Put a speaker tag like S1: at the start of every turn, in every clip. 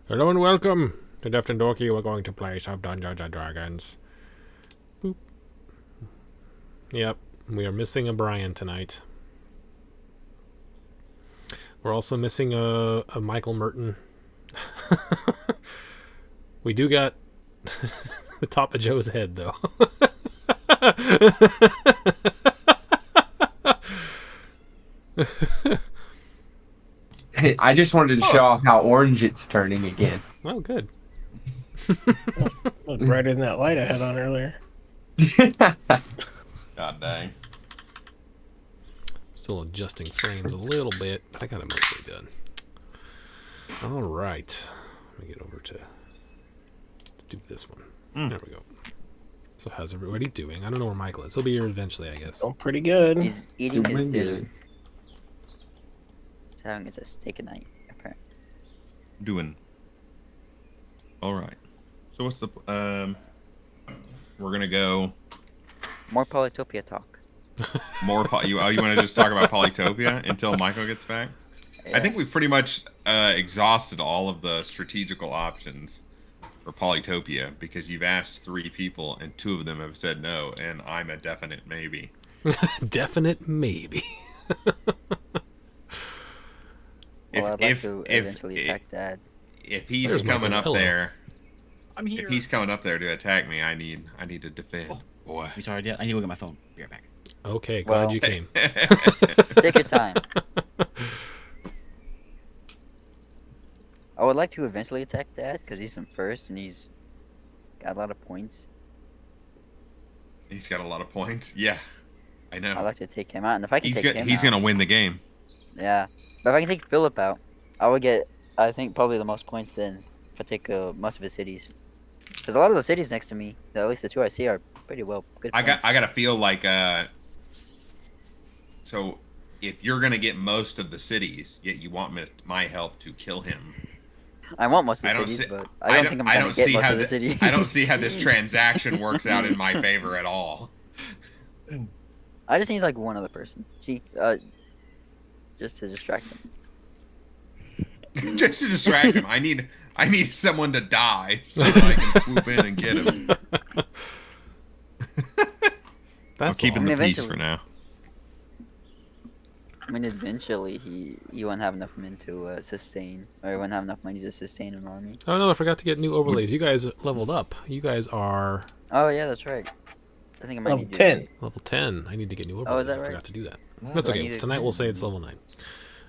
S1: Hello and welcome to Deft and Dorky. We're going to play some Dungeons and Dragons. Boop. Yep, we are missing a Brian tonight. We're also missing a Michael Merton. We do got the top of Joe's head, though.
S2: I just wanted to show off how orange it's turning again.
S1: Oh, good.
S3: Look brighter than that light I had on earlier.
S4: God dang.
S1: Still adjusting frames a little bit, but I got it mostly done. All right. Let me get over to... Let's do this one. There we go. So how's everybody doing? I don't know where Michael is. He'll be here eventually, I guess.
S3: Oh, pretty good.
S5: He's eating his
S2: Doing
S5: dinner.
S2: good.
S5: He's having a steak at night, apparently.
S4: Doing. All right. So what's the we're gonna go
S5: More Polytopia talk.
S4: more. You want to just talk about Polytopia until Michael gets back? I think we've pretty much exhausted all of the strategical options for Polytopia because you've asked 3 people and 2 of them have said no, and I'm a definite maybe.
S1: Definite maybe.
S5: Well, I'd like to eventually attack Dad.
S4: If he's
S1: There's
S4: coming
S1: Michael.
S4: up
S1: Hello.
S4: there,
S6: I'm here.
S4: if he's coming up there to attack me, I need to defend.
S6: Oh.
S4: Boy.
S6: I'm sorry, I need to look at my phone. Be right back.
S1: Okay, glad
S5: Well-
S1: you came.
S5: Take your time. I would like to eventually attack Dad because he's in first and he's got a lot of points.
S4: He's got a lot of points. Yeah, I know.
S5: I'd like to take him out, and if I can take him
S4: He's
S5: out,
S4: gonna win the game.
S5: yeah. But if I can take Philip out, I would get, I think, probably the most points then if I take most of his cities. Because a lot of the cities next to me, at least the 2 I see, are pretty well good.
S4: I
S5: points.
S4: gotta feel like so if you're gonna get most of the cities, yet you want my help to kill him.
S5: I want most of
S4: I
S5: the
S4: don't
S5: cities,
S4: see-
S5: but I don't think I'm gonna get most of the cities.
S4: I don't see how this transaction works out in my favor at all.
S5: I just need like one other person. See, just to distract him.
S4: Just to distract him, I need someone to die so that I can swoop in and get him. I'm
S1: That's
S4: keeping
S1: all.
S4: the
S5: mean,
S4: peace
S5: eventually-
S4: for now.
S5: I mean, eventually he won't have enough men to sustain, or he won't have enough money to sustain an army.
S1: Oh no, I forgot to get new overlays. You guys leveled up. You guys are
S5: Oh yeah, that's right. I think I might
S3: Level
S5: need to.
S3: 10.
S1: level 10. I need to get new overlays.
S5: Oh, is that
S1: I
S5: right?
S1: forgot to do that.
S5: Well,
S1: That's
S5: do I
S1: okay.
S5: need to-
S1: Tonight we'll say it's level 9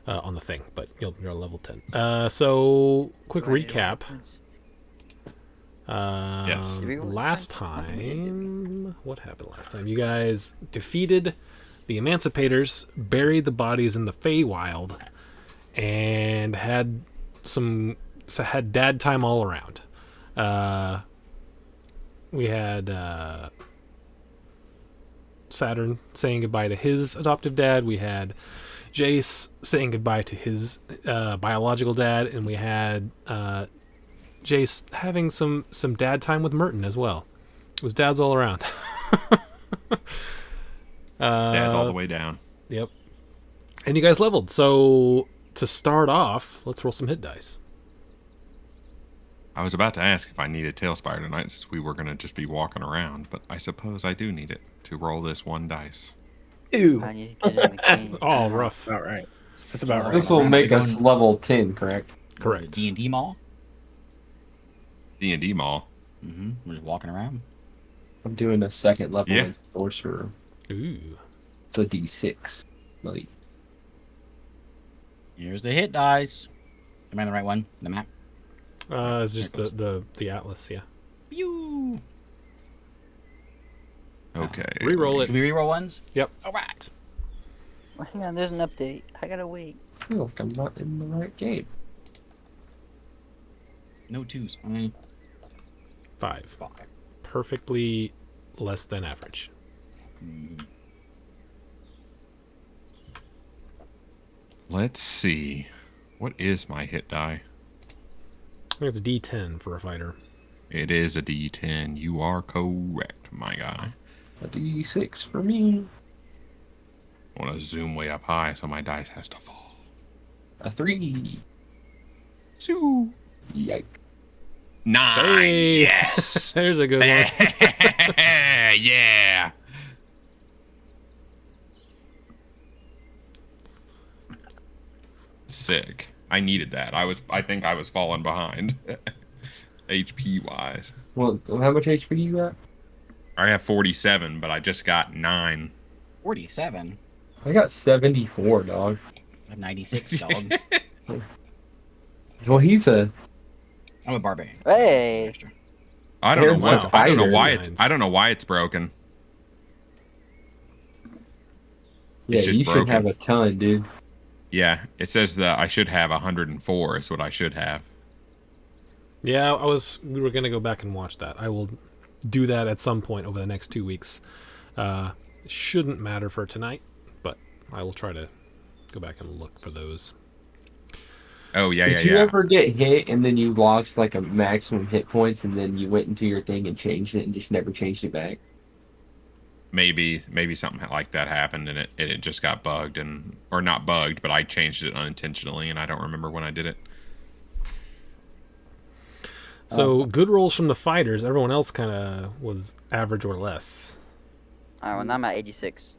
S1: on the thing, but you're level 10. So, quick
S5: Do I need to roll
S1: recap.
S5: points?
S4: Yes.
S5: Did we roll
S1: Last
S5: points? I think we did.
S1: time, what happened last time? You guys defeated the Emancipators, buried the bodies in the Feywild, and had dad time all around. We had Saturn saying goodbye to his adoptive dad. We had Jace saying goodbye to his biological dad, and we had Jace having some dad time with Merton as well. It was dads all around.
S4: Dad's all the way down.
S1: Yep. And you guys leveled. So to start off, let's roll some hit dice.
S4: I was about to ask if I needed Tailspire tonight since we were going to just be walking around, but I suppose I do need it to roll this 1 dice.
S3: Ew.
S5: I need to get in the game.
S1: Oh, rough.
S3: About right. That's about right.
S2: This will make us level 10, correct?
S1: Correct.
S6: D&D mall.
S4: D&D Mall.
S6: Mm-hmm. We're just walking around.
S2: I'm doing a second level
S4: Yeah.
S2: in Sorcerer.
S1: Ooh.
S2: It's a D6. Like,
S6: Here's the hit dice. Am I on the right one? The map.
S1: It's just the atlas, yeah.
S6: Pew!
S4: Okay.
S1: Reroll
S6: Can we reroll ones?
S1: Yep.
S6: All right.
S5: Well, hang on, there's an update. I gotta wait.
S2: I feel like I'm not in the right game.
S6: No 2s. I mean,
S1: 5.
S6: 5.
S1: Perfectly less than average.
S4: Let's see. What is my hit die?
S1: I think it's a D10 for a fighter.
S4: It is a D10. You are correct, my guy.
S2: A D6 for me.
S4: I want to zoom way up high so my dice has to fall.
S2: A 3.
S4: Zoo.
S2: Yikes.
S4: 9.
S1: Hey!
S4: Yes.
S1: There's a good one.
S4: Yeah. Sick. I needed that. I think I was falling behind. HP wise.
S2: Well, how much HP you got?
S4: I have 47, but I just got 9.
S6: 47.
S2: I got 74, dog.
S6: I have 96, dog.
S2: Well, he's a.
S6: I'm a barbarian.
S5: Hey.
S6: Extra.
S4: I don't know
S2: Aaron's
S4: what.
S2: a
S4: I don't know
S2: fighter.
S4: why it's. I don't know why it's broken.
S2: Yeah,
S4: just
S2: you should
S4: broken.
S2: have a ton, dude.
S4: Yeah, it says that I should have 104 is what I should have.
S1: Yeah, we were gonna go back and watch that. I will do that at some point over the next 2 weeks. Shouldn't matter for tonight, but I will try to go back and look for those.
S4: Oh yeah,
S2: Did
S4: yeah,
S2: you
S4: yeah.
S2: ever get hit and then you lost like a maximum hit points and then you went into your thing and changed it and just never changed it back?
S4: Maybe something like that happened and it just got bugged or not bugged, but I changed it unintentionally and I don't remember when I did it.
S1: So good rolls from the fighters. Everyone else kind of was average or less.
S5: All right, well, now I'm at 86.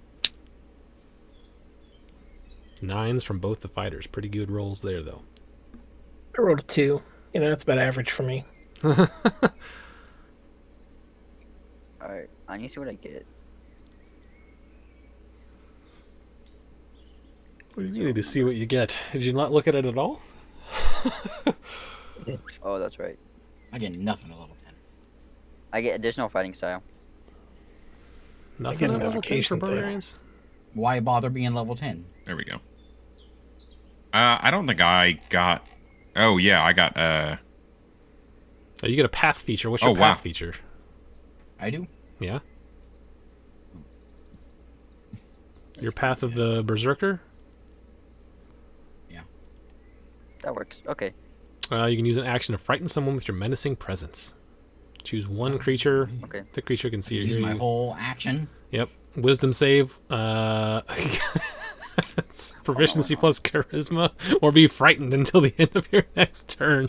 S1: 9s from both the fighters. Pretty good rolls there, though.
S3: I rolled a 2. You know, that's about average for me.
S5: All right, I need to see what I get.
S1: What do you need to see what you get? Did you not look at it at all?
S5: Oh, that's right.
S6: I get nothing at level 10.
S5: I get additional fighting style.
S1: Nothing
S3: get
S1: at
S3: an
S1: level 10 for
S3: evocation thing.
S1: barbarians?
S6: Why bother being level 10?
S4: There we go. I don't think I got. Oh yeah, I got.
S1: Oh, you get a path feature. What's your
S4: Oh,
S1: path
S4: wow.
S1: feature?
S6: I do.
S1: Yeah? Your path of the berserker?
S5: That works. Okay.
S1: You can use an action to frighten someone with your menacing presence. Choose one creature.
S5: Okay.
S1: The creature can see
S6: Use
S1: you.
S6: my whole action.
S1: Yep. Wisdom save. It's proficiency plus charisma, or be frightened until the end of your next turn.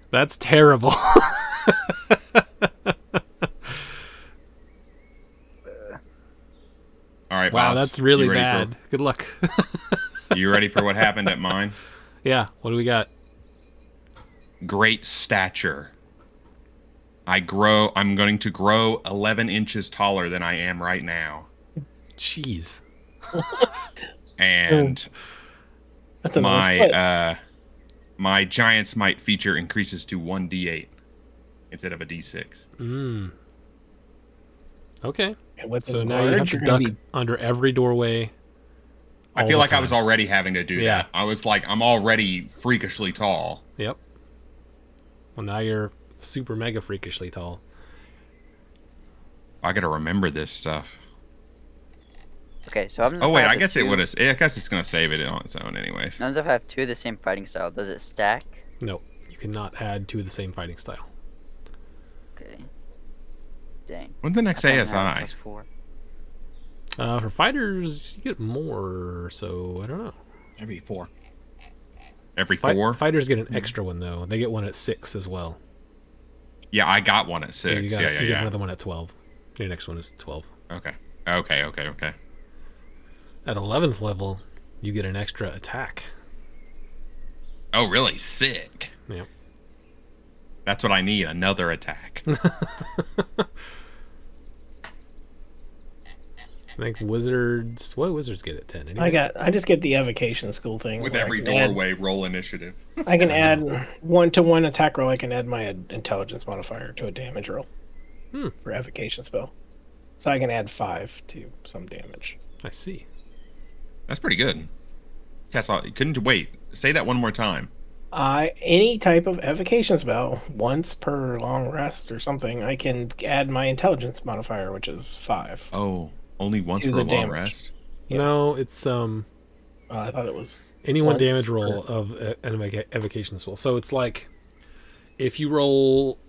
S1: That's terrible.
S4: All right.
S1: Wow,
S4: boss.
S1: that's really
S4: You ready
S1: bad. Good luck.
S4: For, you ready for what happened at mine?
S1: Yeah. What do we got?
S4: Great stature. I'm going to grow 11 inches taller than I am right now.
S1: Jeez.
S4: And
S3: That's another split.
S4: my giant smite feature increases to 1d8 instead of a d6.
S1: Mm. Okay.
S3: And with
S1: So
S3: the
S1: now you have
S3: large,
S1: to
S3: you're gonna
S1: duck
S3: be-
S1: under every doorway.
S4: I
S1: all
S4: feel
S1: the
S4: like I was
S1: time.
S4: already having to do
S1: Yeah.
S4: that. I was like, I'm already freakishly tall.
S1: Yep. Well, now you're super mega freakishly tall.
S4: I gotta remember this stuff.
S5: Okay, so I'm.
S4: Oh wait, I guess it would have. I guess it's gonna save it on its own, anyways.
S5: None of have two of the same fighting style. Does it stack?
S1: No, you cannot add two of the same fighting style.
S5: Okay. Dang.
S4: When's the next
S5: I thought I had
S4: ASI?
S5: +4.
S1: For fighters, you get more, so I don't know.
S6: Every 4.
S4: Every 4?
S1: Fighters get an extra one, though. They get one at 6 as well.
S4: Yeah, I got one at 6.
S1: So you, got,
S4: yeah,
S1: you get
S4: yeah.
S1: another one at 12. Your next one is 12.
S4: Okay.
S1: At 11th level, you get an extra attack.
S4: Oh, really? Sick.
S1: Yep.
S4: That's what I need. Another attack.
S1: I think wizards... What do wizards get at 10? Anyway?
S3: I just get the evocation school thing.
S4: With
S3: where I
S4: every
S3: can add-
S4: doorway, roll initiative.
S3: I can add 1-to-1 attack roll. I can add my intelligence modifier to a damage roll for evocation spell. So I can add 5 to some damage.
S1: I see.
S4: That's pretty good. Castle, couldn't you wait? Say that one more time.
S3: Any type of evocation spell, once per long rest or something, I can add my intelligence modifier, which is 5.
S4: Oh, only once
S3: Do
S4: per
S3: the
S4: long
S3: damage.
S4: rest.
S3: Yeah.
S1: No, it's
S3: I thought it was
S1: any one
S3: once
S1: damage
S3: per-
S1: roll of an evocation spell. So it's like if you roll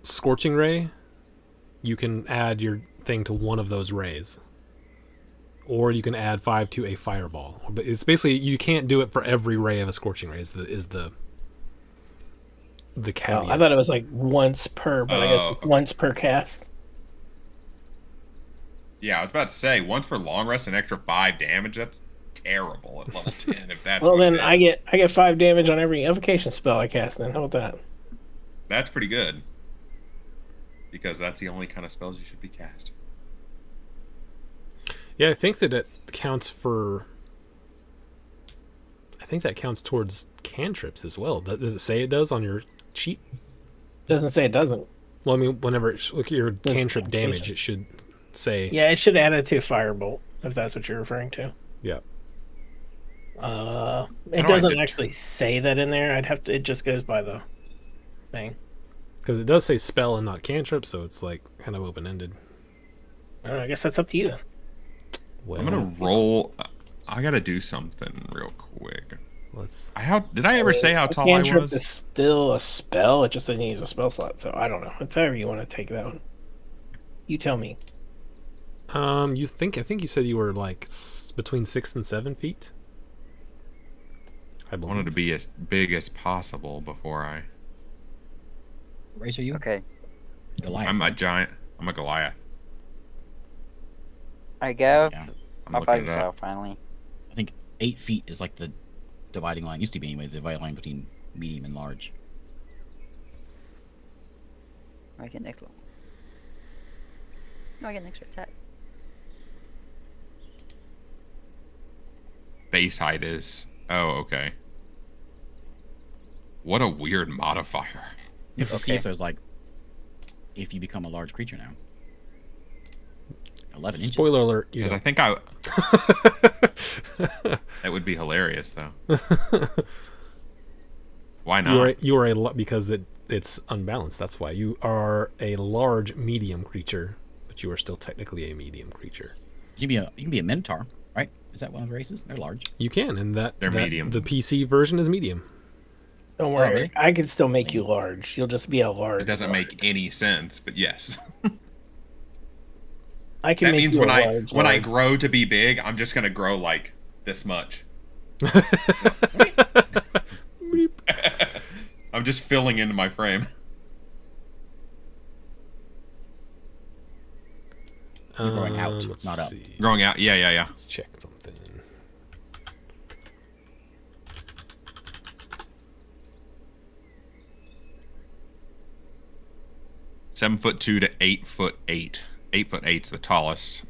S1: Scorching Ray, you can add your thing to one of those rays. or you can add 5 to a fireball. But it's basically you can't do it for every ray of a scorching ray. Is the caveat.
S3: I thought it was like once per, but I guess it's once per cast.
S4: Yeah, I was about to say, once per long rest, an extra 5 damage. That's terrible at level 10. If that's
S3: Well,
S4: what
S3: then
S4: it
S3: I
S4: is.
S3: get 5 damage on every evocation spell I cast. Then how about that?
S4: That's pretty good. Because that's the only kind of spells you should be casting.
S1: Yeah, I think that it counts for. I think that counts towards cantrips as well. Does it say it does on your sheet?
S3: Doesn't say it doesn't.
S1: Well, I mean, whenever look at your cantrip
S3: Invocation.
S1: damage, it should say.
S3: Yeah, it should add it to Firebolt if that's what you're referring to.
S1: Yeah.
S3: It
S4: How do I
S3: doesn't
S4: det-
S3: actually say that in there. I'd have to. It just goes by the thing.
S1: Because it does say spell and not cantrip, so it's like kind of open ended.
S3: I don't know, I guess that's up to you then.
S1: Well,
S4: I'm gonna roll. I gotta do something real quick.
S1: let's.
S4: Did I ever say how tall I
S3: Cantrip
S4: was?
S3: is still a spell. It just doesn't use a spell slot. So I don't know. It's however you want to take that one. You tell me.
S1: I think you said you were like between 6 and 7 feet. I
S4: I wanted to be as big as possible before I.
S6: Race, are you?
S5: Okay.
S6: Goliath.
S4: I'm a giant. I'm a Goliath.
S5: I Gav.
S6: Yeah.
S4: I'm
S5: My
S4: looking
S5: fighting
S4: it
S5: style
S4: up.
S5: finally.
S6: I think 8 feet is like the dividing line. Used to be anyway, the dividing line between medium and large.
S5: I get next level. No, I get an extra attack.
S4: Base height is. Oh, okay. What a weird modifier.
S6: You have to see
S5: Okay.
S6: if there's like, if you become a large creature now. 11 inches.
S1: Spoiler alert. You
S4: Because I
S1: don't.
S4: think that would be hilarious, though. Why not?
S1: You are because it's unbalanced. That's why you are a large medium creature, but you are still technically a medium creature.
S6: You can be a minotaur, right? Is that one of the races? They're large.
S1: You can, and
S4: They're
S1: that
S4: medium.
S1: The PC version is medium.
S3: Don't worry.
S6: really?
S3: I can still make you large. You'll just be a large.
S4: It doesn't make
S3: large.
S4: any sense, but yes.
S3: I can
S4: That
S3: make
S4: means
S3: you
S4: when
S3: a
S4: I
S3: large.
S4: when I
S3: large.
S4: grow to be big, I'm just gonna grow like this much. I'm just filling into my frame.
S6: You're growing out,
S1: Let's
S6: not up.
S1: see.
S4: Growing out, yeah.
S1: Let's check something.
S4: (7'2" to 8'8". 8'8's the tallest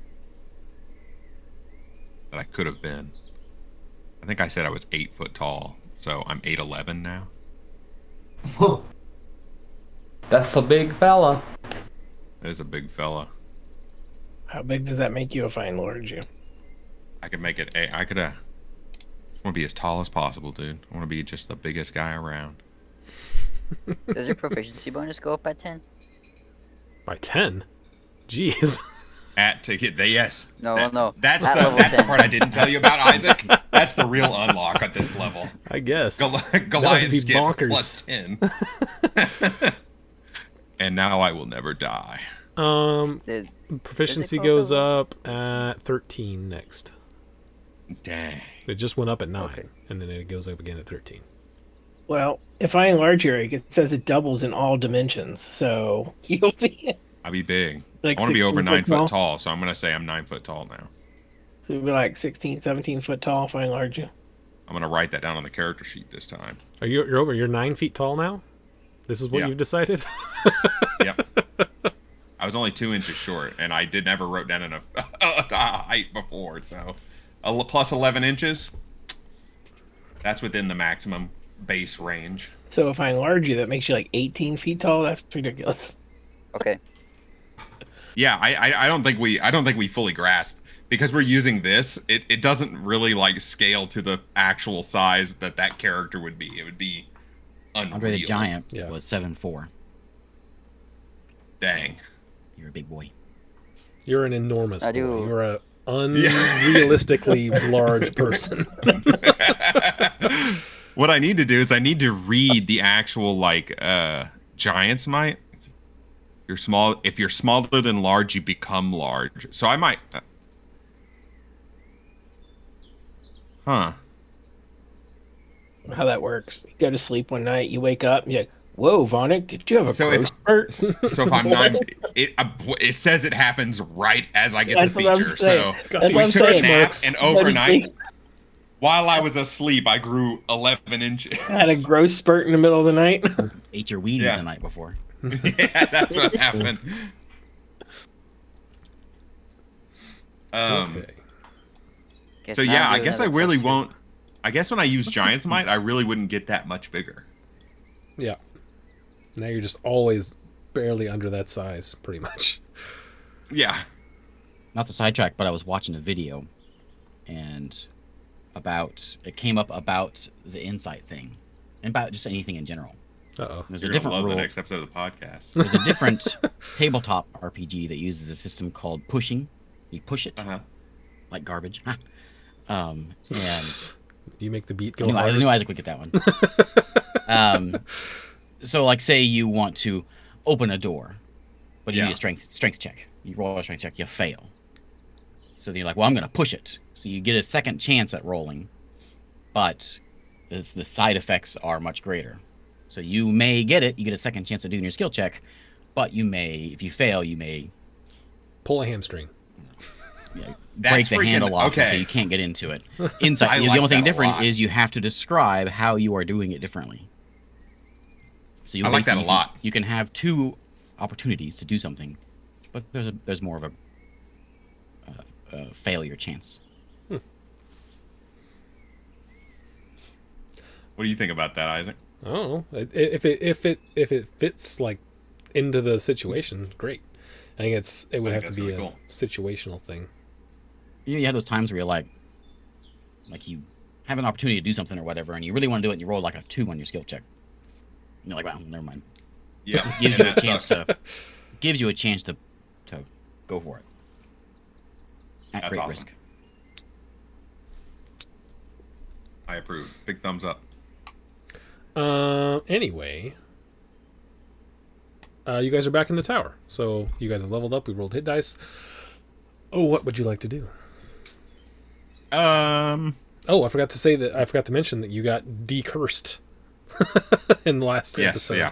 S4: that I could have been. I think I said I was 8 foot tall, so I'm 8'11" now.
S2: That's a big fella.
S4: That is a big fella.
S3: How big does that make you if I enlarge you?
S4: I could make it. I could. I want to be as tall as possible, dude. I want to be just the biggest guy around.
S5: Does your proficiency bonus go up by 10?
S1: By 10? Jeez.
S4: To get the yes.
S5: No, no.
S4: That's
S5: At
S4: the
S5: level
S4: that's the
S5: 10.
S4: part I didn't tell you about, Isaac. That's the real unlock at this level.
S1: I guess.
S4: Goliath
S1: be
S4: skin
S1: bonkers.
S4: plus 10. And now I will never die.
S5: Did,
S1: Proficiency
S5: go
S1: goes
S5: up?
S1: up at 13 next.
S4: Dang.
S1: It just went up at 9,
S5: Okay.
S1: and then it goes up again at 13.
S3: Well, if I enlarge your egg, it says it doubles in all dimensions. So you'll be
S4: I'll be big.
S3: like
S4: I want to be over
S3: 16
S4: 9
S3: foot
S4: foot tall, so I'm gonna say I'm 9 foot tall now.
S3: So you'll be like 16, 17 foot tall if I enlarge you.
S4: I'm gonna write that down on the character sheet this time.
S1: You're over. You're 9 feet tall now. This is what
S4: Yeah.
S1: you've decided.
S4: Yep. I was only 2 inches short, and I never wrote down enough height before, so plus 11 inches. That's within the maximum base range.
S3: So if I enlarge you, that makes you like 18 feet tall. That's ridiculous.
S5: okay.
S4: Yeah, I don't think we fully grasp because we're using this. It doesn't really like scale to the actual size that character would be. It would be unreal.
S6: Andre the Giant
S1: Yeah.
S6: was 7'4".
S4: Dang.
S6: You're a big boy.
S1: You're an enormous
S5: I
S1: boy.
S5: do.
S1: You're a unrealistically large person.
S4: What I need to do is I need to read the actual giant's might. If you're smaller than large, you become large. So I might. Huh.
S3: How that works? You go to sleep one night, you wake up, and you're like, "Whoa, Vonic, did you have a
S4: So
S3: growth spurt?"
S4: So if I'm not, it says it happens right as I get
S3: That's
S4: the
S3: what I'm
S4: feature.
S3: saying.
S4: So
S1: Got
S3: That's
S1: these
S3: what I'm
S4: took a
S3: saying.
S4: nap,
S1: marks.
S4: and
S3: Go to
S4: overnight,
S3: sleep.
S4: while I was asleep, I grew 11 inches.
S3: I had a growth spurt in the middle of the night.
S6: Ate your Wheaties
S4: Yeah.
S6: the night before.
S4: Yeah, that's what happened.
S1: Okay.
S4: So
S5: now
S4: yeah,
S5: do
S4: I guess I
S5: another
S4: really
S5: +2.
S4: won't. I guess when I use Giant's Might, I really wouldn't get that much bigger.
S1: Yeah. Now you're just always barely under that size, pretty much.
S4: Yeah.
S6: Not to sidetrack, but I was watching a video, and it came up about the insight thing, and about just anything in general.
S1: Uh-oh.
S6: There's
S4: You're
S6: a
S4: gonna
S6: different
S4: love
S6: rule.
S4: the next episode of the podcast.
S6: There's a different tabletop RPG that uses a system called pushing. You push it
S4: Uh-huh.
S6: like garbage. And
S1: Do you make the beat go
S6: I
S1: harder?
S6: knew Isaac would get that one. So, like, say you want to open a door, but you
S4: Yeah.
S6: need a strength check. You roll a strength check, you fail. So then you're like, well, I'm going to push it. So you get a second chance at rolling, but the side effects are much greater. So you may get it. You get a second chance at doing your skill check, but you may, if you fail, you may
S1: Pull a hamstring.
S6: break the
S4: freaking-
S6: handle off, and so
S4: okay.
S6: you can't get into it. Insight.
S4: I
S6: The
S4: like
S6: only thing
S4: that a
S6: different
S4: lot.
S6: is you have to describe how you are doing it differently. So you
S4: I like that a
S6: basically-
S4: lot.
S6: You can have two opportunities to do something, but there's more of a failure chance.
S4: What do you think about that, Isaac?
S1: I don't know. If it fits like into the situation, great. I think it would
S4: I
S1: have
S4: think
S1: to be
S4: that's
S1: a
S4: really cool.
S1: situational thing.
S6: You have those times where you're like you have an opportunity to do something or whatever, and you really want to do it, and you roll like a 2 on your skill check. And you're like, well, never mind.
S4: Yeah.
S6: Gives
S4: and
S6: you a
S4: that
S6: chance
S4: sucks.
S6: to go for it. At
S4: That's
S6: great
S4: awesome.
S6: risk.
S4: I approve. Big thumbs up.
S1: Anyway, you guys are back in the tower. So you guys have leveled up. We rolled hit dice. Oh, what would you like to do? Oh, I forgot to mention that you got decursed in the last episode.
S4: Yeah.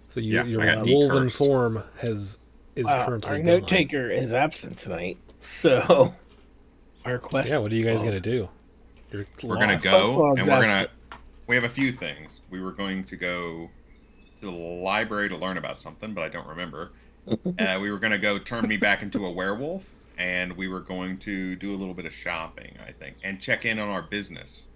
S1: So
S4: Yeah,
S1: your
S4: I got
S1: wolven
S4: decursed.
S1: form is
S3: Wow,
S1: currently
S3: our
S1: gone.
S3: note taker is absent tonight, so our quest.
S1: Yeah, what are you guys gonna do? You're
S4: We're gonna
S1: lost.
S4: go,
S3: Oswald's
S4: and we're gonna.
S3: absent.
S4: We have a few things. We were going to go to the library to learn about something, but I don't remember. We were gonna go turn me back into a werewolf, and we were going to do a little bit of shopping, I think, and check in on our business.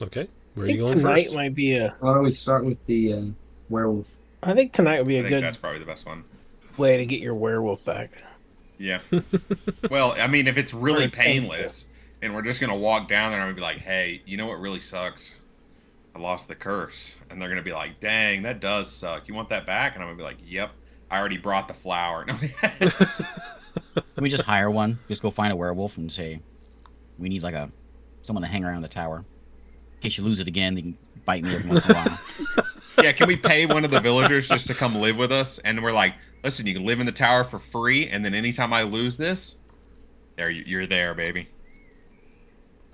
S1: Okay, where
S3: I
S1: are you
S3: think
S1: going
S3: tonight
S1: first?
S3: might be a.
S2: Why don't we start with the werewolf?
S3: I think tonight would be
S4: I
S3: a
S4: think
S3: good
S4: that's probably the best one.
S3: way to get your werewolf back.
S4: Yeah. Well, I mean, if it's really
S3: Or
S4: painless, and we're just gonna walk down there and I'm gonna be like, "Hey, you know what really sucks? I lost the curse," and they're gonna be like, "Dang, that does suck. You want that back?" And I'm gonna be like, "Yep, I already brought the flower." No,
S6: Can we just hire one? Just go find a werewolf and say, we need like someone to hang around the tower. In case you lose it again, they can bite me every once in a while.
S4: yeah, can we pay one of the villagers just to come live with us? And we're like, "Listen, you can live in the tower for free, and then anytime I lose this, there you're there, baby."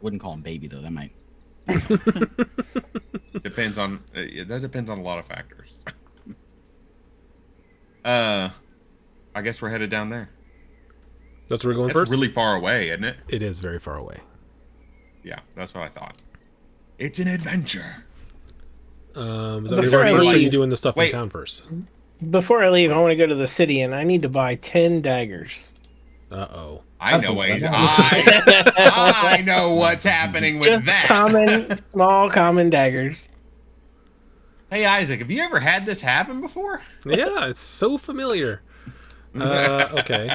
S6: Wouldn't call him baby though. That might.
S4: Depends on that depends on a lot of factors. I guess we're headed down there.
S1: That's where we're going
S4: That's
S1: first.
S4: really far away, isn't it?
S1: It is very far away.
S4: Yeah, that's what I thought. It's an adventure.
S1: Is that
S3: Before
S1: where you're going
S3: I
S1: first, or are you
S3: leave-
S1: doing the stuff
S4: Wait.
S1: in town first?
S3: Before I leave, I want to go to the city, and I need to buy 10 daggers.
S1: Uh-oh.
S4: I
S2: That's
S4: know
S2: a
S4: what he's.
S2: lot.
S4: I know what's happening with
S3: Just
S4: that.
S3: small common daggers.
S4: Hey Isaac, have you ever had this happen before?
S1: Yeah, it's so familiar. Okay.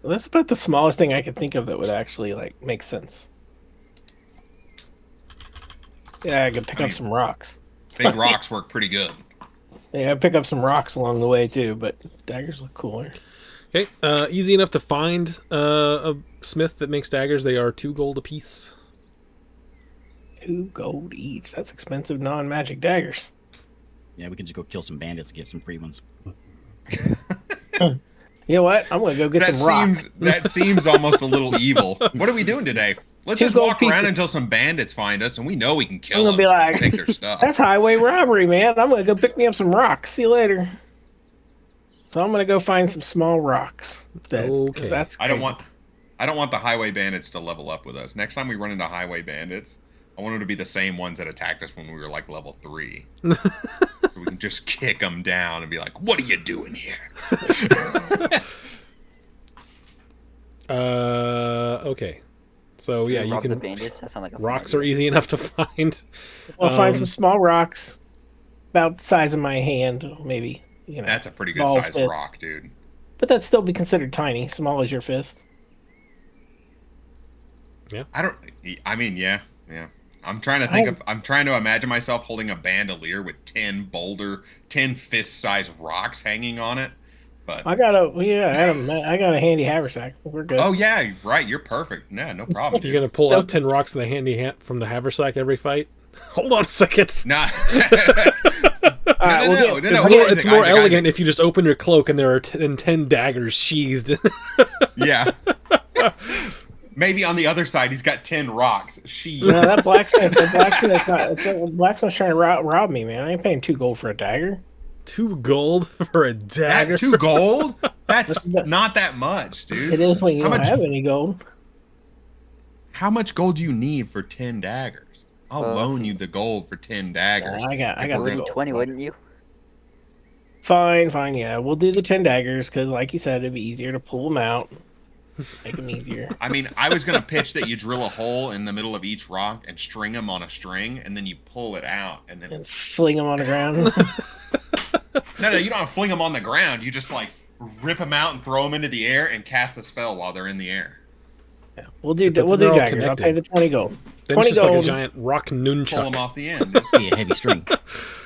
S3: Well, that's about the smallest thing I could think of that would actually make sense. Yeah, I could pick
S4: I
S3: up
S4: mean-
S3: some rocks.
S4: Big rocks work pretty good.
S3: Yeah, I pick up some rocks along the way too, but daggers look cooler.
S1: Okay. Easy enough to find a smith that makes daggers. They are 2 gold apiece.
S3: 2 gold each. That's expensive non-magic daggers.
S6: Yeah, we could just go kill some bandits and get some free ones.
S3: You know what? I'm gonna go get some rocks.
S4: That seems almost a little evil. What are we doing today? Let's
S3: Two
S4: just
S3: gold
S4: walk around
S3: pieces.
S4: until some bandits find us, and we know we can
S3: I'm
S4: kill
S3: gonna
S4: them.
S3: be
S4: so we
S3: like,
S4: take their stuff.
S3: that's highway robbery, man. I'm gonna go pick me up some rocks. See you later. So I'm gonna go find some small rocks.
S1: Okay.
S3: That's
S4: I don't
S3: crazy.
S4: want the highway bandits to level up with us. Next time we run into highway bandits, I want them to be the same ones that attacked us when we were like level 3. So we can just kick them down and be like, "What are you doing here?"
S1: Okay. So yeah, you
S5: rob the
S1: can.
S5: bandits. That sounds like a fun
S1: Rocks
S5: idea.
S1: are easy enough to find.
S3: I'll find some small rocks, about the size of my hand, maybe. You know,
S4: That's a pretty good
S3: Ball
S4: sized
S3: fist.
S4: rock, dude.
S3: but that'd still be considered tiny. Small as your fist.
S4: I mean, yeah. I'm trying to imagine myself holding a bandolier with 10 fist-sized rocks hanging on it. But
S3: I got a handy haversack. We're good.
S4: oh yeah, right. You're perfect. Yeah, no problem.
S1: You're gonna pull out 10 rocks in the handy from the haversack every fight. Hold on a second.
S4: Nah.
S3: We'll
S4: No.
S1: It's more
S4: Isaac,
S1: elegant if you just open your cloak and there are 10 daggers sheathed.
S4: Yeah. Maybe on the other side, he's got 10 rocks.
S3: No, that blacksmith's trying to rob me, man. I ain't paying 2 gold for a dagger.
S1: 2 gold for a dagger.
S4: 2 gold? That's not that much, dude.
S3: It is when you
S4: How
S3: don't
S4: much-
S3: have any gold.
S4: How much gold do you need for 10 daggers? I'll loan you the gold for 10 daggers.
S3: I got
S5: You
S3: the
S5: would need
S3: gold.
S5: 20, wouldn't you?
S3: Fine, yeah. We'll do the 10 daggers, because like you said, it'd be easier to pull them out. Make them easier.
S4: I mean, I was going to pitch that you drill a hole in the middle of each rock and string them on a string, and then you pull it out, and then...
S3: And fling them on the ground.
S4: No, you don't fling them on the ground. You just, like, rip them out and throw them into the air and cast the spell while they're in the air.
S3: Yeah, we'll do
S1: they're all
S3: daggers. I'll
S1: connected.
S3: pay the 20 gold.
S1: Then
S3: 20
S1: it's just like a
S3: gold.
S1: giant rock
S4: Pull them
S1: nunchuck.
S4: off the end.
S6: Be a heavy string.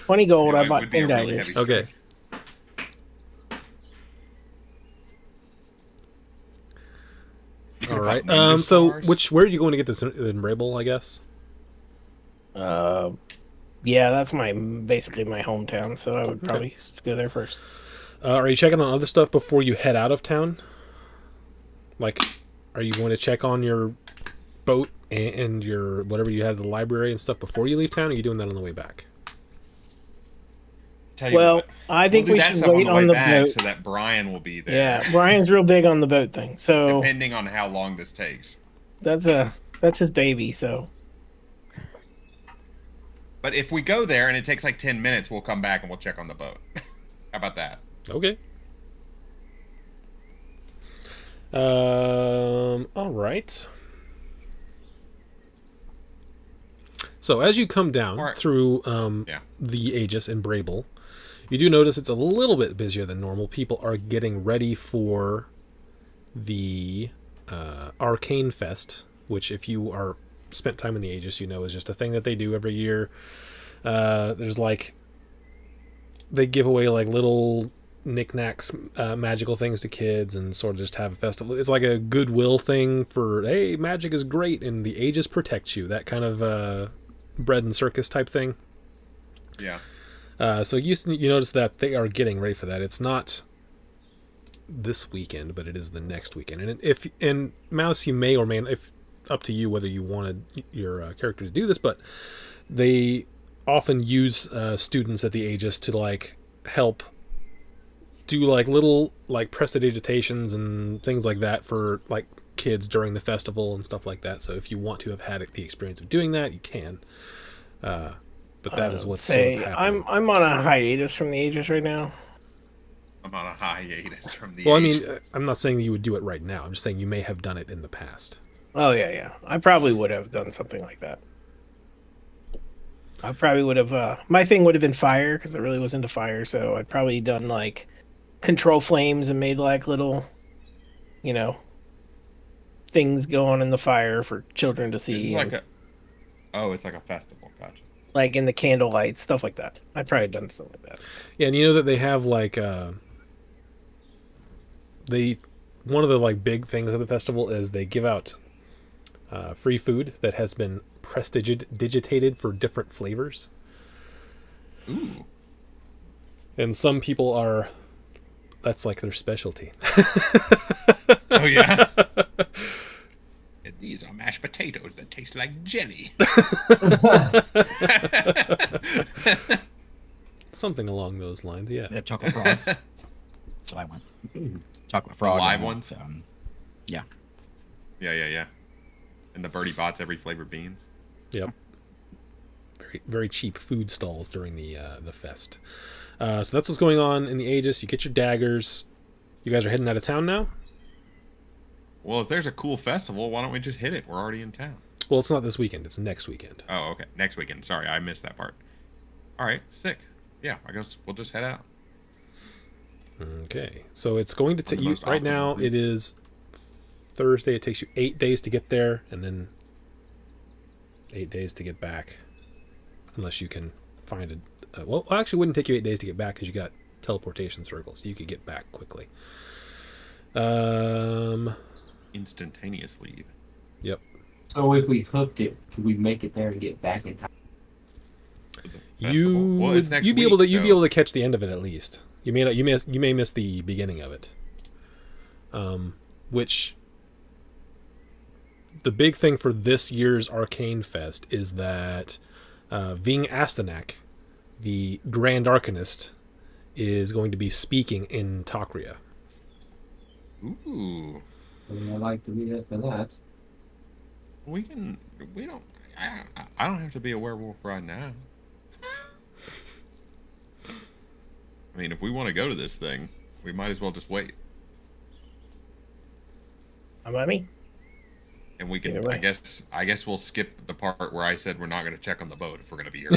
S3: 20 gold,
S4: Yeah,
S3: I
S4: it
S3: bought
S4: would be
S3: 10
S4: a really
S3: daggers.
S4: heavy
S1: Okay. All right.
S4: Ninja
S1: So
S4: stars?
S1: where are you going to get this in Rabel, I guess?
S3: Yeah, that's basically my hometown, so I would probably go there first.
S1: Are you checking on other stuff before you head out of town? Like, are you going to check on your boat and your whatever you had at the library and stuff before you leave town? Or are you doing that on the way back?
S4: Tell you
S3: Well,
S4: what,
S3: I think
S4: we'll do
S3: we
S4: that
S3: should
S4: stuff
S3: wait
S4: on the way
S3: on the
S4: back
S3: boat.
S4: so that Brian will be there.
S3: Yeah, Brian's real big on the boat thing, so
S4: Depending on how long this takes.
S3: that's his baby. So
S4: But if we go there and it takes like 10 minutes, we'll come back and we'll check on the boat. How about that?
S1: Okay. All right. So as you come down
S4: All right.
S1: through
S4: Yeah.
S1: the Aegis in Brabel, you do notice it's a little bit busier than normal. People are getting ready for the Arcane Fest, which if you are spent time in the Aegis, you know is just a thing that they do every year. There's like they give away like little knickknacks, magical things to kids, and sort of just have a festival. It's like a goodwill thing for, hey, magic is great and the Aegis protects you. That kind of bread and circus type thing.
S4: Yeah.
S1: So you notice that they are getting ready for that. It's not this weekend, but it is the next weekend. And Mouse, you may or may not, if up to you whether you wanted your character to do this, but they often use students at the Aegis to like help do like little like prestidigitations and things like that for like kids during the festival and stuff like that. So if you want to have had the experience of doing that, you can. But that is what's sort of happening.
S3: I'm on a hiatus from the Aegis right now.
S4: I'm on a hiatus from the
S1: Well, I
S4: age.
S1: mean, I'm not saying that you would do it right now. I'm just saying you may have done it in the past.
S3: Oh yeah. I probably would have done something like that. I probably would have. My thing would have been fire because I really was into fire. So I'd probably done like control flames and made like little, things go on in the fire for children to see.
S4: This is like it's like a festival. Gotcha.
S3: Like in the candlelight, stuff like that. I'd probably done something like that.
S1: Yeah, and you know that they have like one of the like big things of the festival is they give out free food that has been prestidigitated for different flavors.
S4: Ooh.
S1: And some people are That's like their specialty.
S4: Oh yeah. And these are mashed potatoes that taste like jelly.
S1: Something along those lines, yeah.
S6: They have chocolate frogs. That's what I want. Chocolate frog.
S4: live
S6: I want,
S4: ones?
S6: Yeah.
S4: Yeah. And the Birdie Bots every flavored beans.
S1: Yep. Very, very cheap food stalls during the fest. So that's what's going on in the Aegis. You get your daggers. You guys are heading out of town now?
S4: Well, if there's a cool festival, why don't we just hit it? We're already in town.
S1: Well, it's not this weekend. It's next weekend.
S4: Oh, okay. Next weekend. Sorry, I missed that part. All right, sick. Yeah, I guess we'll just head out.
S1: Okay. So it's going to take you...
S4: most
S1: Right now,
S4: optimal
S1: it is Thursday. It takes you 8 days to get there, and then 8 days to get back. Unless you can find a... well, actually, it wouldn't take you 8 days to get back because you got teleportation circles. So you could get back quickly.
S4: Instantaneous leave.
S1: Yep.
S2: So if we hooked it, could we make it there and get back in time?
S1: You
S4: Well, it's next
S1: you'd be
S4: week,
S1: able to you'd be
S4: so-
S1: able to catch the end of it at least. You may not, you may miss the beginning of it. Which the big thing for this year's Arcane Fest is that Ving Astanak, the Grand Arcanist, is going to be speaking in Takria.
S4: Ooh.
S2: I'd like to be there for that.
S4: We don't... I don't have to be a werewolf right now. I mean, if we want to go to this thing, we might as well just wait.
S3: About me?
S4: And we can,
S3: Either way.
S4: I guess we'll skip the part where I said we're not going to check on the boat if we're going to be here.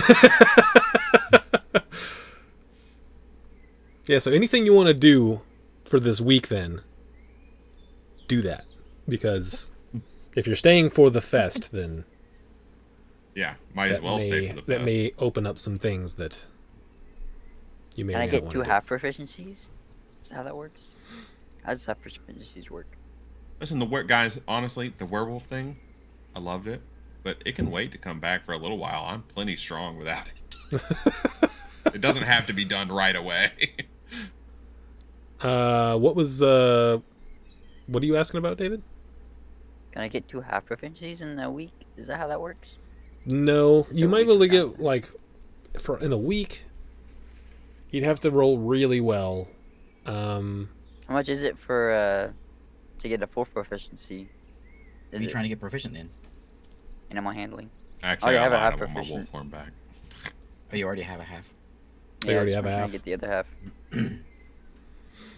S1: Yeah, so anything you want to do for this week then, do that. Because if you're staying for the fest, then
S4: Yeah, might as well stay for the
S1: that
S4: best.
S1: may open up some things that you may
S5: Can I
S1: not
S5: get
S1: want
S5: 2
S1: to do.
S5: half proficiencies? Is that how that works? How does half proficiencies work?
S4: Listen, guys, honestly, the werewolf thing, I loved it, but it can wait to come back for a little while. I'm plenty strong without it. It doesn't have to be done right away.
S1: What are you asking about, David?
S5: Can I get 2 half proficiencies in a week? Is that how that works?
S1: No,
S5: Is
S1: you
S5: there a
S1: might be able to
S5: week
S1: get
S5: count?
S1: like for in a week. You'd have to roll really well.
S5: How much is it for to get a 4th proficiency?
S6: What are
S5: Is
S6: you
S5: it
S6: trying to get proficient in?
S5: animal handling?
S4: Actually,
S5: I have a
S4: I
S5: half
S4: don't want my wolf
S5: proficient.
S4: form back.
S6: Oh, you already have a half.
S1: You already
S5: I
S1: have
S5: just
S1: a
S5: wanna
S1: half.
S5: Get the other half.
S6: And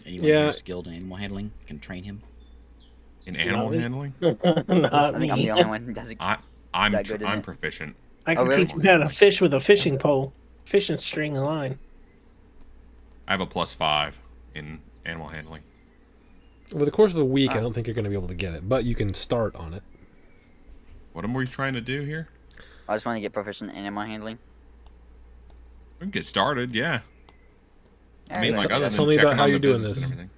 S6: you
S1: Yeah.
S6: want to skilled in animal handling? Can train him.
S4: In animal
S3: Really?
S4: handling,
S3: Not
S5: I think I'm
S3: me.
S5: the only one who doesn't.
S4: I'm
S5: That good, isn't
S4: I'm
S5: it?
S4: proficient.
S3: I
S5: Oh,
S3: can
S5: really?
S3: teach you how to fish with a fishing pole, fishing string and line.
S4: I have a +5 in animal handling.
S1: Over the course of a week, I
S5: Ah.
S1: don't think you're going to be able to get it, but you can start on it.
S4: What am we trying to do here?
S5: I just want to get proficient in animal handling.
S4: We can get started, yeah. I mean,
S5: Yeah,
S4: like,
S5: that's-
S4: other
S1: Tell
S4: than
S1: me about
S4: checking
S1: how
S4: on
S1: you're
S4: the
S1: doing
S4: business
S1: this.
S4: and everything.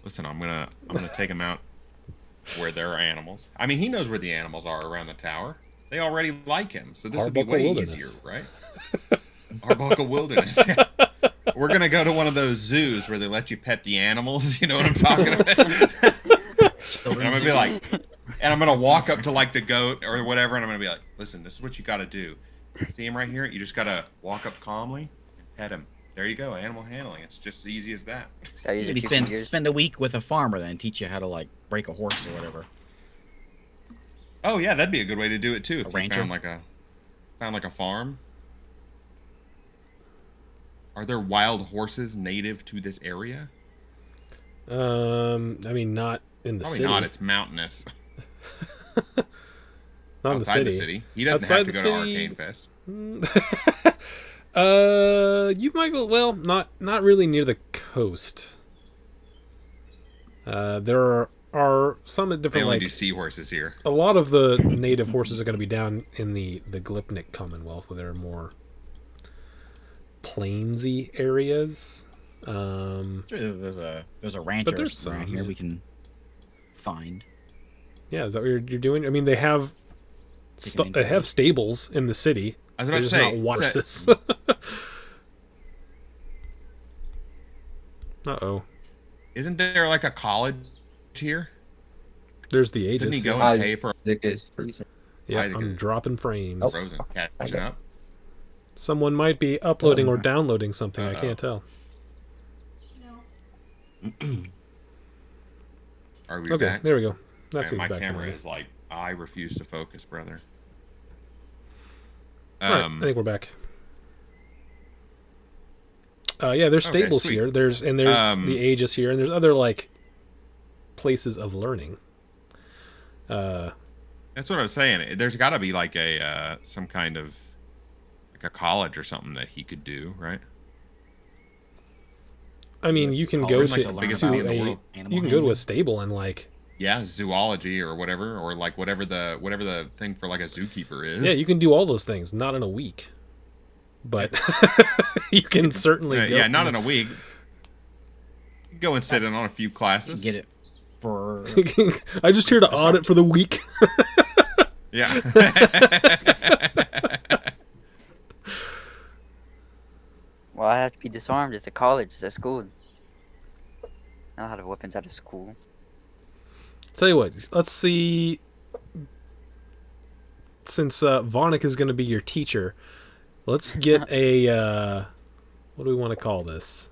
S4: Listen, I'm gonna take him out where there are animals. I mean, he knows where the animals are around the tower. They already like him, so this would be
S1: Arbuckle
S4: way
S1: Wilderness.
S4: easier, right? Arbuckle Wilderness. Yeah. We're gonna go to one of those zoos where they let you pet the animals. You know what I'm talking about? And I'm gonna be like, and I'm gonna walk up to like the goat or whatever, and I'm gonna be like, listen, this is what you gotta do. See him right here? You just gotta walk up calmly and pet him. There you go, animal handling. It's just as easy as that.
S5: I use
S6: Maybe
S5: it 2
S6: spend
S5: fingers.
S6: spend a week with a farmer then teach you how to like break a horse or whatever.
S4: Oh yeah, that'd be a good way to do it too. If you
S6: rancher?
S4: found like a farm. Are there wild horses native to this area?
S1: I mean, not in the
S4: Probably
S1: city.
S4: not. It's mountainous.
S1: Not in the
S4: Outside
S1: city.
S4: He doesn't
S1: Outside
S4: have to
S1: the
S4: go
S1: city-
S4: to Arcane Fest.
S1: You might go. Well, not really near the coast. There are some
S4: They
S1: different
S4: only
S1: like
S4: do seahorses here.
S1: a lot of the native horses are going to be down in the Glipnik Commonwealth, where there are more plainsy areas.
S6: Sure, there's a ranch
S1: But
S6: or
S1: there's
S6: around
S1: some,
S6: here
S1: yeah.
S6: we can find.
S1: Yeah, is that what you're doing? I mean, they have
S6: Taking
S1: they have stables in the city.
S4: I was
S1: They're
S4: about to
S1: just
S4: say,
S1: not
S4: it's
S1: horses. Uh-oh.
S4: Isn't there like a college here?
S1: There's the
S4: Didn't
S1: Aegis.
S4: he go
S1: Yeah,
S4: and pay for
S2: Isaac is freezing.
S1: yeah,
S4: Isaac
S1: I'm
S4: is-
S1: dropping frames.
S2: Oh.
S4: Frozen catching up?
S1: Someone might be uploading or
S2: Uh-oh.
S1: downloading something. I
S4: Uh-oh.
S1: can't tell.
S4: Are we
S1: Okay,
S4: back?
S1: there we go. That's
S4: Man, my
S1: back
S4: camera
S1: finally.
S4: is like, I refuse to focus, brother.
S1: All right, I think we're back. Yeah, there's
S4: Okay,
S1: stables
S4: sweet.
S1: here. There's the Aegis here, and there's other like places of learning.
S4: That's what I was saying. There's got to be like a some kind of like a college or something that he could do, right?
S1: I mean, you can go
S6: College,
S1: to,
S6: like, to learn
S4: Biggest
S1: to
S4: city in the
S1: a
S4: world.
S1: you
S6: Animal
S1: can go to a
S6: handling.
S1: stable and like
S4: Yeah, zoology or whatever, or like whatever the thing for like a zookeeper is.
S1: yeah, you can do all those things. Not in a week, but you can certainly go.
S4: Yeah, not in a week. Go and sit in on a few classes.
S6: Get it for
S1: I just here to audit for the week.
S4: Yeah.
S5: Well, I have to be disarmed. It's a college. It's a school. I don't have weapons out of school.
S1: Tell you what, let's see. Since Vonik is going to be your teacher, let's get a what do we want to call this?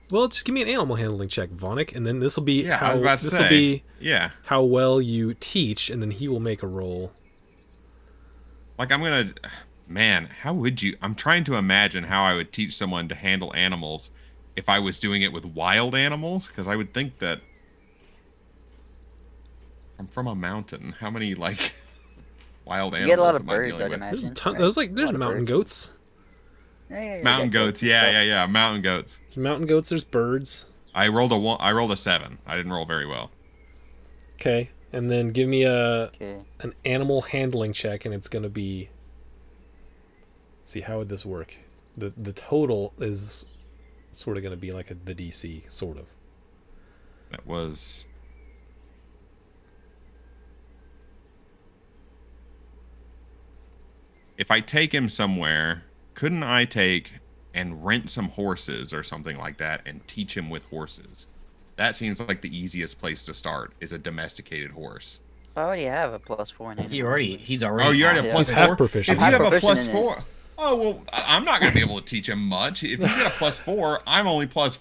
S1: Well, just give me an animal handling check, Vonik, and then this will be
S4: Yeah, I
S1: how
S4: was about to
S1: this will
S4: say.
S1: be
S4: Yeah.
S1: how well you teach, and then he will make a roll.
S4: Like man, how would you? I'm trying to imagine how I would teach someone to handle animals if I was doing it with wild animals, because I would think that I'm from a mountain. How many like wild
S5: You
S4: animals
S5: get a lot of
S4: am I
S5: birds,
S4: dealing
S5: I'd
S4: with?
S1: There's
S5: imagine.
S1: ton,
S5: right?
S1: there's
S5: A
S1: like there's
S5: lot of
S1: mountain
S5: birds.
S1: goats.
S5: Yeah,
S4: Mountain
S5: you got
S4: goats.
S5: and
S4: Yeah,
S5: stuff.
S4: yeah. Mountain goats.
S1: There's mountain goats. There's birds.
S4: I rolled a 7. I didn't roll very well.
S1: Okay, and then give me
S5: Okay.
S1: an animal handling check, and it's going to be. Let's see, how would this work? The total is sort of going to be like the DC, sort of.
S4: That was. If I take him somewhere, couldn't I take and rent some horses or something like that and teach him with horses? That seems like the easiest place to start is a domesticated horse.
S5: I already have a +4 in it.
S6: he's already.
S4: Oh, you already
S6: on
S4: have
S6: it.
S1: He's
S4: +4?
S1: half proficient.
S4: If you
S5: I'm
S4: have a
S5: proficient in it.
S4: +4, oh well, I'm not going to be able to teach him much. If you get a +4, I'm only +5.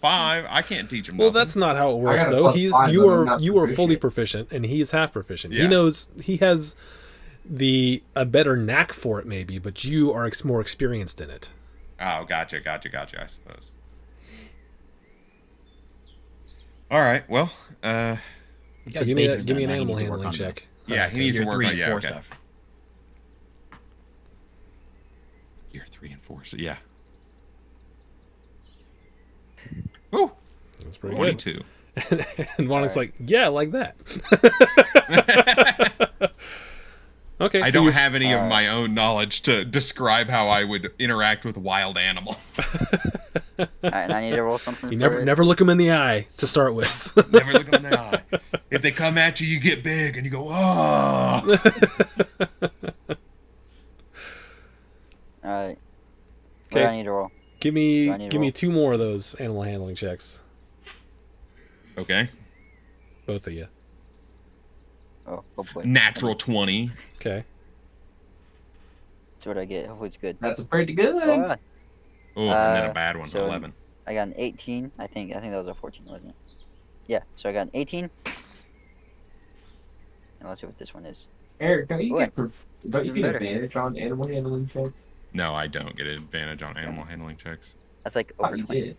S4: I can't teach him.
S1: Well,
S4: nothing.
S1: that's not how it works,
S2: got a
S1: though.
S2: +5,
S1: He's
S2: but I'm not
S1: you are fully
S2: proficient.
S1: proficient, and he is half proficient. He
S4: Yeah.
S1: knows he has a better knack for it, maybe, but you are more experienced in it.
S4: Oh, gotcha. I suppose. All right. Well,
S6: He
S1: So
S6: got
S1: give
S6: his
S1: me
S6: bases
S1: give me
S6: done,
S1: an
S6: now he
S1: animal
S6: needs to work
S1: handling
S6: on
S1: check.
S4: yeah, he needs
S6: Year
S4: to work
S6: 3
S4: on
S6: and
S4: yeah.
S6: 4
S4: Okay.
S6: stuff.
S4: Year 3 and 4. So yeah. Ooh,
S1: That's pretty good.
S4: 22.
S1: And Vonik's like, yeah, like that. Okay,
S4: I
S1: so
S4: don't
S1: you're-
S4: have any of my own knowledge to describe how I would interact with wild animals.
S5: Alright, and I need to roll something.
S1: You
S5: for it.
S1: never look them in the eye to start with.
S4: Never look them in the eye. If they come at you, you get big and you go, oh.
S5: Alright. What do I
S1: Okay,
S5: need to roll?
S1: give
S5: Do
S1: me
S5: I need to
S1: give me
S5: roll?
S1: 2 more of those animal handling checks,
S4: Okay.
S1: both of you.
S5: Oh boy.
S4: Natural 20.
S1: Okay.
S5: That's what I get. Hopefully it's good.
S2: That's pretty good.
S5: Ah,
S4: Oh, and then a bad one,
S5: so-
S4: 11.
S5: I got an 18. I think that was a 14, wasn't it? Yeah. So I got an 18. And let's see what this one is.
S2: Eric, don't you
S5: What?
S2: don't you
S5: Even
S2: get
S5: better.
S2: advantage on animal handling checks?
S4: No, I don't get an advantage on animal handling checks.
S5: That's like
S2: Oh,
S5: over
S2: you
S5: 20.
S2: did.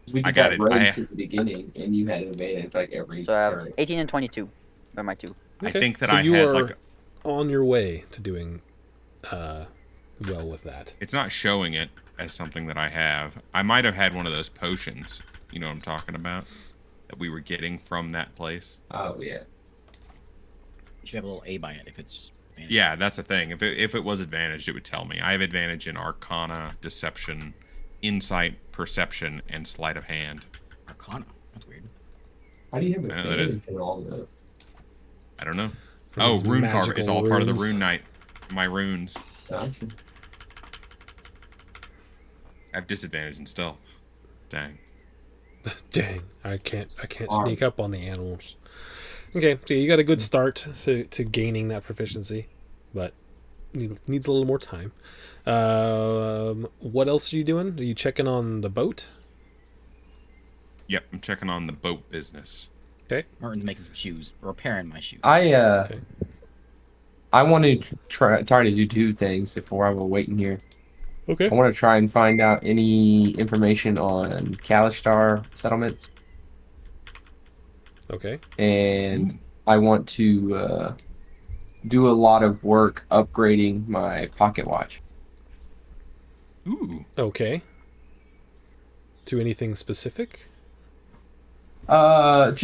S2: 'Cause we
S4: I
S2: did
S4: got
S2: that
S4: it.
S2: race at the beginning, and you had an advantage like every
S5: So I have
S2: turn.
S5: 18 and 22. Are my 2.
S4: I
S1: Okay,
S4: think that
S1: so
S4: I
S1: you
S4: had
S1: are
S4: like
S1: on your way to doing well with that.
S4: it's not showing it as something that I have. I might have had one of those potions. You know what I'm talking about? That we were getting from that place.
S2: Oh yeah.
S6: You should have a little A by it if it's.
S4: Yeah, that's the thing. If it was advantaged, it would tell me. I have advantage in Arcana, Deception, Insight, Perception, and Sleight of Hand.
S6: Arcana. That's weird.
S2: How do you have
S4: I know that is-
S2: advantage in all the?
S4: I don't know.
S1: For
S4: Oh,
S1: these
S4: Rune Carver. It's
S1: magical
S4: all part of the
S1: runes.
S4: Rune Knight. My runes.
S2: Gotcha.
S4: I have disadvantage in Stealth. Dang.
S1: Dang, I can't sneak up on the animals. Okay, so you got a good start to gaining that proficiency, but needs a little more time. What else are you doing? Are you checking on the boat?
S4: Yep, I'm checking on the boat business.
S1: Okay.
S6: Martin's making some shoes, repairing my shoes.
S1: Okay.
S2: I want to try to do two things before I will wait in here.
S1: Okay.
S2: I want to try and find out any information on Kalistar settlements,
S1: Okay.
S2: and I want to do a lot of work upgrading my pocket watch.
S4: Ooh.
S1: Okay. To anything specific?
S2: I'm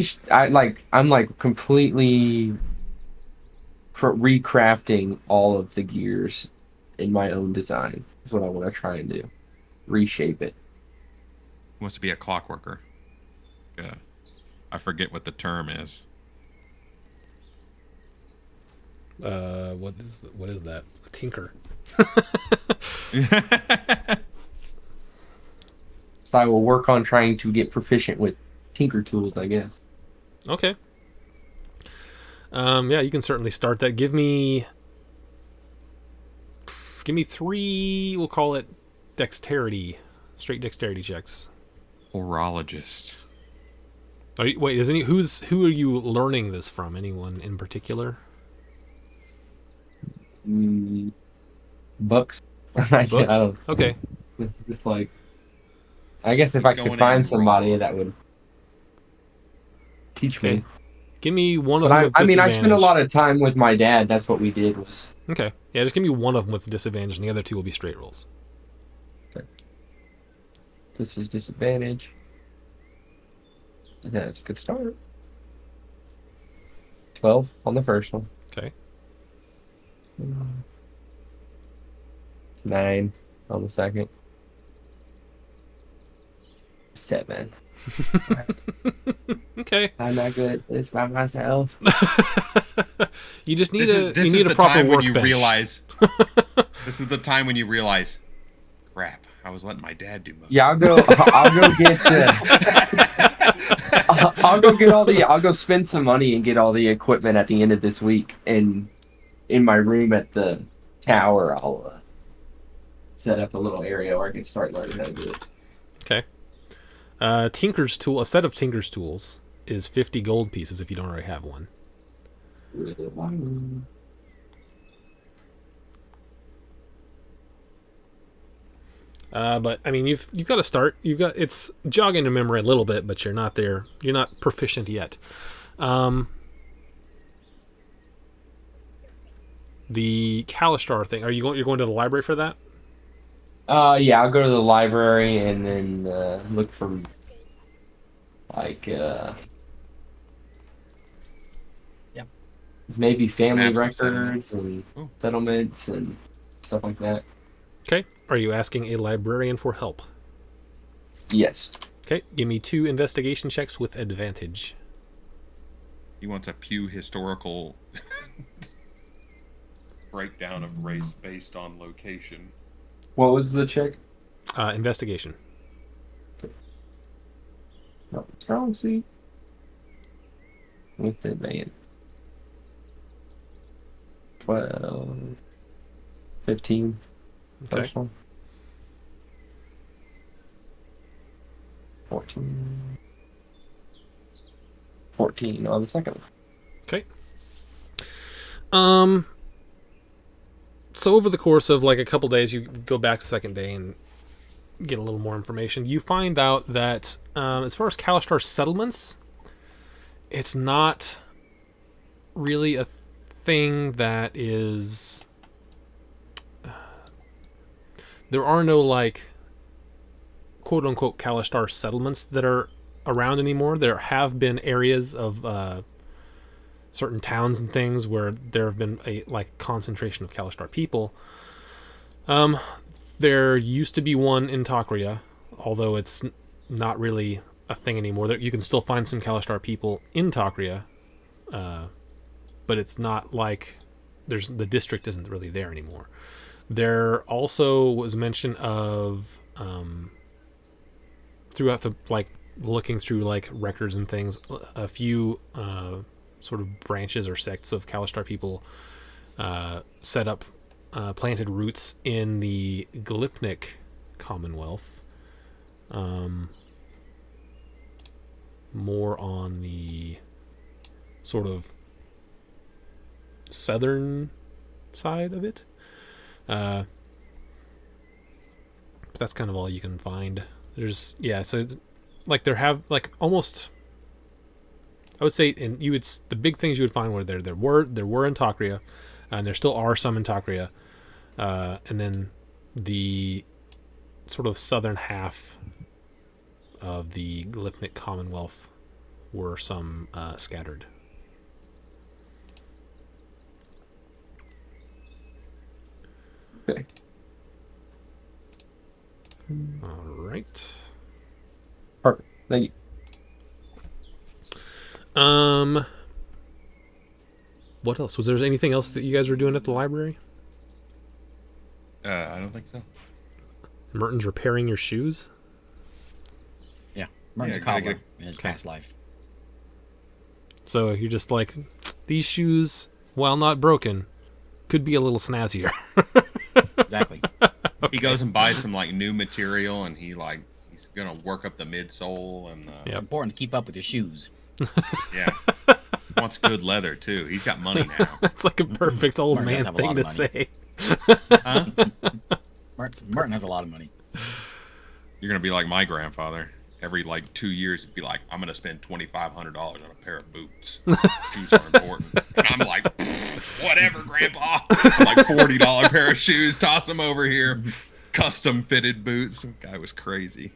S2: completely recrafting all of the gears in my own design. Is what I want to try and do. Reshape it.
S4: Wants to be a clockworker. Yeah. I forget what the term is.
S1: What is that? A tinker.
S2: So I will work on trying to get proficient with tinker tools, I guess.
S1: Okay. Yeah, you can certainly start that. Give me 3, we'll call it dexterity, straight dexterity checks.
S4: Horologist.
S1: Who are you learning this from? Anyone in particular?
S2: Books.
S1: Books? Okay.
S2: Just like, I guess if
S4: He's
S2: I could
S4: going
S2: find
S4: in
S2: somebody
S4: raw.
S2: that would teach
S1: Okay.
S2: me.
S1: Give me one of
S2: But
S1: them with
S2: I
S1: disadvantage.
S2: spent a lot of time with my dad. That's what we did was.
S1: Okay. Yeah, just give me one of them with disadvantage, and the other 2 will be straight rolls.
S2: This is disadvantage. That's a good start. 12 on the first one.
S1: Okay.
S2: 9 on the second. 7.
S1: Okay.
S2: I'm not good at this by myself.
S1: You just need
S4: This
S1: you need
S4: is
S1: a
S4: the
S1: proper
S4: time when you
S1: workbench.
S4: realize. This is the time when you realize, crap, I was letting my dad do most.
S2: Yeah, I'll go get I'll go spend some money and get all the equipment at the end of this week, and in my room at the tower I'll set up a little area where I can start learning how to do it.
S1: Okay. Tinker's tool. A set of Tinker's tools is 50 gold pieces if you don't already have one. But I mean, you've got to start. It's jogging to memory a little bit, but you're not there. You're not proficient yet. The Kalistar thing. You're going to the library for that?
S2: Yeah, I'll go to the library and then look for maybe family
S4: Maps of
S2: records and settlements and stuff like that.
S1: Okay. Are you asking a librarian for help?
S2: Yes.
S1: Okay. Give me 2 investigation checks with advantage.
S4: He wants a Pew historical breakdown of race based on location.
S2: What was the check?
S1: Investigation.
S2: No, strong suit. With advantage. 12, 15.
S1: Okay.
S2: First one. 14. 14 on the second one.
S1: Okay. So over the course of like a couple days, you go back second day and get a little more information. You find out that as far as Kalistar settlements, it's not really a thing that is. There are no like quote unquote Kalistar settlements that are around anymore. There have been areas of certain towns and things where there have been a like concentration of Kalistar people. There used to be one in Takria, although it's not really a thing anymore. You can still find some Kalistar people in Takria, but it's not like the district isn't really there anymore. There also was mention of throughout the looking through records and things, a few sort of branches or sects of Kalistar people set up planted roots in the Glipnik Commonwealth. More on the sort of southern side of it. But that's kind of all you can find. There's so there have almost, I would say, and the big things you would find were there were in Takria, and there still are some in Takria, and then the sort of southern half of the Glipnik Commonwealth were some scattered.
S2: Okay.
S1: All right.
S2: Perfect. Thank you.
S1: What else? Was there anything else that you guys were doing at the library?
S4: I don't think so.
S1: Merton's repairing your shoes?
S6: Yeah, Merton's
S4: Yeah,
S6: a cobbler
S4: gotta
S6: in his past life.
S1: So you're just like, these shoes, while not broken, could be a little snazzier.
S6: Exactly.
S4: He goes and buys some new material, and he's gonna work up the midsole and
S1: Yep.
S6: Important to keep up with your shoes.
S4: yeah. Wants good leather too. He's got money now.
S1: That's like a perfect old
S6: Martin does
S1: man
S6: have a
S1: thing
S6: lot
S1: to
S6: of money.
S1: say.
S4: Huh?
S6: Martin has a lot of money.
S4: You're gonna be like my grandfather. Every 2 years, he'd be like, "I'm gonna spend $2,500 on a pair of boots. Shoes are important." And I'm like, "Whatever, Grandpa." I'm $40 pair of shoes. Toss them over here. Custom fitted boots. Some guy was crazy.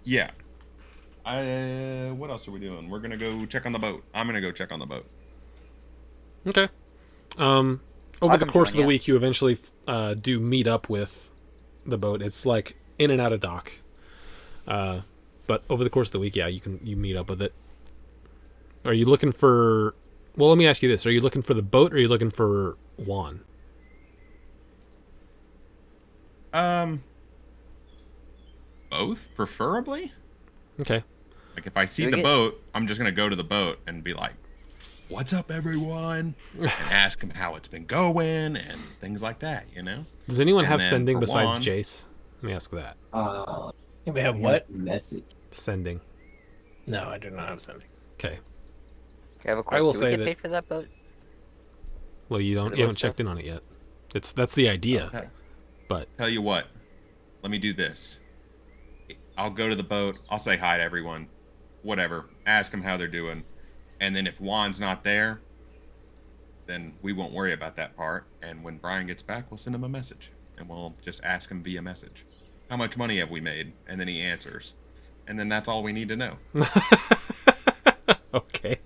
S4: Yeah. What else are we doing? We're gonna go check on the boat. I'm gonna go check on the boat.
S1: Okay. Over
S5: I'll
S1: the
S5: come
S1: course of
S5: join
S1: the
S5: ya.
S1: week, you eventually do meet up with the boat. It's in and out of dock. But over the course of the week, yeah, you meet up with it. Are you looking for... Well, let me ask you this. Are you looking for the boat, or are you looking for Juan?
S4: Both, preferably.
S1: Okay.
S4: If I see
S5: Do we
S4: the
S5: get-
S4: boat, I'm just gonna go to the boat and be like, "What's up, everyone?" and ask him how it's been going and things like that.
S1: Does anyone
S4: And
S1: have
S4: then
S1: sending
S4: for
S1: besides
S4: Juan-
S1: Jace? Let me ask that.
S3: We have what?
S2: Message.
S1: Sending.
S3: No, I do not have sending.
S1: Okay.
S5: I have a
S1: I
S5: question.
S1: will
S5: Do
S1: say
S5: we get
S1: that-
S5: paid for that boat?
S1: Well, you
S5: the
S1: haven't
S5: boat
S1: checked
S5: stuff?
S1: in on it yet. That's the idea.
S5: Okay.
S1: But
S4: Tell you what, let me do this. I'll go to the boat. I'll say hi to everyone. Whatever. Ask them how they're doing. And then if Juan's not there, then we won't worry about that part. And when Brian gets back, we'll send him a message. And we'll just ask him via message, "How much money have we made?" And then he answers. And then that's all we need to know.
S1: okay.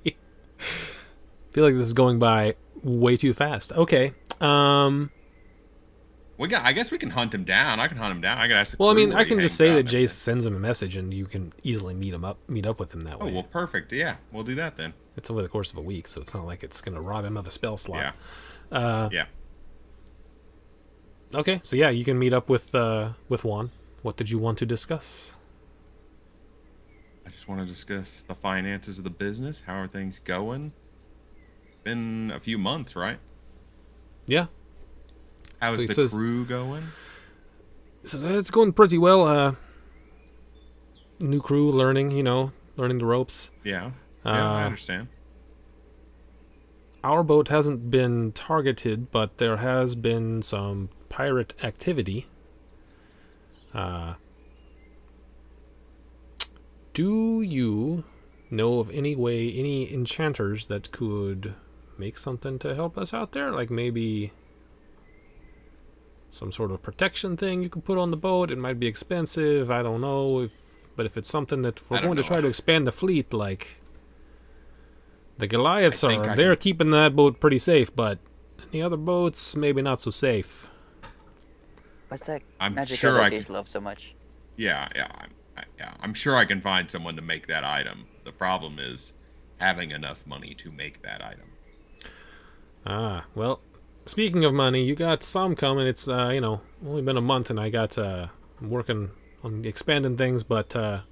S1: Feel like this is going by way too fast. Okay.
S4: I guess we can hunt him down. I can hunt him down. I can ask the
S1: Well, I
S4: crew
S1: mean,
S4: where
S1: I
S4: he
S1: can just
S4: hangs
S1: say
S4: out
S1: that
S4: and
S1: Jace
S4: everything.
S1: sends him a message, and you can easily meet up with him that
S4: Oh,
S1: way.
S4: well, perfect. Yeah, we'll do that then.
S1: It's over the course of a week, so it's not like it's going to rob him of a spell slot.
S4: Yeah. Yeah.
S1: Okay, so yeah, you can meet up with Juan. What did you want to discuss?
S4: I just want to discuss the finances of the business. How are things going? Been a few months, right?
S1: Yeah.
S4: How
S1: So
S4: is
S1: he
S4: the
S1: says-
S4: crew going?
S1: So it's going pretty well. New crew, learning the ropes.
S4: Yeah. Yeah, I
S1: Uh,
S4: understand.
S1: Our boat hasn't been targeted, but there has been some pirate activity. Do you know of any enchanters that could make something to help us out there? Like maybe some sort of protection thing you could put on the boat. It might be expensive. I don't know but if it's something that if we're
S4: I don't
S1: going to
S4: know.
S1: try to expand the fleet, the Goliaths
S4: I think I
S1: they're
S4: can-
S1: keeping that boat pretty safe, but the other boats maybe not so safe.
S5: What's that
S4: I'm
S5: magic
S4: sure
S5: that
S4: I
S5: Jace
S4: can-
S5: loves so much?
S4: Yeah. I'm sure I can find someone to make that item. The problem is having enough money to make that item.
S1: Ah, well, speaking of money, you got some coming. It's only been a month, and I got I'm working on expanding things, but got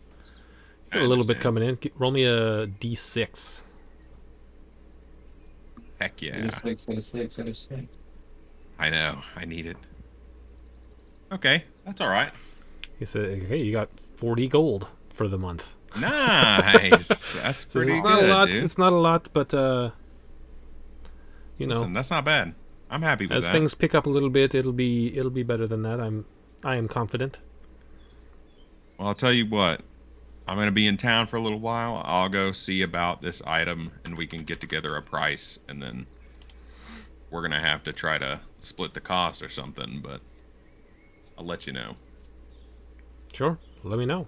S1: a little bit
S4: understand.
S1: coming in. Roll me a d6.
S4: Heck
S2: Out
S4: yeah.
S2: of 6, out of 6, out of 6.
S4: I know. I need it. Okay, that's all right.
S1: He said, "Hey, you got 40 gold for the month."
S4: Nice. That's
S1: So
S4: pretty
S1: it's
S4: good,
S1: not a lot.
S4: dude.
S1: It's not a lot, but
S4: Listen, that's not bad. I'm happy with
S1: as
S4: that.
S1: things pick up a little bit, it'll be better than that. I am confident.
S4: Well, I'll tell you what. I'm going to be in town for a little while. I'll go see about this item, and we can get together a price, and then we're going to have to try to split the cost or something, but I'll let you know.
S1: Sure, let me know.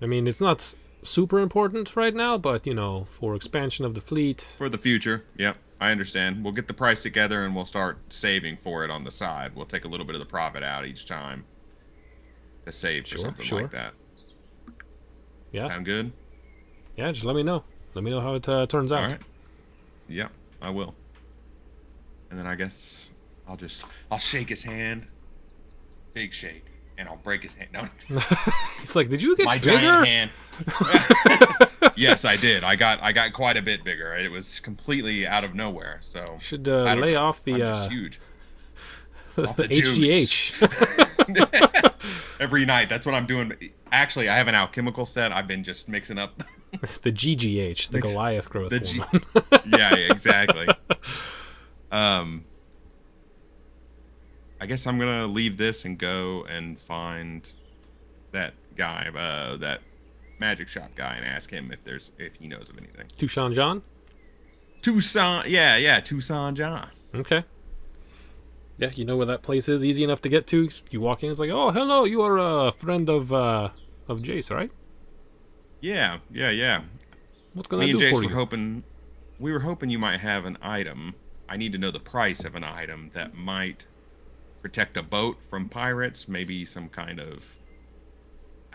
S1: I mean, it's not super important right now, but for expansion of the fleet.
S4: For the future, yep, I understand. We'll get the price together, and we'll start saving for it on the side. We'll take a little bit of the profit out each time to save for something
S1: sure.
S4: like that.
S1: Yeah,
S4: Sound good?
S1: yeah. Just let me know. Let me know how it turns out.
S4: All right. Yep, I will. And then I guess I'll shake his hand. Big shake. And I'll break his hand. No.
S1: He's like, "Did you get
S4: My
S1: bigger?"
S4: giant hand. Yes, I did. I got quite a bit bigger. It was completely out of nowhere. So
S1: Should
S4: I don't
S1: lay
S4: know.
S1: off the
S4: I'm just huge.
S1: the
S4: Off the
S1: HGH.
S4: Every night. That's what I'm doing. Actually, I have an alchemical set. I've been just mixing up.
S1: The GGH, the
S4: Mix-
S1: Goliath growth
S4: the G-
S1: hormone.
S4: Yeah, exactly. I guess I'm gonna leave this and go and find that guy, that magic shop guy, and ask him if he knows of anything.
S1: Tushan John.
S4: Tucson, yeah, Tucson John.
S1: Okay. Yeah, you know where that place is. Easy enough to get to. You walk in, it's like, "Oh, hello, you are a friend of Jace, right?
S4: Yeah.
S1: What's can
S4: Me
S1: I
S4: and
S1: do
S4: Jace
S1: for
S4: were
S1: you?"
S4: hoping, you might have an item. I need to know the price of an item that might protect a boat from pirates. Maybe some kind of,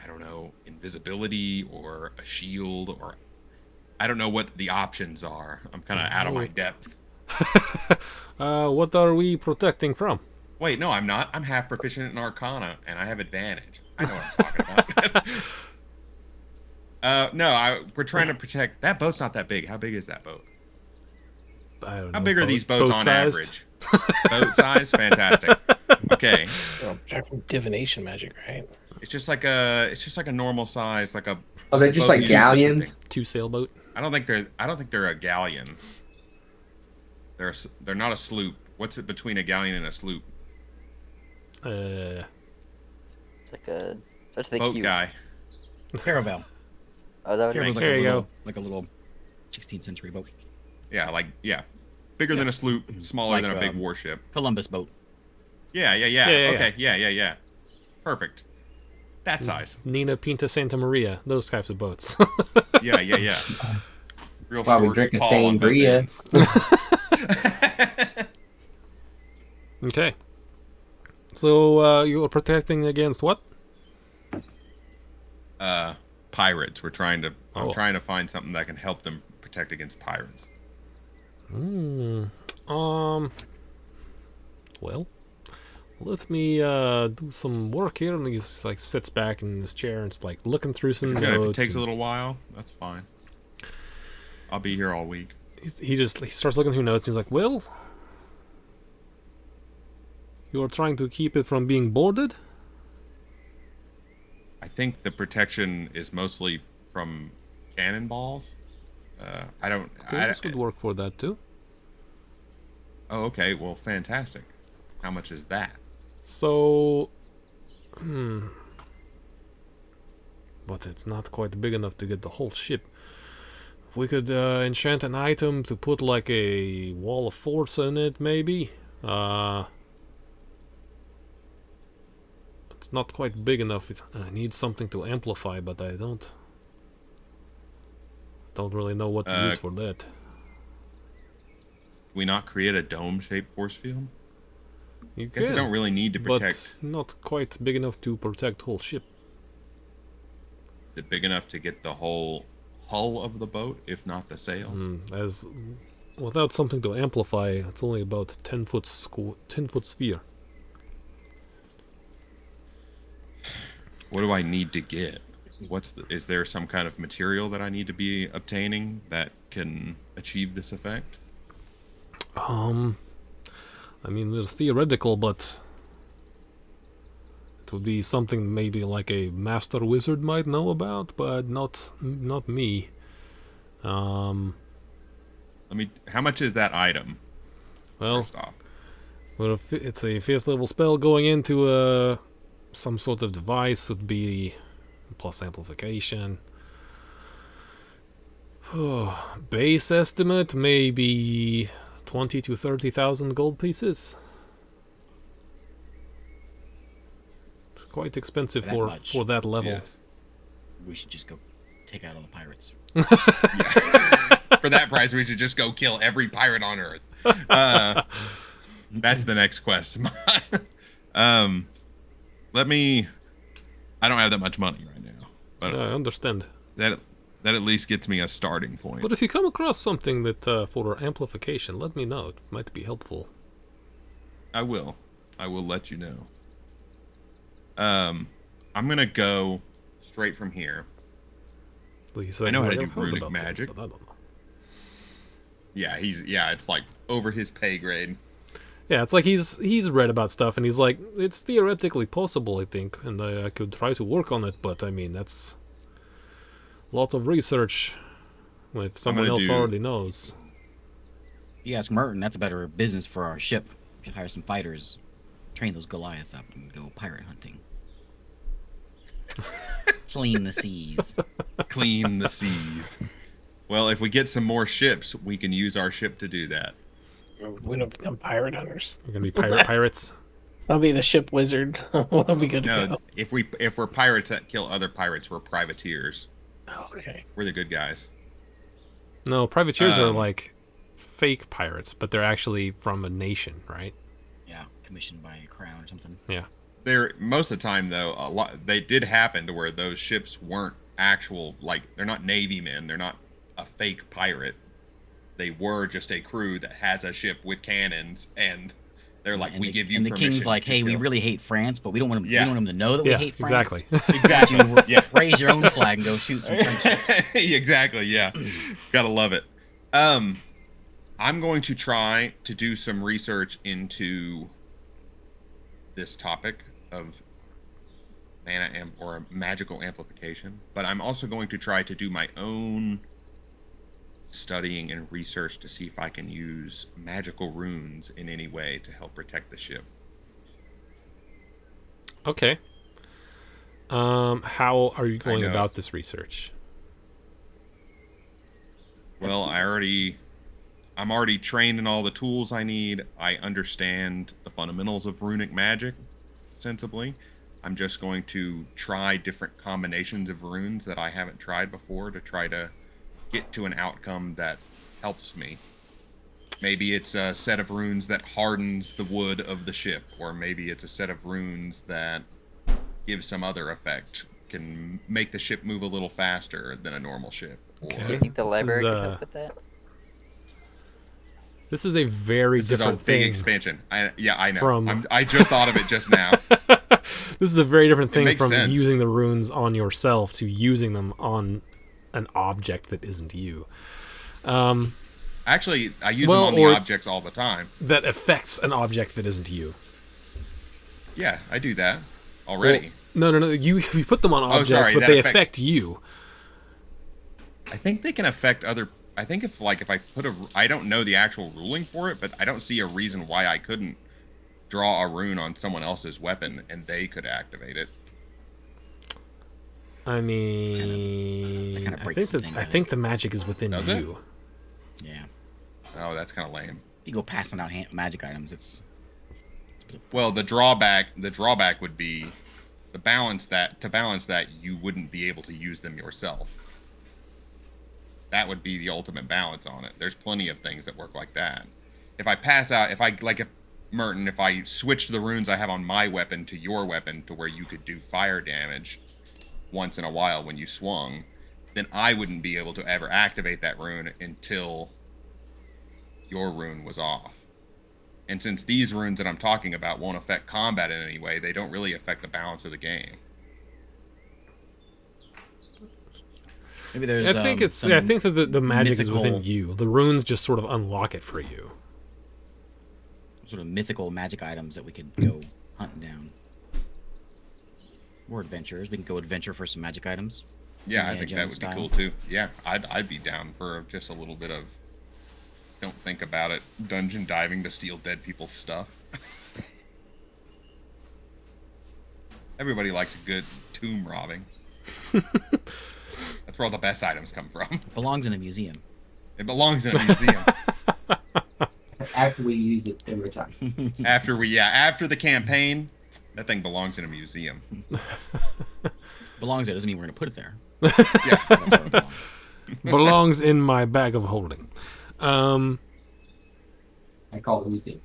S4: I don't know, invisibility or a shield, or I don't know what the options are. I'm kind of out of my depth.
S1: What are we protecting from?
S4: Wait, no, I'm not. I'm half proficient in Arcana, and I have advantage. I know what I'm talking about. No, we're trying to protect. That boat's not that big. How big is that boat?
S1: I don't know.
S4: How big are these boats on
S1: boat-sized?
S4: average? Boat size? Fantastic. Okay.
S3: Protect from divination magic, right?
S4: It's just like a normal size, like a.
S2: Oh, they're just
S4: boat
S2: like
S4: used for
S2: galleons?
S4: shipping.
S1: 2 sailboat.
S4: I don't think they're a galleon. They're not a sloop. What's it between a galleon and a sloop?
S5: It's like a. That's the
S4: Boat
S5: cute.
S4: guy.
S6: Caravel.
S5: Oh, is that what it
S6: Caravel's
S5: is?
S6: like
S1: There
S6: a
S1: you
S6: little,
S1: go.
S6: like a little 16th century boat.
S4: Yeah. Bigger than a sloop, smaller
S6: Like,
S4: than a big warship.
S6: Columbus boat.
S4: Yeah.
S1: Yeah.
S4: Okay, yeah. Perfect. That size.
S1: Nina Pinta Santa Maria, those types of boats.
S4: Yeah. Real
S2: While we
S4: short,
S2: drink a
S4: tall on both
S2: sangria.
S4: ends.
S1: Okay. So you are protecting against what?
S4: Pirates. I'm
S1: Oh.
S4: trying to find something that can help them protect against pirates.
S1: Well, let me do some work here. And he just like sits back in his chair and it's like looking through some
S4: If it
S1: notes.
S4: takes a
S1: and
S4: little while, that's fine. I'll be here all week.
S1: he starts looking through notes. And he's like, "Well, you are trying to keep it from being boarded."
S4: I think the protection is mostly from cannonballs. I don't.
S1: This would work for that too.
S4: Oh, okay. Well, fantastic. How much is that?
S1: So, but it's not quite big enough to get the whole ship. If we could enchant an item to put like a wall of force in it, maybe. It's not quite big enough. I need something to amplify, but I don't really know what to use for that.
S4: Can we not create a dome-shaped force field?
S1: You
S4: Guess I
S1: can,
S4: don't really need to protect.
S1: but not quite big enough to protect whole ship.
S4: Is it big enough to get the whole hull of the boat, if not the sails?
S1: As without something to amplify, it's only about 10-foot 10-foot sphere.
S4: What do I need to get? Is there some kind of material that I need to be obtaining that can achieve this effect?
S1: I mean, it's theoretical, but it would be something maybe like a master wizard might know about, but not me.
S4: How much is that item?
S1: Well,
S4: First off.
S1: well, if it's a 5th level spell going into some sort of device, would be plus amplification. Base estimate maybe 20 to 30,000 gold pieces. It's quite expensive
S6: That
S1: for
S6: much?
S1: that level.
S4: Yes.
S6: We should just go take out all the pirates.
S4: For that price, we should just go kill every pirate on Earth. That's the next quest. Let me. I don't have that much money right now, but
S1: I understand.
S4: that at least gets me a starting point.
S1: But if you come across something that for amplification, let me know. It might be helpful.
S4: I will let you know. I'm gonna go straight from here. I know how to do runic magic.
S1: But I don't know.
S4: Yeah, it's like over his pay grade.
S1: Yeah, it's like he's read about stuff and he's like, it's theoretically possible, I think, and I could try to work on it, but I mean, that's a lot of research if someone else already knows.
S6: If you ask Merton, that's a better business for our ship. We should hire some fighters, train those Goliaths up, and go pirate hunting. Clean the seas.
S4: Clean the seas. Well, if we get some more ships, we can use our ship to do that.
S3: We don't become pirate hunters.
S1: We're gonna be pirates.
S3: I'll be the ship wizard. We'll be good to
S4: No,
S3: go.
S4: if we're pirates that kill other pirates, we're privateers.
S3: Oh, okay.
S4: We're the good guys.
S1: No, privateers are
S4: Um,
S1: like fake pirates, but they're actually from a nation, right?
S6: Yeah, commissioned by a crown or something.
S1: Yeah.
S4: They're most of the time though, they did happen to where those ships weren't actual, like they're not Navy men, they're not a fake pirate. They were just a crew that has a ship with cannons, and they're like, we give you
S6: and the
S4: permission
S6: king's like,
S4: to
S6: hey, we
S4: kill."
S6: really hate France, but we don't want them.
S4: Yeah.
S6: We don't want them to know that we
S1: Yeah,
S6: hate France.
S1: exactly.
S6: Exactly. Yeah. Raise your own flag and go shoot some French ships.
S4: Exactly, yeah. Gotta love it. I'm going to try to do some research into this topic of mana or magical amplification, but I'm also going to try to do my own studying and research to see if I can use magical runes in any way to help protect the ship.
S1: Okay. How are you going
S4: know.
S1: about this research?
S4: Well, I'm already trained in all the tools I need. I understand the fundamentals of runic magic sensibly. I'm just going to try different combinations of runes that I haven't tried before to try to get to an outcome that helps me. Maybe it's a set of runes that hardens the wood of the ship, or maybe it's a set of runes that gives some other effect, can make the ship move a little faster than a normal ship. Or
S5: Do you think the
S1: This
S5: library
S1: is,
S5: could help with that?
S1: This is a very
S4: this is a
S1: different
S4: big
S1: thing.
S4: expansion. I know.
S1: from-
S4: I just thought of it just now.
S1: This is a very different thing
S4: makes
S1: from
S4: sense.
S1: using the runes on yourself to using them on an object that isn't you.
S4: Actually, I use
S1: Well,
S4: them on
S1: or-
S4: the objects all the time.
S1: That affects an object that isn't you.
S4: Yeah, I do that already.
S1: No. You put them on objects,
S4: sorry,
S1: but
S4: that
S1: they
S4: affect-
S1: affect you.
S4: I think they can affect other. I think if I put I don't know the actual ruling for it, but I don't see a reason why I couldn't draw a rune on someone else's weapon and they could activate it.
S1: I mean,
S6: kinda
S1: I
S6: breaks
S1: think
S6: some
S1: I
S6: things,
S1: think the magic is within
S4: Does it?
S1: you.
S6: Yeah.
S4: Oh, that's kind of lame.
S6: If you go passing out magic items, it's
S4: Well, the drawback would be to balance that you wouldn't be able to use them yourself. That would be the ultimate balance on it. There's plenty of things that work like that. If Merton, if I switched the runes I have on my weapon to your weapon to where you could do fire damage once in a while when you swung, then I wouldn't be able to ever activate that rune until your rune was off. And since these runes that I'm talking about won't affect combat in any way, they don't really affect the balance of the game.
S6: Maybe there's.
S1: I think it's. I think that the magic is within you. The runes just sort of unlock it for you.
S6: Sort of mythical magic items that we could go hunting down. We're adventurers. We can go adventure for some magic items.
S4: Yeah, I
S6: Indiana
S4: think that
S6: Jones
S4: would be
S6: style.
S4: cool too. Yeah, I'd be down for just a little bit of don't think about it, dungeon diving to steal dead people's stuff. Everybody likes a good tomb robbing. That's where all the best items come from.
S6: It belongs in a museum.
S4: It belongs in a museum.
S2: After we use it every time.
S4: After the campaign, that thing belongs in a museum.
S6: Belongs there doesn't mean we're gonna put it there.
S4: Yeah.
S6: That's where it belongs.
S1: Belongs in my bag of holding.
S2: I call it museum.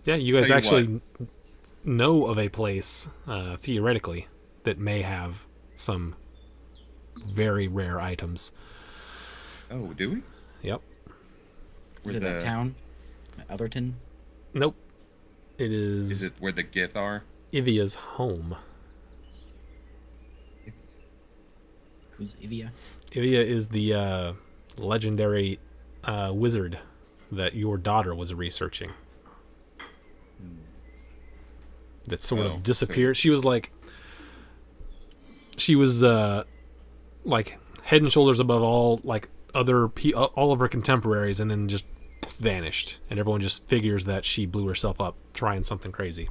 S1: Yeah, you guys
S4: Tell you
S1: actually know of a place, theoretically, that may have some very rare items.
S4: Oh, do we?
S1: Yep.
S6: Is it that town? Ellerton?
S1: Nope. It
S4: Is
S1: is
S4: it where the Gith are?
S1: Ivia's home.
S6: Who's Ivia?
S1: Ivia is the legendary wizard that your daughter was researching. That sort
S4: Oh,
S1: of disappeared. She was like head and shoulders above all all of her contemporaries, and then just vanished. And everyone just figures that she blew herself up trying something crazy.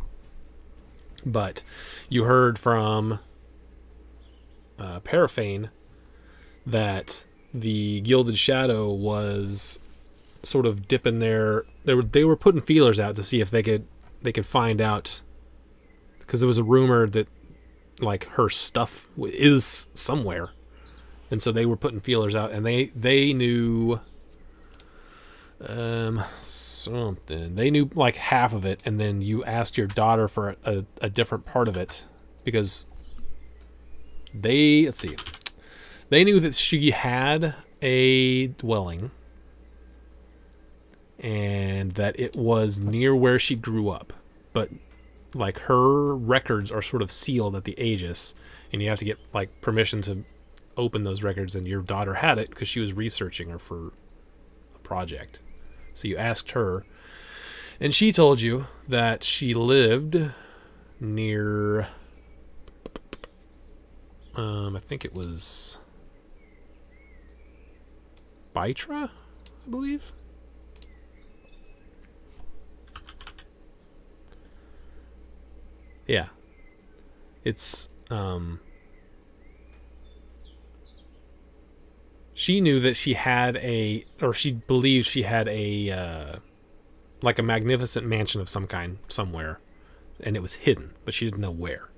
S1: But you heard from Paraphane that the Gilded Shadow was sort of dipping they were putting feelers out to see if they could find out, because there was a rumor that like her stuff is somewhere, and so they were putting feelers out, and they knew something. They knew like half of it, and then you asked your daughter for a different part of it, because they knew that she had a dwelling and that it was near where she grew up, but like her records are sort of sealed at the Aegis, and you have to get like permission to open those records, and your daughter had it because she was researching her for a project. So you asked her, and she told you that she lived near I think it was Bytra, I believe. Yeah. It's she knew that she had she believed she had like a magnificent mansion of some kind somewhere, and it was hidden, but she didn't know where.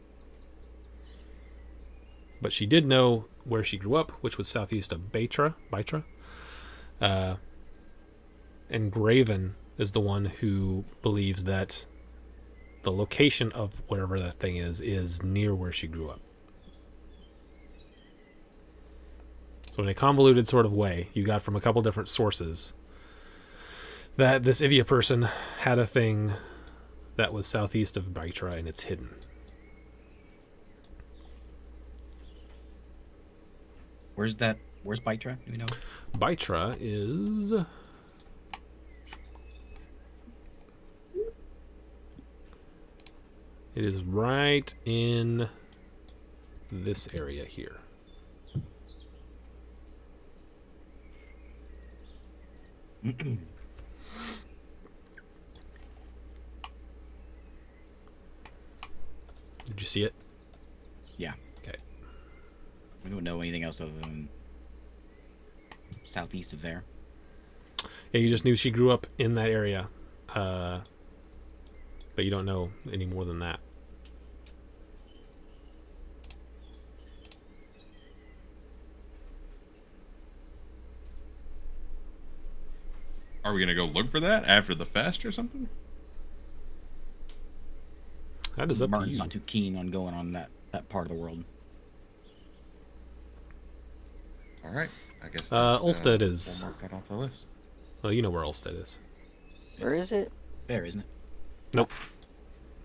S1: But she did know where she grew up, which was southeast of Bytra. And Graven is the one who believes that the location of wherever that thing is near where she grew up. So in a convoluted sort of way, you got from a couple different sources that this Ivia person had a thing that was southeast of Bytra, and it's hidden.
S6: Where's Bytra? Do we know?
S1: Bytra is... It is right in this area here. Did you see it?
S6: Yeah.
S1: Okay.
S6: We don't know anything else other than southeast of there.
S1: Yeah, you just knew she grew up in that area. But you don't know any more than that.
S4: Are we gonna go look for that after the fest or something?
S1: That is up to
S6: Martin's
S1: you.
S6: not too keen on going on that part of the world.
S4: All right, I guess.
S1: Ulstead is...
S4: We'll mark that off the list.
S1: Well, you know where Ulstead is.
S5: Where is it?
S6: There, isn't it?
S1: Nope.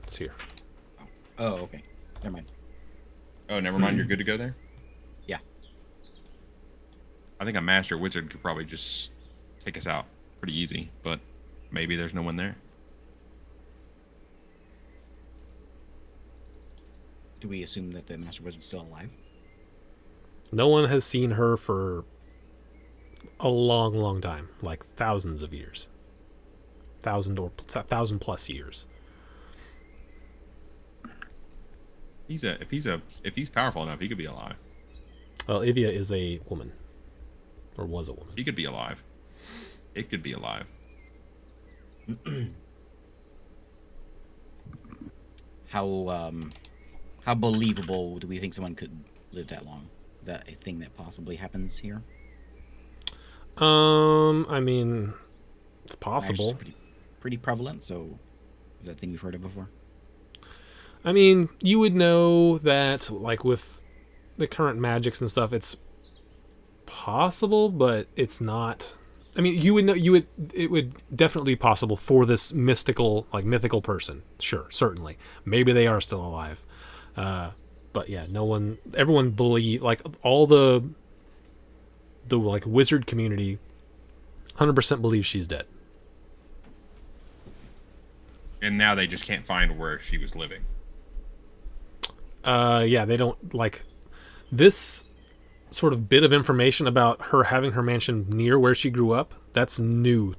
S1: It's here.
S6: Oh, okay. Never mind.
S4: Oh, never mind. You're good to go there.
S6: Yeah.
S4: I think a master wizard could probably just take us out pretty easy, but maybe there's no one there.
S6: Do we assume that the Master Wizard's still alive?
S1: No one has seen her for a long, long time, like thousands of years. 1,000 plus years.
S4: If he's powerful enough, he could be alive.
S1: Well, Ivia is a woman, or was a woman.
S4: He could be alive. It could be alive.
S6: How believable do we think someone could live that long? Is that a thing that possibly happens here?
S1: I mean, it's
S6: It's
S1: possible.
S6: pretty prevalent. So, is that a thing we've heard of before?
S1: I mean, you would know that, like, with the current magics and stuff, it's possible, but it's not. I mean, it would definitely be possible for this mythical person. Sure, certainly. Maybe they are still alive. But yeah, everyone believe, like, all the like wizard community 100% believes she's dead.
S4: And now they just can't find where she was living.
S1: Yeah, they don't like this sort of bit of information about her having her mansion near where she grew up. That's new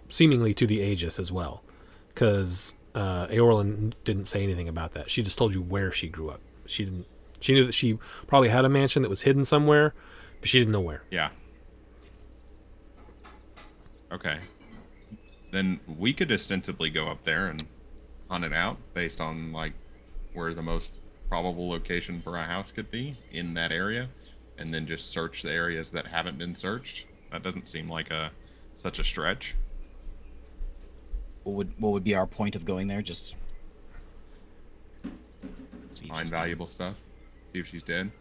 S1: seemingly to the Aegis as well, because Eorlin didn't say anything about that. She just told you where she grew up. She knew that she probably had a mansion that was hidden somewhere, but she didn't know where.
S4: Yeah. Okay. Then we could ostensibly go up there and hunt it out based on, like, where the most probable location for a house could be in that area, and then just search the areas that haven't been searched. That doesn't seem like such a stretch.
S6: What would be our point of going there? Just see if
S4: Find
S6: she's
S4: valuable stuff. See if she's dead.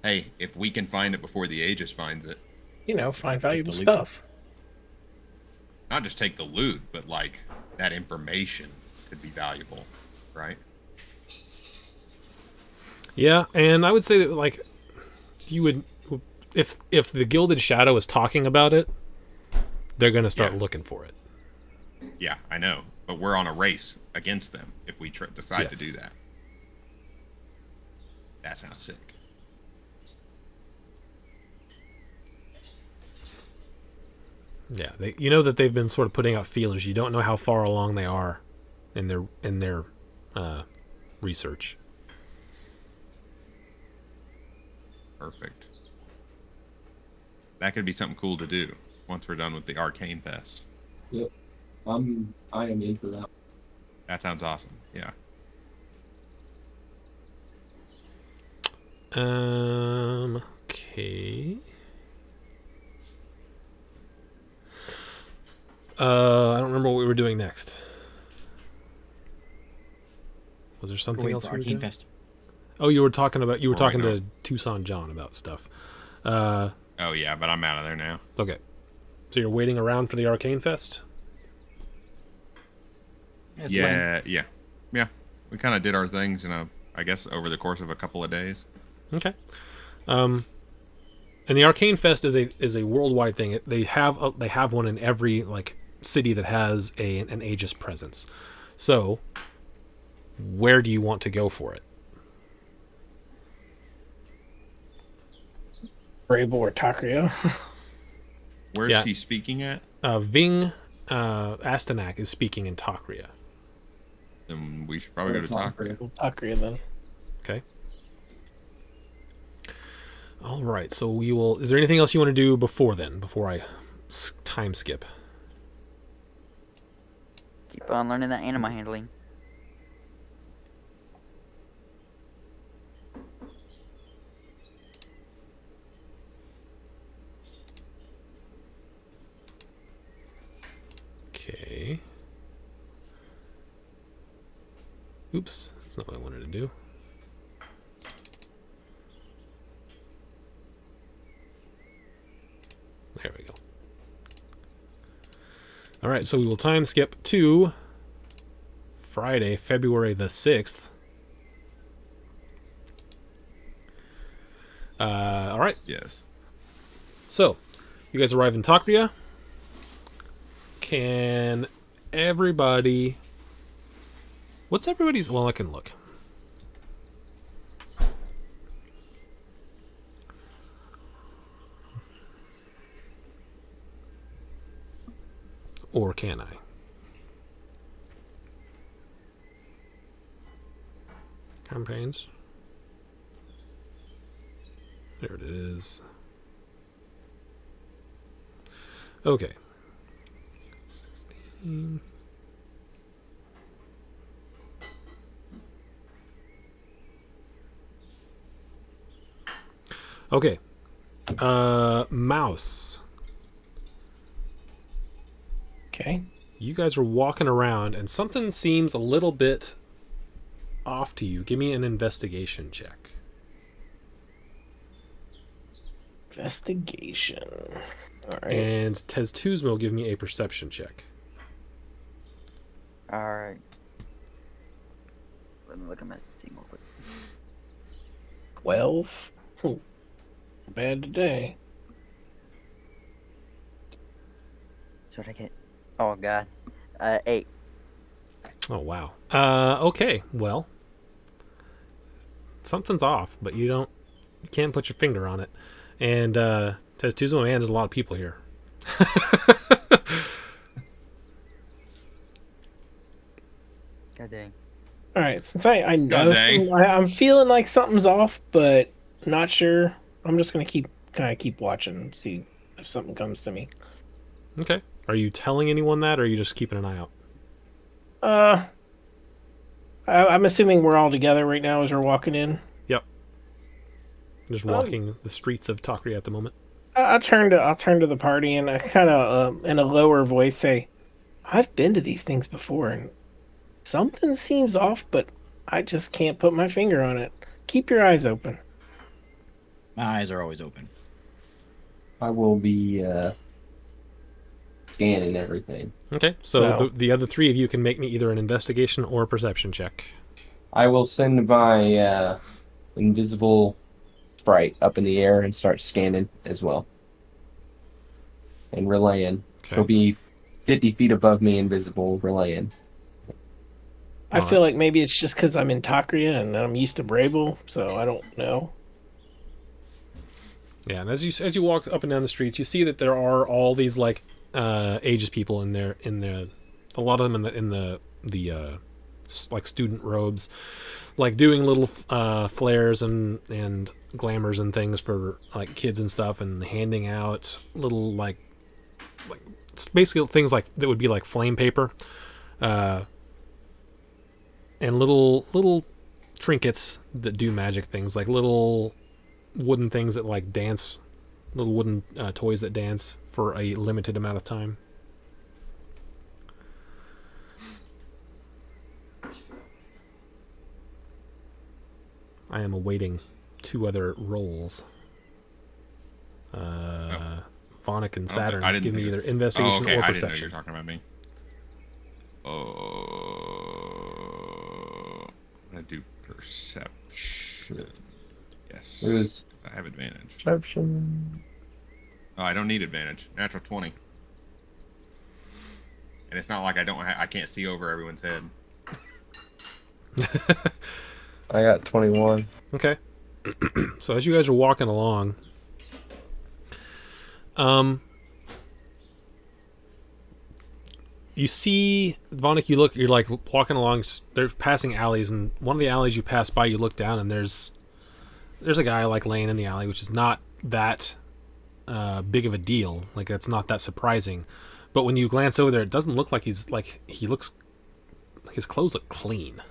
S4: Hey, if we can find it before the Aegis finds it,
S3: Find valuable
S6: the loot.
S3: stuff.
S4: not just take the loot, but, like, that information could be valuable, right?
S1: Yeah, and I would say that, like, you would, if the Gilded Shadow is talking about it, they're gonna start
S4: Yeah.
S1: looking for it.
S4: Yeah, I know, but we're on a race against them if we decide to
S1: Yes.
S4: do that. That sounds sick.
S1: Yeah, you know that they've been sort of putting out feelers. You don't know how far along they are in their research.
S4: Perfect. That could be something cool to do once we're done with the Arcane Fest.
S2: Yep. I am in for that.
S4: That sounds awesome. Yeah.
S1: Okay. I don't remember what we were doing next. Was there something else we were
S6: Arcane
S1: doing?
S6: Fest.
S1: Oh, you were talking
S4: Right
S1: talking
S4: now.
S1: to Tucson John about stuff.
S4: Oh yeah, but I'm out of there now.
S1: Okay. So you're waiting around for the Arcane Fest?
S6: It's lame.
S4: Yeah. We kind of did our things, I guess over the course of a couple of days.
S1: Okay. And the Arcane Fest is a worldwide thing. They have one in every, like, city that has an Aegis presence. So, where do you want to go for it?
S3: Brable or Takria.
S4: Where's
S1: Yeah.
S4: she speaking at?
S1: Ving Astanak is speaking in Takria.
S4: Then we should probably go to Takria.
S3: Takria then.
S1: Okay. All right. So we will. Is there anything else you want to do before then? Before I time skip?
S5: Keep on learning that animal handling.
S1: Okay. Oops. That's not what I wanted to do. There we go. All right, so we will time skip to Friday, February the 6th. All right.
S4: Yes.
S1: So, you guys arrive in Takria. Can everybody... What's everybody's... Well, I can look. Or can I? Campaigns. There it is. Okay. 16. Okay. Mouse.
S3: Okay.
S1: You guys are walking around and something seems a little bit off to you. Give me an investigation check.
S3: Investigation. All right.
S1: And Teztuzma will give me a perception check.
S5: Alright. Let me look at my team real quick.
S3: 12. Bad today.
S5: So what I get? Oh god. 8.
S1: Oh, wow. Okay, well. Something's off, but you can't put your finger on it. And, Teztuzma, man, there's a lot of people here.
S5: God dang.
S3: All right. Since I know
S4: God dang.
S3: I'm feeling like something's off, but not sure. I'm just gonna keep watching and see if something comes to me.
S1: Okay. Are you telling anyone that, or are you just keeping an eye out?
S3: I'm assuming we're all together right now as we're walking in.
S1: Yep. Just walking the streets of Takria at the moment.
S3: I'll turn to the party and I kind of in a lower voice say, "I've been to these things before and something seems off, but I just can't put my finger on it. Keep your eyes open."
S6: My eyes are always open.
S2: I will be scanning everything.
S1: Okay, so
S3: So-
S1: the other three of you can make me either an investigation or a perception check.
S2: I will send my invisible sprite up in the air and start scanning as well. And relaying.
S1: Okay.
S2: She'll be 50 feet above me, invisible, relaying.
S3: I feel like maybe it's just because I'm in Takria and I'm used to Brable, so I don't know.
S1: Yeah, and as you walk up and down the streets, you see that there are all these like ages people in there. A lot of them in the like student robes, like doing little flares and glamours and things for like kids and stuff, and handing out little like it's basically things like that would be like flame paper, and little trinkets that do magic things, like little wooden things that like dance, little wooden toys that dance for a limited amount of time. I am awaiting 2 other rolls. Vonic and Saturn
S4: I didn't
S1: give me
S4: think
S1: either
S4: it's-
S1: investigation
S4: okay.
S1: or
S4: I didn't know you
S1: perception.
S4: were talking about me. I'm gonna do perception. Yes.
S2: It was
S4: I have advantage.
S2: perception.
S4: Oh, I don't need advantage. Natural 20. And it's not like I can't see over everyone's head.
S2: I got 21.
S1: Okay. So as you guys are walking along, you see Vonic. You're like walking along. They're passing alleys, and one of the alleys you pass by, you look down, and there's a guy like laying in the alley, which is not that big of a deal. Like that's not that surprising. But when you glance over there, it doesn't look like he looks like his clothes look clean.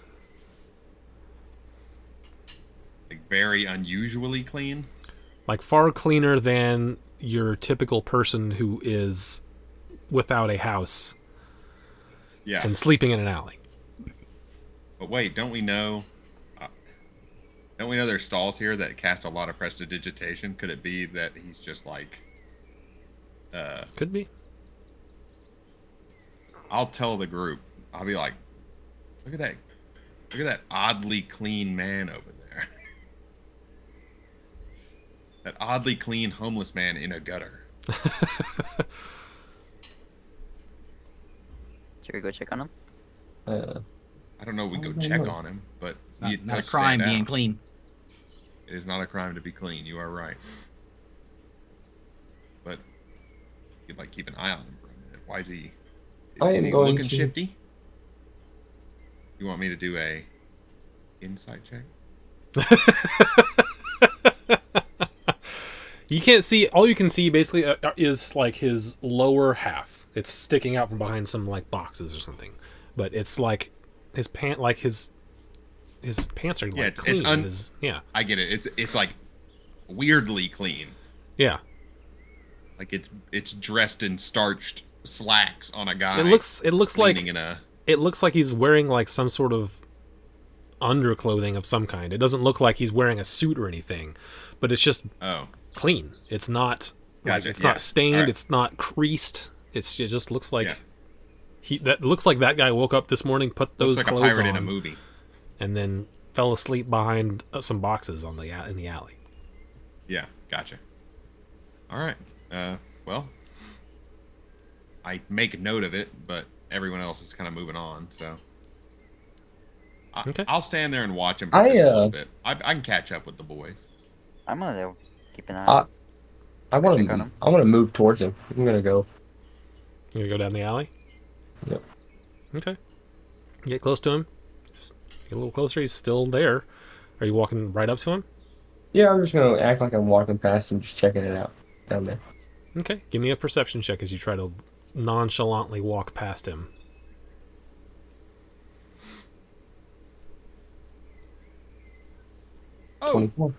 S4: Like very unusually clean.
S1: Like far cleaner than your typical person who is without a house
S4: Yeah.
S1: and sleeping in an alley.
S4: But wait, don't we know there's stalls here that cast a lot of prestidigitation? Could it be that he's just like
S1: Could be.
S4: I'll tell the group. I'll be like, look at that oddly clean man over there. That oddly clean homeless man in a gutter.
S5: Should we go check on him?
S4: I don't know. We go
S2: I don't
S4: check
S2: know.
S4: on him, but
S6: Not,
S4: he
S6: not a
S4: does
S6: crime
S4: stand
S6: being
S4: out.
S6: clean.
S4: It is not a crime to be clean. You are right. But you'd like keep an eye on him for a minute. Why is he?
S2: I
S4: Is
S2: am
S4: he
S2: going
S4: looking
S2: to-
S4: shifty? You want me to do a insight check?
S1: You can't see. All you can see basically is like his lower half. It's sticking out from behind some like boxes or something. But it's like his pants are like
S4: Yeah, it's
S1: clean. and his, yeah,
S4: I get it. It's like weirdly clean.
S1: yeah.
S4: Like it's dressed in starched slacks on a guy.
S1: It looks like
S4: leaning in a.
S1: it looks like he's wearing like some sort of underclothing of some kind. It doesn't look like he's wearing a suit or anything, but it's just
S4: Oh,
S1: clean. It's not like,
S4: Gotcha,
S1: it's
S4: yeah.
S1: not stained.
S4: Alright.
S1: It's not creased. It just looks like
S4: Yeah.
S1: that looks like that guy woke up this morning, put those
S4: looks like a
S1: clothes
S4: pirate
S1: on,
S4: in a movie.
S1: and then fell asleep behind some boxes on in the alley.
S4: Yeah, gotcha. All right. Well, I make note of it, but everyone else is kind of moving on, so.
S1: Okay.
S4: I'll stand there and watch him for
S2: I,
S4: just a little bit. I can catch up with the boys.
S5: I'm gonna go keep an eye.
S2: I want
S5: check on
S2: to.
S5: him.
S2: I want to move towards him. I'm gonna go.
S1: You gonna go down the alley?
S2: Yep.
S1: Okay. Get close to him. Get a little closer. He's still there. Are you walking right up to him?
S2: Yeah, I'm just gonna act like I'm walking past him, just checking it out down there.
S1: Okay. Give me a perception check as you try to nonchalantly walk past him.
S4: Oh,
S2: 24.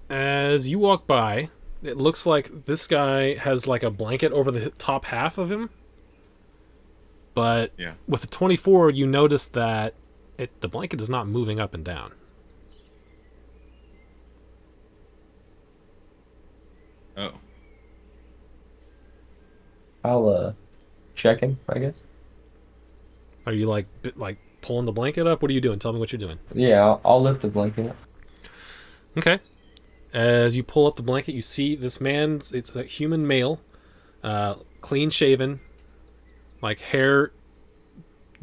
S1: As you walk by, it looks like this guy has like a blanket over the top half of him. But
S4: yeah.
S1: with the 24, you notice that the blanket is not moving up and down.
S4: Oh,
S2: I'll check him, I guess.
S1: Are you like pulling the blanket up? What are you doing? Tell me what you're doing.
S2: Yeah, I'll lift the blanket up.
S1: Okay. As you pull up the blanket, you see this man's. It's a human male, clean shaven, like hair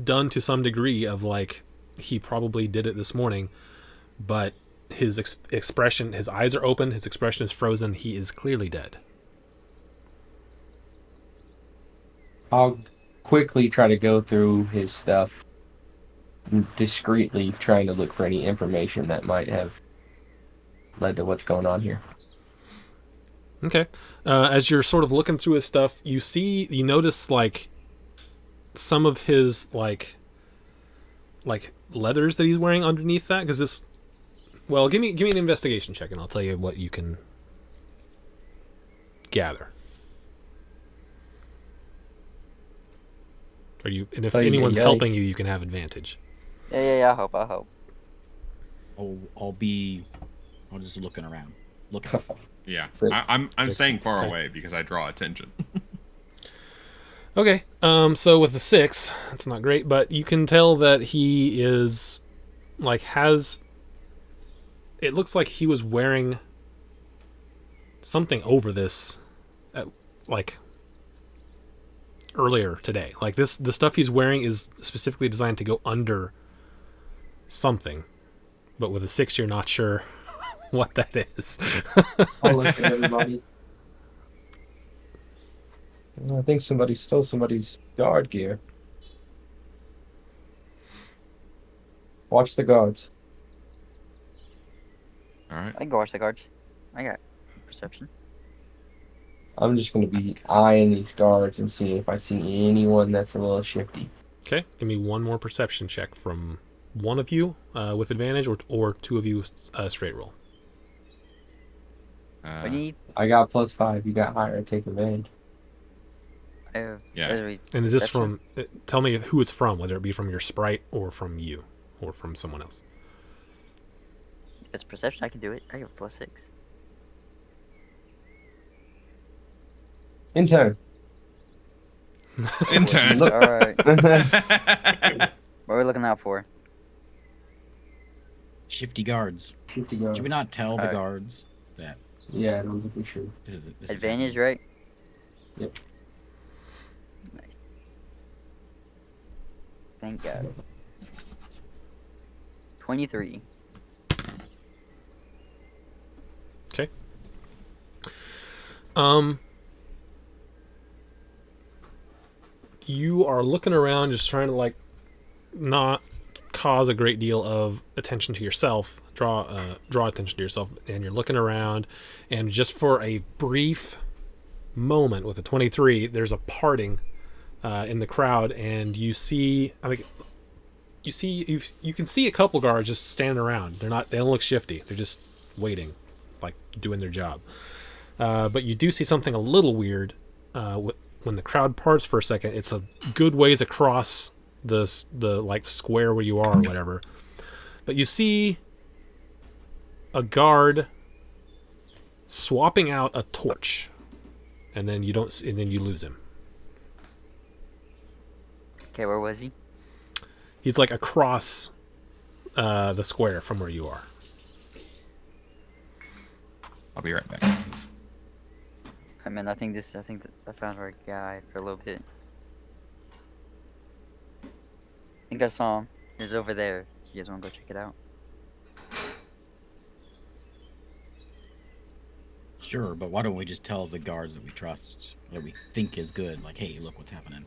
S1: done to some degree of like he probably did it this morning, but his expression, his eyes are open, his expression is frozen. He is clearly dead.
S2: I'll quickly try to go through his stuff, discreetly trying to look for any information that might have led to what's going on here.
S1: Okay. As you're sort of looking through his stuff, you notice like some of his like leathers that he's wearing underneath that, because this. Well, give me an investigation check, and I'll tell you what you can gather. And if
S2: Ay,
S1: anyone's
S2: ay, ay.
S1: helping you, you can have advantage.
S5: Yeah. I'll help.
S6: I'll just looking around. Looking.
S4: yeah.
S2: Six.
S4: I'm
S1: Six.
S4: staying far
S1: Okay.
S4: away because I draw attention.
S1: Okay. So with the 6, it's not great, but you can tell that he is it looks like he was wearing something over this earlier today. Like the stuff he's wearing is specifically designed to go under something. But with a 6, you're not sure what that is.
S2: I'll look at everybody. I think somebody stole somebody's guard gear. Watch the guards.
S4: All right.
S5: I can go watch the guards. I got perception.
S2: I'm just going to be eyeing these guards and seeing if I see anyone that's a little shifty.
S1: Okay, give me one more perception check from one of you with advantage, or two of you straight roll.
S5: We need.
S2: I got +5. You got higher. Take advantage.
S4: Yeah.
S1: And is this
S5: Perception?
S1: from? Tell me who it's from, whether it be from your sprite or from you, or from someone else.
S5: If it's perception, I can do it. I have +6.
S2: In turn.
S4: Intern.
S2: Look-
S5: All right.
S2: Fifty
S5: What are we looking out for?
S6: Shifty guards. Should we
S2: yards.
S6: not tell the
S5: Alright.
S6: guards that
S2: Yeah, I don't think we should.
S6: this is
S5: Advantage,
S6: happening?
S5: right?
S2: Yep.
S5: Nice. Thank God. 23.
S1: You are looking around, just trying to like not cause a great deal of attention to yourself, draw attention to yourself, and you're looking around, and just for a brief moment with a 23, there's a parting in the crowd, and you see, you can see a couple guards just standing around. They don't look shifty. They're just waiting, like doing their job. But you do see something a little weird when the crowd parts for a second. It's a good ways across the like square where you are or whatever. But you see a guard swapping out a torch, and then you lose him.
S5: Okay, where was he?
S1: He's like across the square from where you are.
S4: I'll be right back.
S5: I mean, I think that I found our guy for a little bit. I think I saw him. He was over there. You guys want to go check it out?
S6: Sure, but why don't we just tell the guards that we trust, that we think is good, like, hey, look what's happening.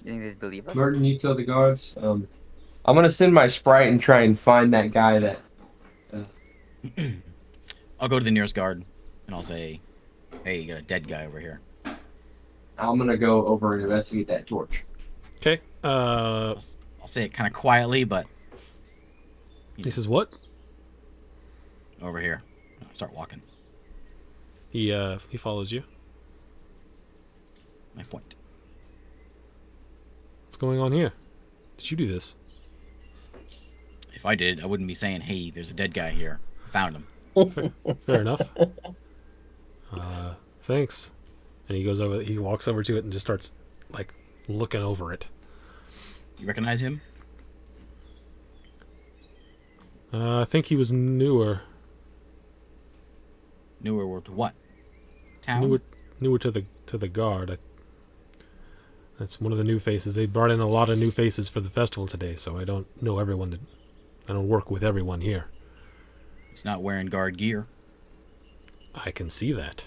S5: You think they'd believe us?
S2: Merton, you tell the guards. I'm gonna send my sprite and try and find that guy that.
S6: I'll go to the nearest guard, and I'll say, hey, you got a dead guy over here.
S2: I'm gonna go over and investigate that torch.
S1: Okay.
S6: I'll say it kind of quietly, but
S1: He says what?
S6: over here. I'll start walking.
S1: He follows you.
S6: My point.
S1: What's going on here? Did you do this?
S6: If I did, I wouldn't be saying, hey, there's a dead guy here. I found him.
S1: Fair enough. Thanks. And he walks over to it and just starts like looking over it.
S6: You recognize him?
S1: I think he was newer.
S6: Newer to what? Town?
S1: Newer to the guard. That's one of the new faces. They brought in a lot of new faces for the festival today, so I don't know everyone. I don't work with everyone here.
S6: He's not wearing guard gear.
S1: I can see that.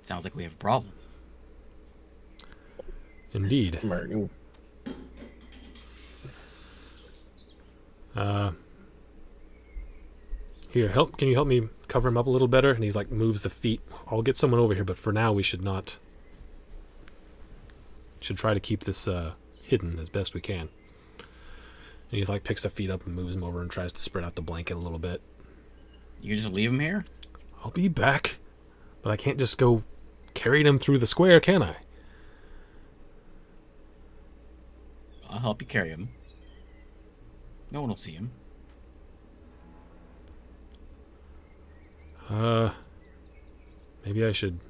S6: Sounds like we have a problem.
S1: Indeed.
S3: Merton.
S1: Here, can you help me cover him up a little better? And he's like moves the feet. I'll get someone over here, but for now we should try to keep this hidden as best we can. And he's like picks the feet up and moves them over and tries to spread out the blanket a little bit.
S6: You just leave him here?
S1: I'll be back, but I can't just go carrying him through the square, can I?
S6: I'll help you carry him. No one will see him.
S1: Maybe I should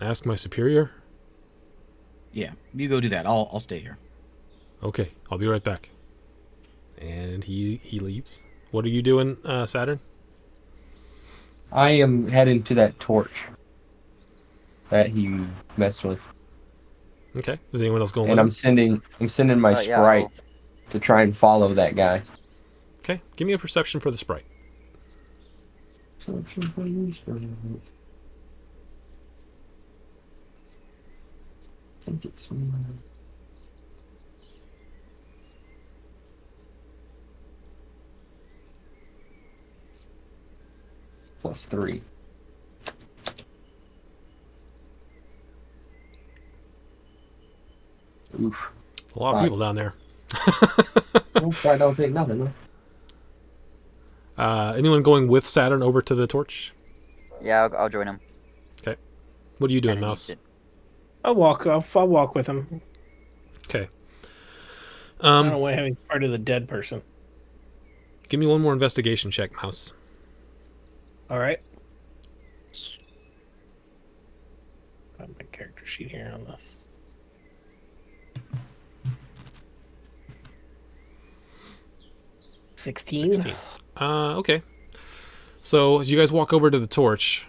S1: ask my superior?
S6: Yeah, you go do that. I'll stay here.
S1: Okay, I'll be right back. And he leaves. What are you doing, Saturn?
S2: I am heading to that torch that he messed with,
S1: Okay. Is anyone else going
S2: and
S1: with him?
S2: I'm sending my
S5: Oh, yeah,
S2: sprite to try and follow that guy.
S1: Okay, give me a perception for the sprite.
S2: +3. Oof.
S1: A lot of people down there.
S2: I don't think nothing.
S1: Anyone going with Saturn over to the torch?
S5: Yeah, I'll join him.
S1: Okay. What are you doing,
S5: Kinda
S1: Mouse?
S5: needs it.
S3: I'll walk with him.
S1: Okay.
S3: I don't want having part of the dead person.
S1: Give me one more investigation check, Mouse.
S3: All right. Find my character sheet here on this. $16.
S1: Okay. So as you guys walk over to the torch,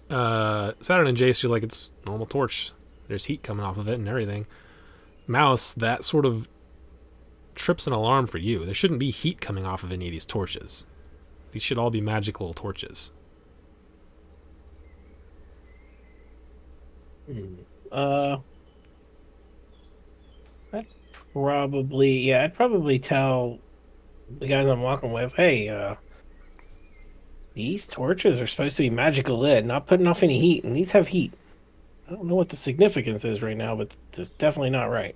S1: Saturn and Jace, you're like, it's a normal torch. There's heat coming off of it and everything. Mouse, that sort of trips an alarm for you. There shouldn't be heat coming off of any of these torches. These should all be magical torches.
S3: I'd I'd probably tell the guys I'm walking with, hey, these torches are supposed to be magical lit, not putting off any heat, and these have heat. I don't know what the significance is right now, but it's definitely not right.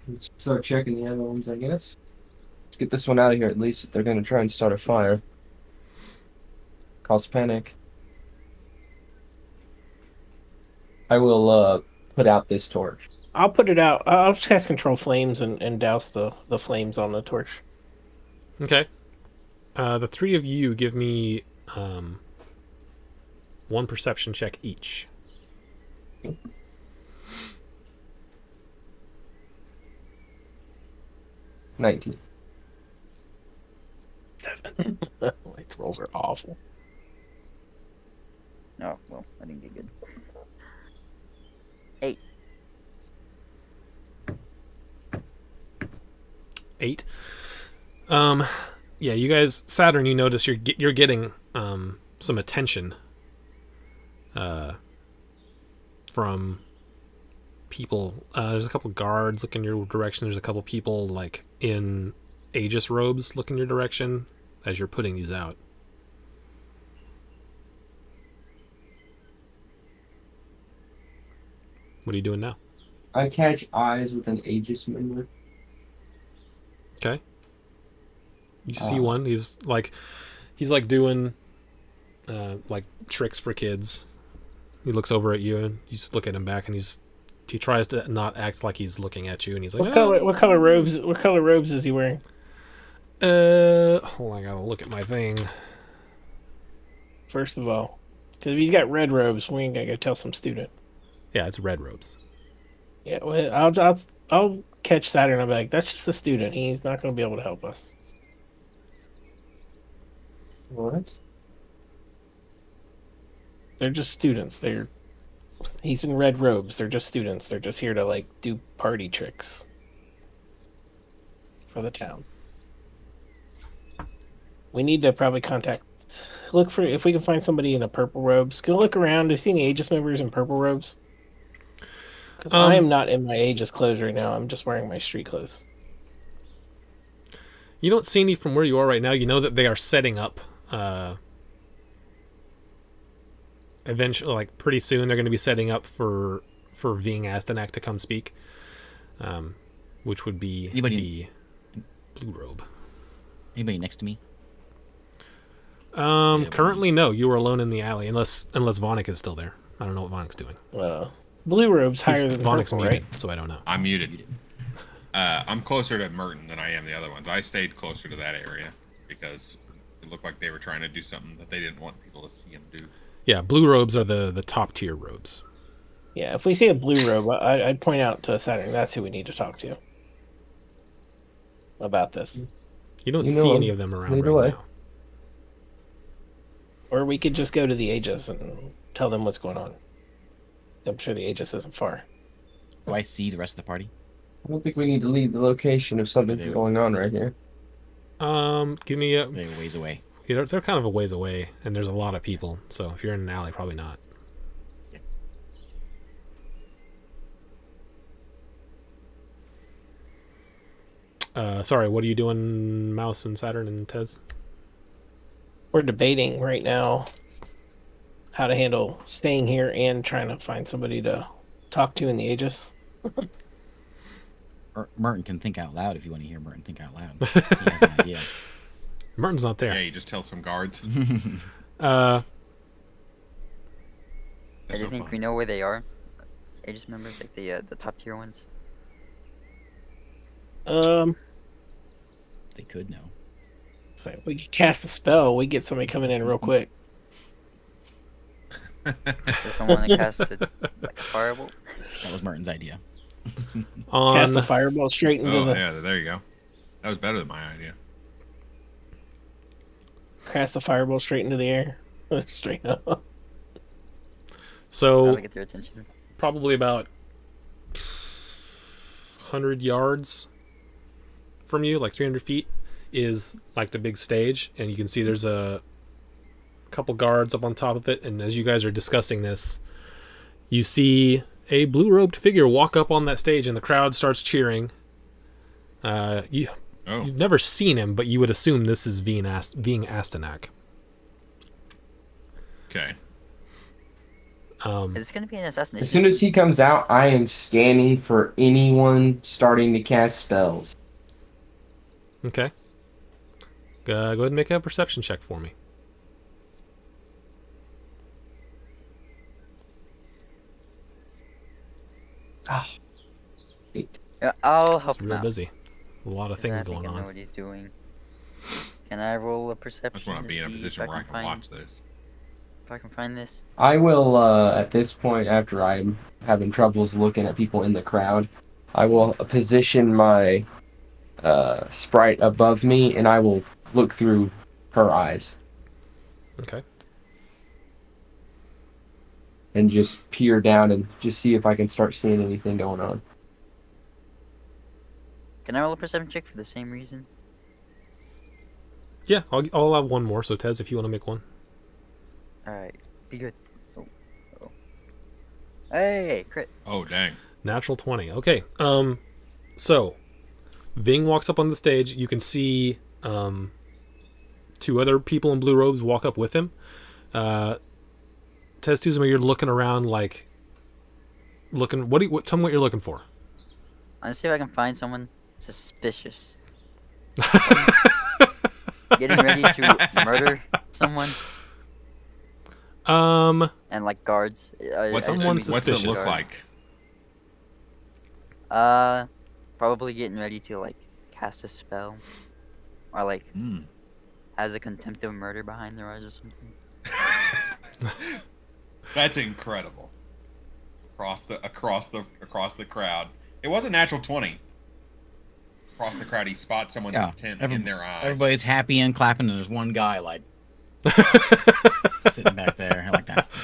S2: Let's start checking the other ones, I guess. Let's get this one out of here at least if they're going to try and start a fire. Cause panic. I will put out this torch.
S3: I'll put it out. I'll just cast control flames and douse the flames on the torch.
S1: Okay. The three of you give me one perception check each.
S2: 19.
S3: 7. My rolls are awful.
S5: Oh, well, I didn't get good. 8.
S1: 8. Yeah, you guys, Saturn, you notice you're getting some attention from people. There's a couple guards looking your direction. There's a couple people like in Aegis robes looking your direction as you're putting these out. What are you doing now?
S2: I catch eyes with an Aegis member.
S1: Okay. You see one. He's like doing like tricks for kids. He looks over at you and you just look at him back, and he tries to not act like he's looking at you, and he's like,
S3: What color robes is he wearing?
S1: Hold on, I gotta look at my thing.
S3: First of all, because if he's got red robes, we ain't gotta go tell some student.
S1: Yeah, it's red robes.
S3: Yeah, well, I'll catch Saturn. I'm like, that's just a student. He's not gonna be able to help us.
S2: What?
S3: They're just students. He's in red robes. They're just students. They're just here to like do party tricks for the town. We need to probably look for if we can find somebody in a purple robes. Go look around. Do you see any Aegis members in purple robes? Because I am not in my Aegis clothes right now. I'm just wearing my street clothes.
S1: You don't see any from where you are right now. You know that they are setting up. Eventually, like pretty soon, they're going to be setting up for Ving Astanak to come speak, which would be the blue robe.
S6: Anybody next to me?
S1: Currently, no. You were alone in the alley, unless Vonik is still there. I don't know what Vonik's doing.
S3: Blue robe's higher than
S1: Vonik's
S3: purple,
S1: muted,
S3: right?
S1: so I don't know.
S4: I'm muted. I'm closer to Merton than I am the other ones. I stayed closer to that area because it looked like they were trying to do something that they didn't want people to see them do.
S1: Yeah, blue robes are the top tier robes.
S3: Yeah, if we see a blue robe, I'd point out to Saturn. That's who we need to talk to about this.
S1: You don't see any of them around right now.
S3: Or we could just go to the Aegis and tell them what's going on. I'm sure the Aegis isn't far.
S6: Do I see the rest of the party?
S2: I don't think we need to leave the location if something's going on right here.
S1: Give me a...
S6: They're ways away.
S1: Yeah, they're kind of a ways away, and there's a lot of people. So if you're in an alley, probably not. Sorry, what are you doing, Mouse and Saturn and Tez?
S3: We're debating right now how to handle staying here and trying to find somebody to talk to in the Aegis.
S6: Merton can think out loud if you want to hear Merton think out loud. He has an idea.
S1: Merton's not there.
S4: Yeah, you just tell some guards.
S5: I do think we know where they are. Aegis members, like the top tier ones.
S6: They could know.
S3: So we could cast a spell. We get somebody coming in real quick.
S5: There's someone that casts it like a fireball.
S6: That was Merton's idea.
S3: Cast
S1: On
S3: a fireball straight into
S4: Oh
S3: the.
S4: yeah, there you go. That was better than my idea.
S3: Cast a fireball straight into the air. Straight up.
S1: so
S5: Trying to get their attention.
S1: probably about 100 yards from you, like 300 feet, is like the big stage, and you can see there's a couple guards up on top of it. And as you guys are discussing this, you see a blue-robed figure walk up on that stage, and the crowd starts cheering. You've never seen him, but you would assume this is being Astanak.
S4: Okay.
S5: Is this going to be an assassination?
S2: As soon as he comes out, I am scanning for anyone starting to cast spells.
S1: Okay. Go ahead and make a perception check for me.
S5: Yeah, I'll help
S1: It's
S5: him
S1: real
S5: out.
S1: busy. A lot of things
S5: I think
S1: going
S5: I know
S1: on.
S5: what he's doing. Can I roll a
S4: I
S5: perception?
S4: just want to be in a
S5: see
S4: position
S5: if
S4: where I can
S5: find,
S4: watch this.
S5: If I can find this.
S2: I will, at this point, after I'm having troubles looking at people in the crowd, I will position my sprite above me, and I will look through her eyes
S1: Okay.
S2: and just peer down and just see if I can start seeing anything going on.
S5: Can I roll a perception check for the same reason?
S1: Yeah, I'll have one more. So Tez, if you want to make one.
S5: Alright, be good. Oh. Hey, crit.
S4: Oh dang.
S1: Natural 20. Okay. So Ving walks up on the stage. You can see two other people in blue robes walk up with him. Tez Tuzma, you're looking around like tell me what you're looking for.
S5: I'm gonna see if I can find someone suspicious. Getting ready to murder someone and like guards.
S4: What's
S1: Someone
S4: it look
S1: suspicious.
S4: like?
S5: Probably getting ready to like cast a spell, or like has a contempt of murder behind their eyes or something.
S4: That's incredible. Across the crowd. It was a natural 20. Across the crowd, he spots someone's intent in their eyes.
S6: Everybody's happy and clapping, and there's one guy like sitting back there. Like, that's the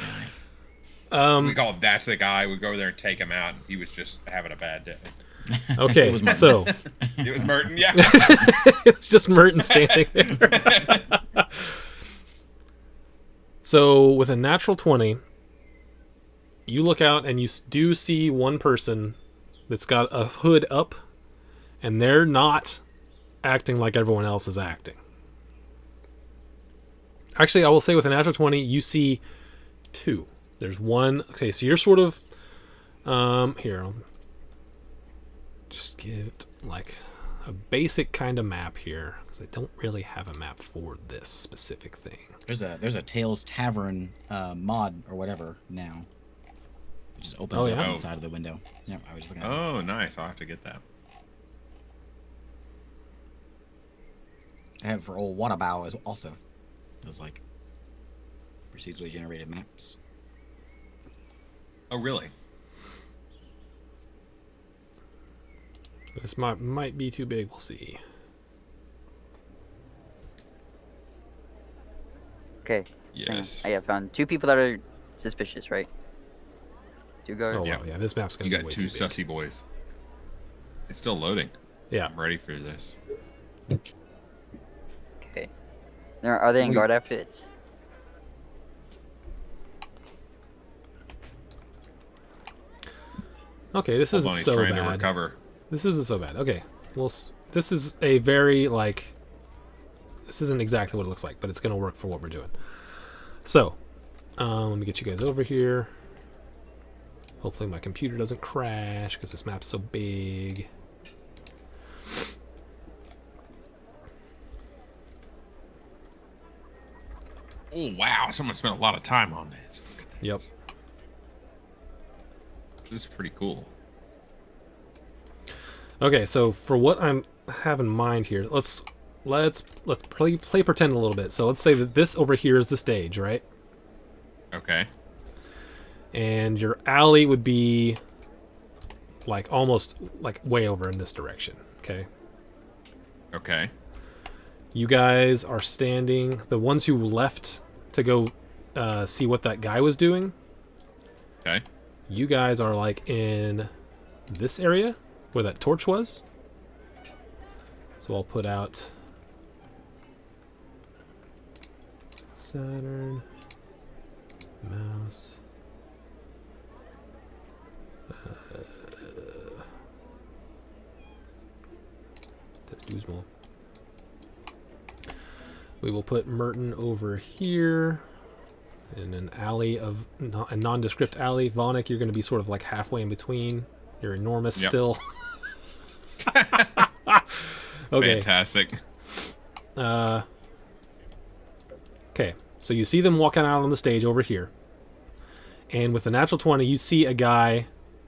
S6: guy.
S4: We call it "That's the guy." We go over there and take him out. And he was just having a bad day.
S1: Okay,
S6: It was Merton.
S1: so
S4: It was Merton, yeah.
S1: it's just Merton standing there. So with a natural 20, you look out and you do see one person that's got a hood up, and they're not acting like everyone else is acting. Actually, I will say with a natural 20, you see two. There's one. Okay, so you're sort of here. I'll just give it like a basic kind of map here, because I don't really have a map for this specific thing.
S6: There's a Tales Tavern mod or whatever now. It just opens
S1: Oh,
S6: up
S1: yeah?
S6: on the side of the window. Yeah, I was looking at it.
S4: Oh, nice. I'll have to get that.
S6: I have for old Wadabow as also. Those like procedurally generated maps.
S4: Oh, really?
S1: This might be too big. We'll see.
S5: Okay.
S4: Yes.
S5: So I have found two people that are suspicious, right? Two guards.
S1: Oh,
S4: Yeah.
S1: wow. Yeah, this map's going
S4: You
S1: to be
S4: got
S1: way
S4: two
S1: too big.
S4: sussy boys. It's still loading.
S1: Yeah.
S4: I'm ready for this.
S5: Okay. Now, are they in guard outfits?
S1: Okay, this
S4: Hold
S1: isn't
S4: on, he's
S1: so
S4: trying to
S1: bad.
S4: recover.
S1: This isn't so bad. Okay. Well, this is a very, like... This isn't exactly what it looks like, but it's going to work for what we're doing. So, let me get you guys over here. Hopefully my computer doesn't crash, because this map's so big.
S4: Oh, wow. Someone spent a lot of time on this. Look at this.
S1: Yep.
S4: This is pretty cool.
S1: Okay, so for what I have in mind here, let's let's play pretend a little bit. So let's say that this over here is the stage, right?
S4: Okay.
S1: And your alley would be like almost like way over in this direction. Okay.
S4: Okay.
S1: You guys are standing. The ones who left to go see what that guy was doing.
S4: Okay.
S1: You guys are like in this area where that torch was. So I'll put out Saturn, mouse. Let's do small. We will put Merton over here in an alley of a nondescript alley. Vonic, you're going to be sort of like halfway in between. You're enormous still. Okay.
S4: Fantastic.
S1: Okay, so you see them walking out on the stage over here. And with the natural 20, you see a guy.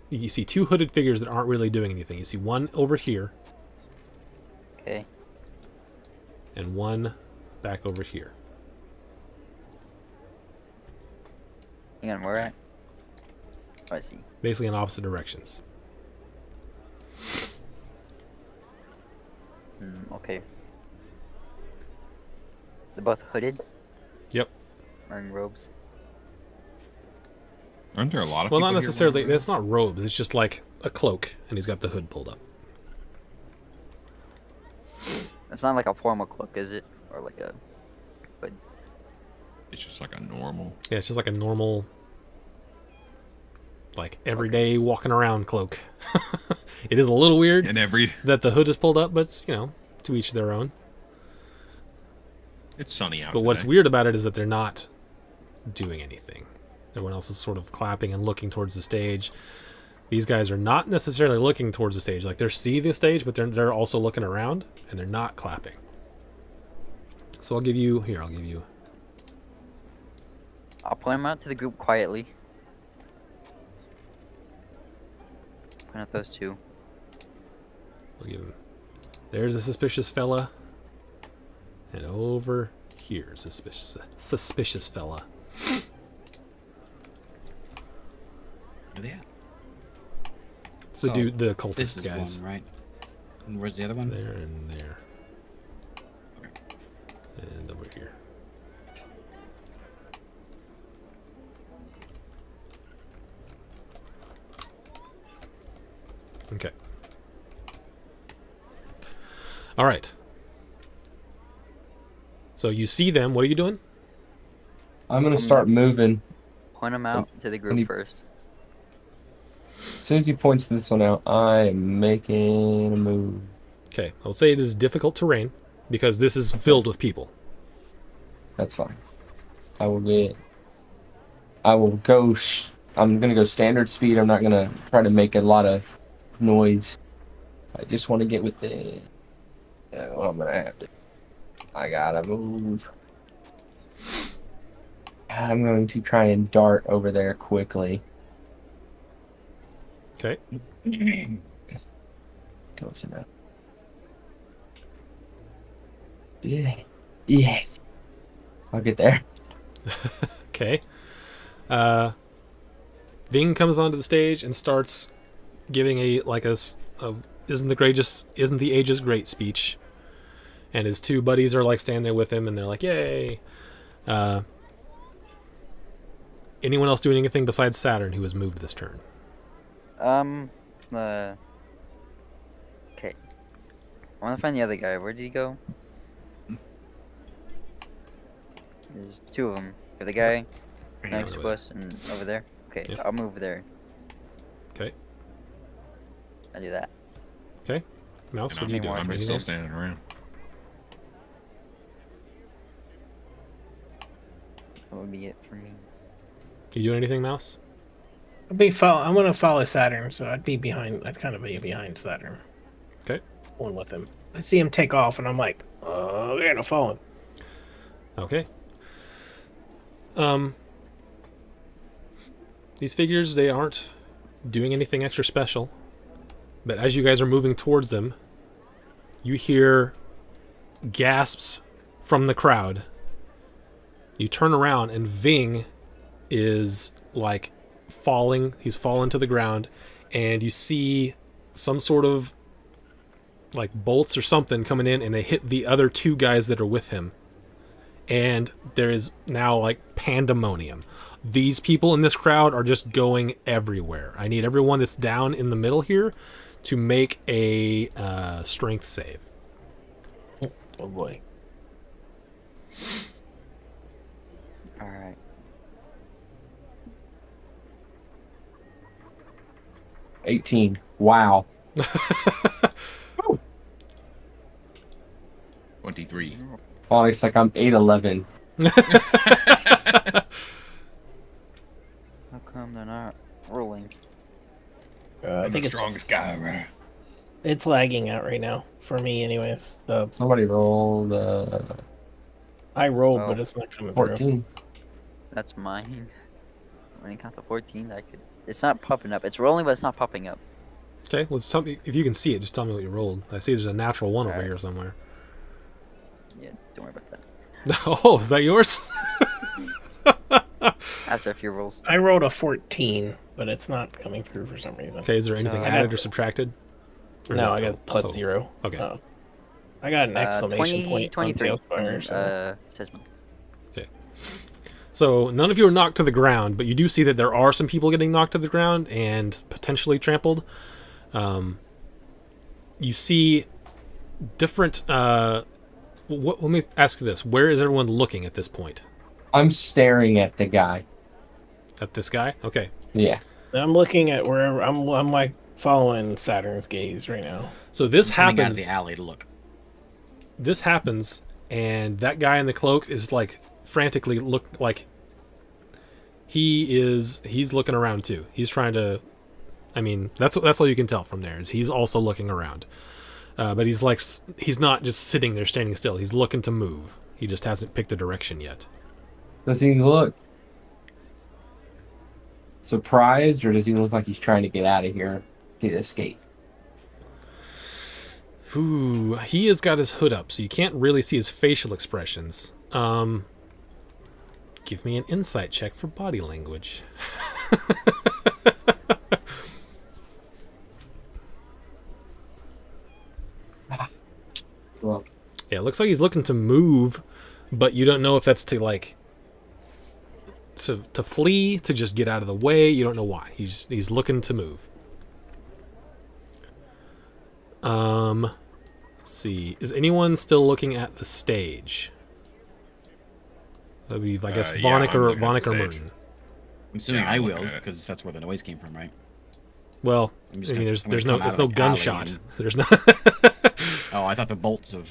S1: You see two hooded figures that aren't really doing anything. You see one over here.
S5: Okay.
S1: And one back over here.
S5: Hang on, where at? Oh, I see.
S1: Basically in opposite directions.
S5: Okay. They're both hooded?
S1: Yep.
S5: Wearing robes?
S4: Aren't there a lot of
S1: Well,
S4: people
S1: not
S4: here
S1: necessarily.
S4: wearing
S1: It's not robes. It's just like a cloak, and he's got the hood pulled up.
S5: It's not like a formal cloak, is it? Or like a hood?
S4: It's just like a normal.
S1: Yeah, it's just like a normal, like everyday walking around cloak. It is a little weird
S4: And every
S1: that the hood is pulled up, but you know, to each their own.
S4: it's sunny out.
S1: But what's
S4: today.
S1: weird about it is that they're not doing anything. Everyone else is sort of clapping and looking towards the stage. These guys are not necessarily looking towards the stage. Like they're seeing the stage, but they're also looking around, and they're not clapping. So I'll give you here. I'll give you.
S5: I'll point them out to the group quietly. Point out those two.
S1: I'll give him. There's a suspicious fella, and over here, suspicious fella.
S6: Where they at?
S1: It's the
S6: So,
S1: dude, the
S6: This
S1: cultist
S6: is
S1: guys.
S6: one, right? And where's the other one?
S1: There and there. And over here. Okay. All right. So you see them. What are you doing?
S2: I'm gonna start moving.
S5: Point them out to the group
S2: Any-
S5: first.
S2: As soon as he points this one out, I am making a move.
S1: Okay. I'll say it is difficult terrain because this is filled with people.
S2: That's fine. I will go. I'm gonna go standard speed. I'm not gonna try to make a lot of noise. I just want to get with the. Well, I'm gonna have to. I gotta move. I'm going to try and dart over there quickly.
S1: Okay.
S2: Close enough. Yeah. Yes. I'll get there.
S1: Okay. Ving comes onto the stage and starts giving a isn't the ages great speech, and his two buddies are like standing there with him, and they're like, "Yay!" Anyone else doing anything besides Saturn, who has moved this turn?
S5: Okay. I want to find the other guy. Where did he go? There's two of them. The guy next
S1: over
S5: to
S1: there.
S5: us and over there. Okay,
S1: Yep.
S5: I'll move there.
S1: Okay.
S5: I'll do that.
S1: Okay. Mouse, what are you doing?
S4: I'm just
S1: Anything?
S4: still standing around.
S5: That would be it for me.
S1: You doing anything, Mouse?
S3: I'm gonna follow Saturn, so I'd kind of be behind Saturn.
S1: Okay.
S3: One with him. I see him take off, and I'm like, oh, we're gonna follow him.
S1: Okay. These figures, they aren't doing anything extra special. But as you guys are moving towards them, you hear gasps from the crowd. You turn around and Ving is like falling. He's fallen to the ground, and you see some sort of like bolts or something coming in, and they hit the other two guys that are with him. And there is now like pandemonium. These people in this crowd are just going everywhere. I need everyone that's down in the middle here to make a strength save.
S3: Oh boy.
S5: All right.
S2: $18. Wow.
S4: 23.
S2: Well, it's like I'm 8'11".
S5: How come they're not rolling?
S3: I think
S4: the
S3: it's,
S4: strongest guy around.
S3: it's lagging out right now for me, anyways.
S2: Somebody rolled
S3: I rolled,
S5: Oh.
S3: but it's not coming through.
S2: 14.
S5: That's mine. When you count the 14, I could. It's not popping up. It's rolling, but it's not popping up.
S1: Okay, well, just tell me if you can see it. Just tell me what you rolled. I see there's a natural one over
S5: Alright.
S1: here somewhere.
S5: Yeah, don't worry about that.
S1: Oh, is that yours?
S5: After a few rolls.
S3: I rolled a 14, but it's not coming through for some reason.
S1: Okay, is there anything
S5: So-
S1: added or subtracted? Or is
S3: No,
S1: that
S3: I got
S1: total?
S3: plus
S1: Total.
S3: 0.
S1: Okay.
S3: Oh. I got an exclamation
S5: 20,
S3: point
S5: 23
S3: on Tailspire.
S5: from,
S3: So.
S5: Tisman.
S1: So none of you are knocked to the ground, but you do see that there are some people getting knocked to the ground and potentially trampled. You see different. Let me ask you this: where is everyone looking at this point?
S2: I'm staring at the guy.
S1: At this guy? Okay.
S2: Yeah.
S3: I'm looking at wherever I'm like following Saturn's gaze right now.
S1: So this
S6: Coming out of
S1: happens.
S6: the alley to look.
S1: This happens, and that guy in the cloak is like frantically look like he's looking around too. He's trying to. I mean, that's all you can tell from there is he's also looking around. But he's not just sitting there standing still. He's looking to move. He just hasn't picked a direction yet.
S2: Does he look surprised, or does he look like he's trying to get out of here to escape?
S1: Ooh, he has got his hood up, so you can't really see his facial expressions. Give me an insight check for body language.
S2: Well,
S1: Yeah, it looks like he's looking to move, but you don't know if that's to like to flee, to just get out of the way. You don't know why. He's looking to move. Let's see. Is anyone still looking at the stage? That would be, I guess,
S4: Yeah,
S1: Vonic
S4: I'm
S1: or
S4: looking at the
S1: Martin.
S4: stage.
S6: I'm assuming
S4: Yeah,
S6: I
S4: I'm
S6: will
S4: looking at it.
S6: because that's where the noise came from, right?
S1: Well,
S6: I'm
S1: I
S6: just
S1: mean,
S6: gonna-
S1: there's
S6: I'm
S1: there's
S6: gonna
S1: no
S6: come out
S1: there's no
S6: of the alley
S1: gunshot.
S6: and-
S1: There's no.
S6: Oh, I thought the bolts of.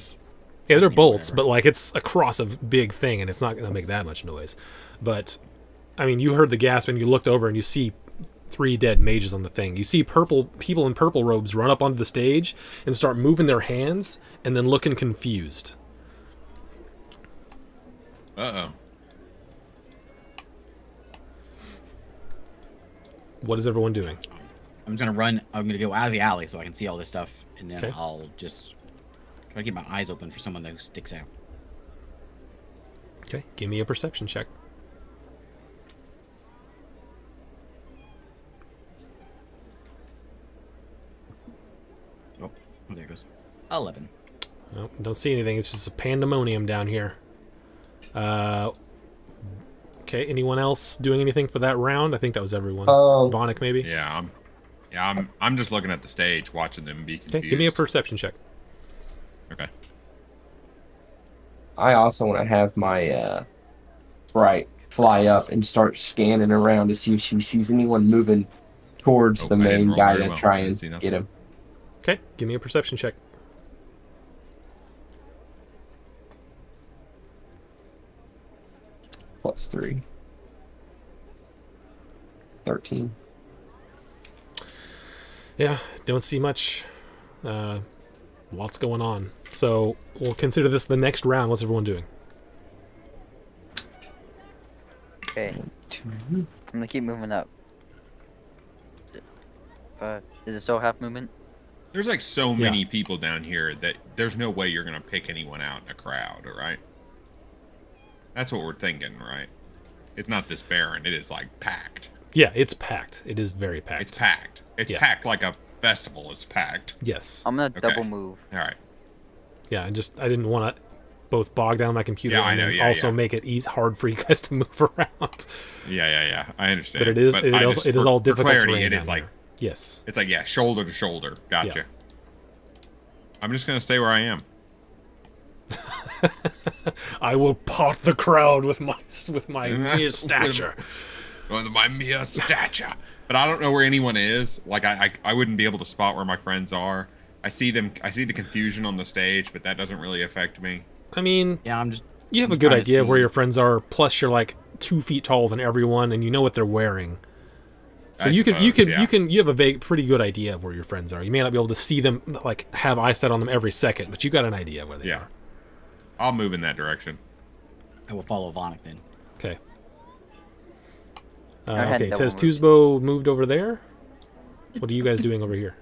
S1: Yeah, they're
S6: Yeah,
S1: bolts,
S6: whatever.
S1: but like it's across a big thing, and it's not going to make that much noise. But I mean, you heard the gasp, and you looked over, and you see 3 dead mages on the thing. You see people in purple robes run up onto the stage and start moving their hands, and then looking confused.
S4: Uh-oh.
S1: What is everyone doing?
S6: I'm just gonna run. I'm gonna go out of the alley so I can see all this stuff, and then
S1: Okay.
S6: I'll just try to keep my eyes open for someone who sticks out.
S1: Okay, give me a perception check.
S6: Oh, there it goes. 11.
S1: Nope, don't see anything. It's just a pandemonium down here. Okay, anyone else doing anything for that round? I think that was everyone. Vonic, maybe?
S4: Yeah, I'm just looking at the stage, watching them be confused.
S1: Okay, give me a perception check.
S4: Okay.
S2: I also want to have my sprite fly up and start scanning around to see if she sees anyone moving towards
S4: Oh,
S2: the
S4: I didn't
S2: main
S4: roll
S2: guy
S4: very
S2: to
S4: well.
S2: try
S4: I didn't
S2: and
S4: see nothing.
S2: get him.
S1: Okay, give me a perception check.
S2: +3. 13.
S1: Yeah, don't see much. Lots going on. So we'll consider this the next round. What's everyone doing?
S5: Okay. I'm gonna keep moving up. 5. Is it still half movement?
S4: There's like so many people down here that there's no way you're gonna pick anyone out in a crowd, right? That's what we're thinking, right? It's not this barren. It is like packed.
S1: Yeah, it's packed. It is very packed.
S4: It's packed. It's packed like a festival is packed.
S1: Yes.
S5: I'm gonna double move.
S4: All right.
S1: Yeah, I didn't want to both bog down my computer
S4: Yeah, I
S1: and
S4: know,
S1: then
S4: yeah,
S1: also
S4: yeah.
S1: make it hard for you guys to move around.
S4: Yeah. I understand.
S1: But it is all
S4: for
S1: difficult
S4: clarity,
S1: terrain
S4: it is
S1: down
S4: like
S1: there. Yes.
S4: it's like shoulder to shoulder. Gotcha. I'm just gonna stay where I am.
S1: I will part the crowd with my mere stature.
S4: With my mere stature. But I don't know where anyone is. Like I wouldn't be able to spot where my friends are. I see them. I see the confusion on the stage, but that doesn't really affect me.
S1: I mean,
S6: Yeah,
S1: you have a
S6: I'm
S1: good
S6: trying to
S1: idea of where
S6: see.
S1: your friends are. Plus, you're like 2 feet taller than everyone, and you know what they're wearing. So
S4: I
S1: you
S4: suppose,
S1: you have a pretty good idea of where your friends are. You may not be able to see them, like have eyesight on them every second, but you got an idea of where they
S4: Yeah.
S1: are.
S4: I'll move in that direction.
S6: I will follow Vonic then.
S1: Okay.
S5: ahead,
S1: Okay, it
S5: double
S1: says
S5: move.
S1: Tuzbo moved over there. What are you guys doing over here?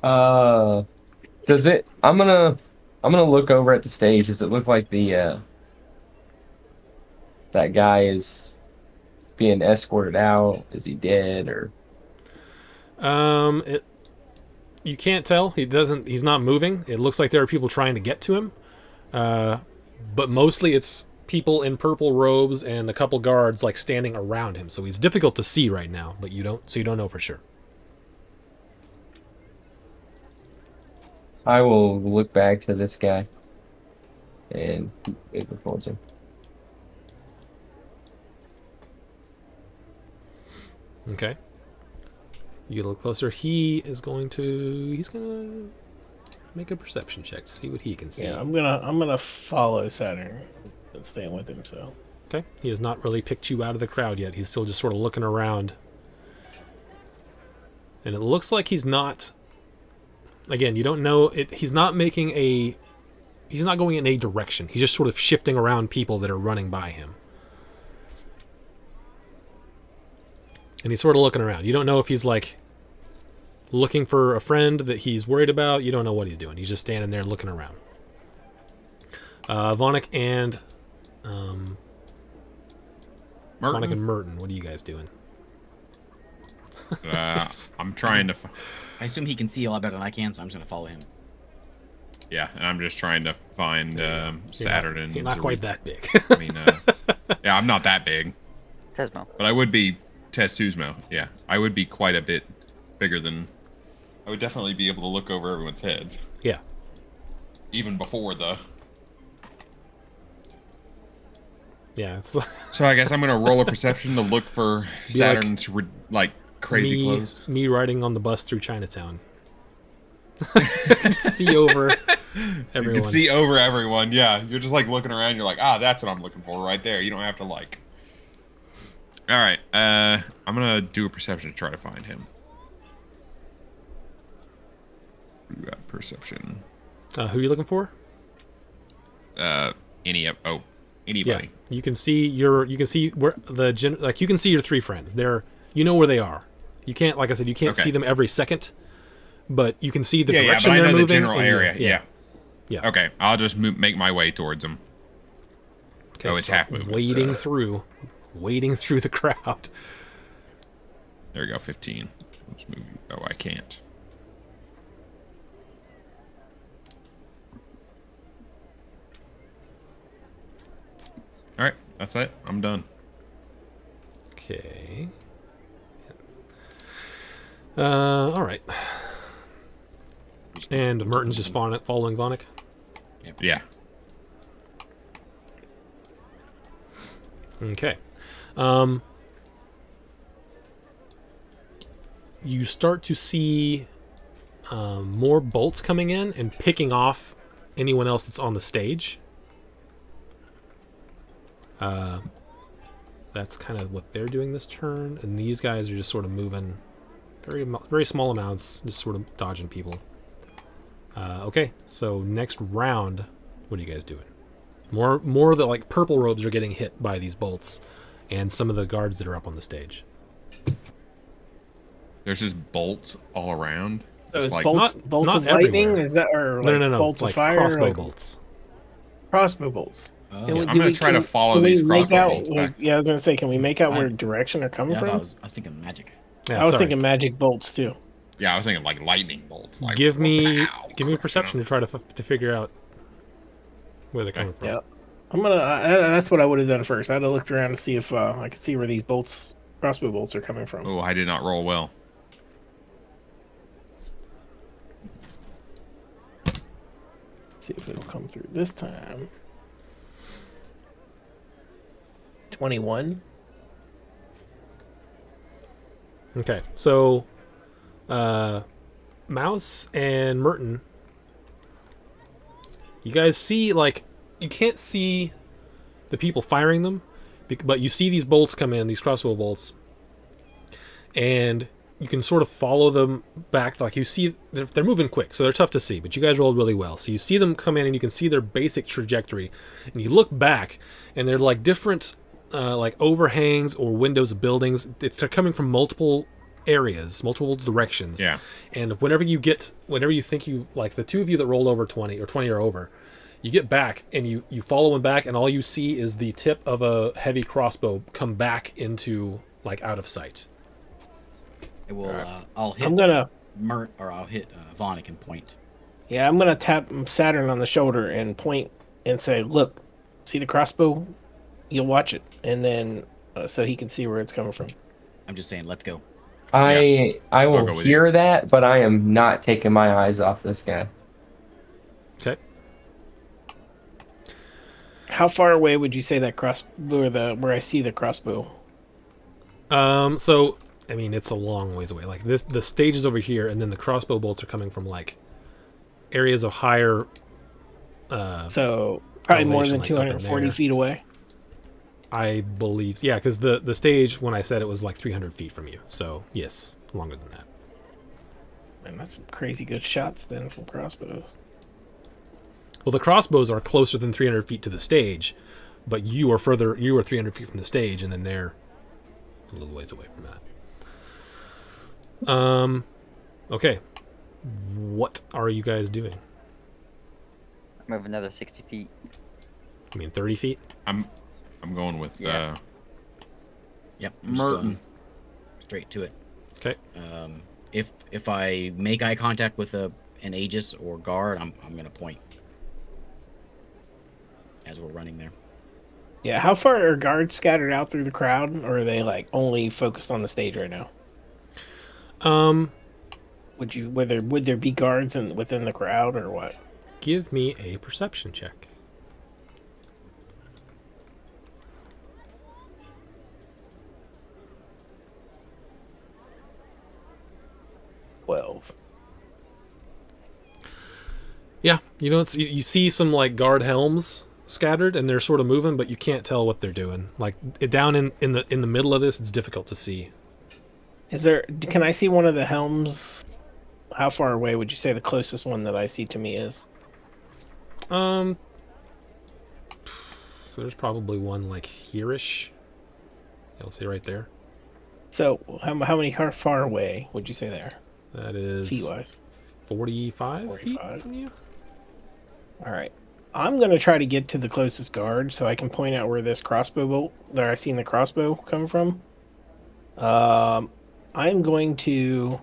S2: Does it? I'm gonna look over at the stage. Does it look like the that guy is being escorted out? Is he dead or?
S1: You can't tell. He's not moving. It looks like there are people trying to get to him. But mostly it's people in purple robes and a couple guards like standing around him. So he's difficult to see right now, but you don't know for sure.
S2: I will look back to this guy and move towards him.
S1: Okay. You get a little closer. He's gonna make a perception check to see what he can see.
S3: Yeah, I'm gonna follow Saturn and staying with him. So
S1: Okay. He has not really picked you out of the crowd yet. He's still just sort of looking around. And it looks like he's not... Again, you don't know... He's not going in a direction. He's just sort of shifting around people that are running by him. And he's sort of looking around. You don't know if he's like looking for a friend that he's worried about. You don't know what he's doing. He's just standing there looking around. Vonic and... Vonic and Merton, what are you guys doing?
S4: I'm trying to.
S6: I assume he can see a lot better than I can, so I'm just gonna follow him.
S4: Yeah, and I'm just trying to find Saturn.
S1: You're not quite that big.
S4: I mean, yeah, I'm not that big,
S5: Tesmo.
S4: but I would be Tezuzmo. Yeah, I would be quite a bit bigger than. I would definitely be able to look over everyone's heads,
S1: Yeah.
S4: even before the.
S1: Yeah, it's
S4: So I guess I'm gonna roll a perception to look for Saturn's crazy clothes.
S1: me riding on the bus through Chinatown. See over everyone.
S4: You can see over everyone. Yeah, you're just like looking around. You're like, that's what I'm looking for right there. You don't have to like. All right, I'm gonna do a perception to try to find him. Perception.
S1: Who are you looking for?
S4: Anybody.
S1: Yeah, you can see where you can see your 3 friends. You know where they are. You can't, like I said, you can't see them every second, but you can see the direction
S4: but I
S1: they're
S4: know
S1: moving.
S4: the general
S1: and
S4: area.
S1: Yeah.
S4: Okay, I'll just make my way towards him.
S1: Okay,
S4: Oh, it's
S1: so
S4: half movement.
S1: wading
S4: so-
S1: through the crowd.
S4: There we go, 15. Let's move. Oh, I can't. All right, that's it. I'm done.
S1: Okay. All right. And Merton's just following Vonic.
S4: Yeah.
S1: Okay. You start to see more bolts coming in and picking off anyone else that's on the stage. That's kind of what they're doing this turn, and these guys are just sort of moving very small amounts, just sort of dodging people. Okay, so next round, what are you guys doing? More of the like purple robes are getting hit by these bolts, and some of the guards that are up on the stage.
S4: There's just bolts all around.
S3: So it's
S4: like-
S3: bolts,
S1: Not-
S3: bolts
S1: not
S3: of lightning.
S1: everywhere.
S3: Is that or
S1: No,
S3: like
S1: no, no,
S3: bolts
S1: like
S3: of fire?
S1: crossbow
S3: like
S1: bolts.
S3: crossbow bolts.
S6: Oh.
S3: And
S4: Yeah,
S3: do
S4: I'm gonna
S3: we-
S4: try to
S3: can-
S4: follow
S3: can we
S4: these
S3: make
S4: crossbow
S3: out,
S4: bolts
S3: like,
S4: back.
S3: yeah, I was gonna say, can we make out where
S6: I-
S3: direction they're coming
S6: Yeah, I
S3: from?
S6: was thinking magic.
S1: Yeah,
S3: I was
S1: sorry.
S3: thinking magic bolts too.
S4: Yeah, I was thinking like lightning bolts. Like,
S1: give me
S4: pow,
S1: give me
S4: you
S1: a perception to try to figure out where they're coming from.
S3: Yeah. I'm gonna. That's what I would have done first. I'd have looked around to see if I could see where these bolts, crossbow bolts, are coming from.
S4: know? Oh, I did not roll well.
S3: See if it'll come through this time. 21.
S1: Okay, so Mouse and Merton, you guys see, like, you can't see the people firing them, but you see these bolts come in, these crossbow bolts, and you can sort of follow them back. Like, you see they're moving quick, so they're tough to see, but you guys rolled really well. So you see them come in and you can see their basic trajectory, and you look back and they're like different like overhangs or windows of buildings. They're coming from multiple areas, multiple directions.
S4: Yeah.
S1: And whenever you think you, like the two of you that rolled over 20 or 20 or over, you get back and you follow them back, and all you see is the tip of a heavy crossbow come back into, like, out of sight.
S6: It will. I'll hit.
S3: I'm gonna.
S6: I'll hit Vonic and point.
S3: Yeah, I'm gonna tap Saturn on the shoulder and point and say, "Look, see the crossbow? You'll watch it, and then so he can see where it's coming from."
S6: I'm just saying, let's go.
S2: I
S4: I'll
S2: will
S4: go with
S2: hear that, but I am not taking my eyes off this guy.
S1: Okay.
S3: How far away would you say that where I see the crossbow?
S1: So I mean, it's a long ways away. Like, the stage is over here, and then the crossbow bolts are coming from, like, areas of higher.
S3: So probably more
S1: elevation,
S3: than
S1: like, up in
S3: 240
S1: there.
S3: feet away.
S1: I believe, yeah, because the stage, when I said it, was like 300 feet from you. So yes, longer than that.
S3: Man, that's some crazy good shots then from crossbows.
S1: Well, the crossbows are closer than 300 feet to the stage, but you are further. You are 300 feet from the stage, and then they're a little ways away from that. Okay. What are you guys doing?
S5: Move another 60 feet.
S1: I mean, 30 feet?
S4: I'm going with
S5: Yeah.
S6: Yep. I'm just
S2: Merton.
S6: going straight to it.
S1: Okay.
S6: If I make eye contact with an Aegis or guard, I'm gonna point as we're running there.
S3: Yeah, how far are guards scattered out through the crowd, or are they like only focused on the stage right now? Would there be guards within the crowd or what?
S1: Give me a perception check. Yeah, you don't see, you see some, like, guard helms scattered, and they're sort of moving, but you can't tell what they're doing. Like, down in the middle of this, it's difficult to see.
S3: Can I see one of the helms? How far away would you say the closest one that I see to me is?
S1: There's probably one, like, here-ish. You'll see right there.
S3: So how far away would you say they are,
S1: That is
S3: feet wise?
S1: 45 feet
S3: 45.
S1: from you.
S3: All right, I'm gonna try to get to the closest guard so I can point out where this crossbow bolt that I seen the crossbow come from. I'm going to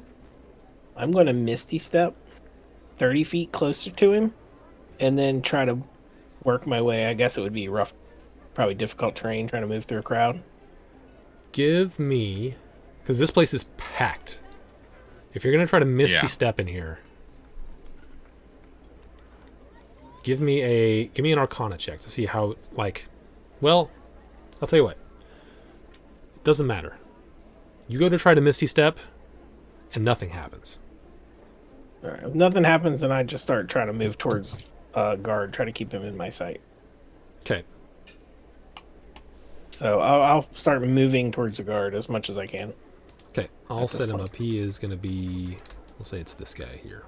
S3: Misty Step 30 feet closer to him, and then try to work my way. I guess it would be rough, probably difficult terrain trying to move through a crowd.
S1: Give me, because this place is packed. If you're gonna try to Misty Step in here, give me an Arcana check to see how, like, well, I'll tell you what. It doesn't matter. You go to try to Misty Step, and nothing happens.
S3: All right, if nothing happens, then I just start trying to move towards guard, try to keep him in my sight.
S1: Okay.
S3: So I'll start moving towards the guard as much as I can.
S1: Okay, I'll
S3: At this
S1: set him
S3: point.
S1: up. He is going to be, we'll say it's this guy here.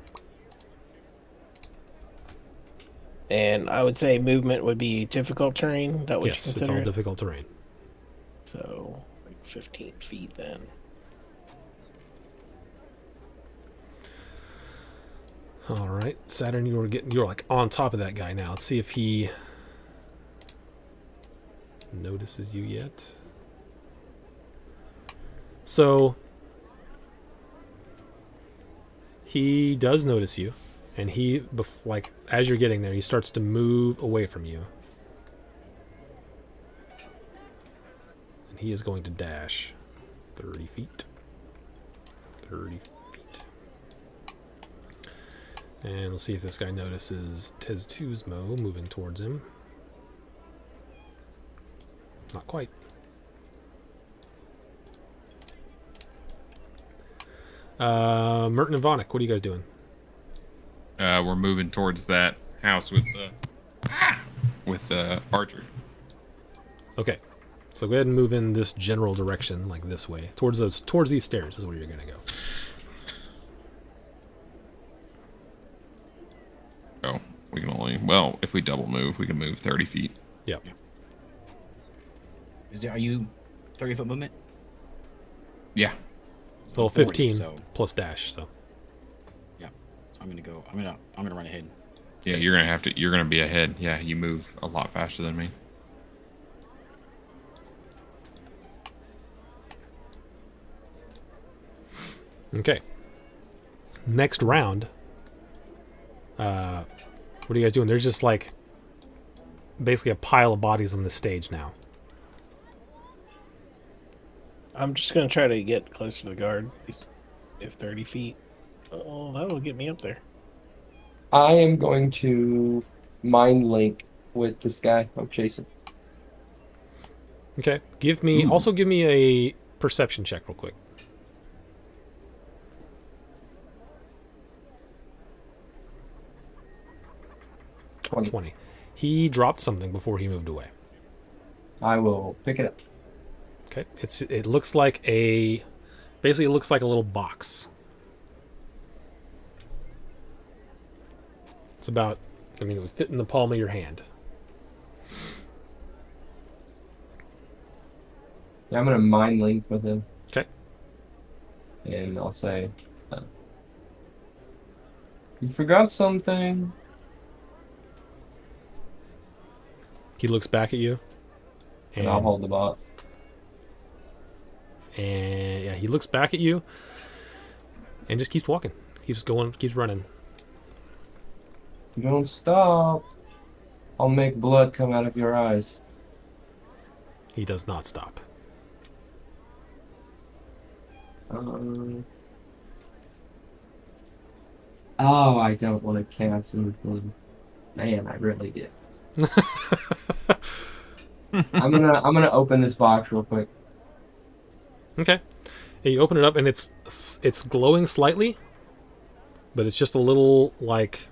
S3: And I would say movement would be difficult terrain. That would
S1: Yes,
S3: you
S1: it's
S3: consider
S1: all
S3: it?
S1: difficult terrain.
S3: So like 15 feet then.
S1: All right, Saturn, you're like on top of that guy now. Let's see if he notices you yet. So he does notice you, and like as you're getting there, he starts to move away from you, and he is going to dash 30 feet. 30 feet. And we'll see if this guy notices Teztuzmo moving towards him. Not quite. Merton and Vonick, what are you guys doing?
S4: We're moving towards that house with Archer.
S1: Okay. So go ahead and move in this general direction, like this way. Towards these stairs is where you're gonna go.
S4: Oh, we can only, if we double move, we can move 30 feet.
S1: Yep.
S6: Are you 30-foot movement?
S4: Yeah.
S1: Well,
S6: 40,
S1: 15
S6: so
S1: plus dash, so.
S6: yeah. So I'm gonna run ahead.
S4: Yeah, you're gonna be ahead. Yeah, you move a lot faster than me.
S1: Okay. Next round. What are you guys doing? There's just like basically a pile of bodies on the stage now.
S3: I'm just gonna try to get close to the guard. If 30 feet. Oh, that will get me up there.
S2: I am going to mind link with this guy I'm chasing.
S1: Okay. Give me a perception check real quick. 20. He dropped something before he moved away.
S2: I will pick it up.
S1: Okay. It looks like it looks like a little box. It's about, it would fit in the palm of your hand.
S2: Yeah, I'm gonna mind link with him.
S1: Okay.
S2: And I'll say, you forgot something.
S1: He looks back at you.
S2: And I'll hold the bot.
S1: And yeah, he looks back at you and just keeps walking. Keeps going, keeps running.
S2: You don't stop. I'll make blood come out of your eyes.
S1: He does not stop.
S2: Oh, I don't want to cast anything. Man, I really did. I'm gonna open this box real quick.
S1: Okay. Yeah, you open it up and it's glowing slightly, but it's just a little like,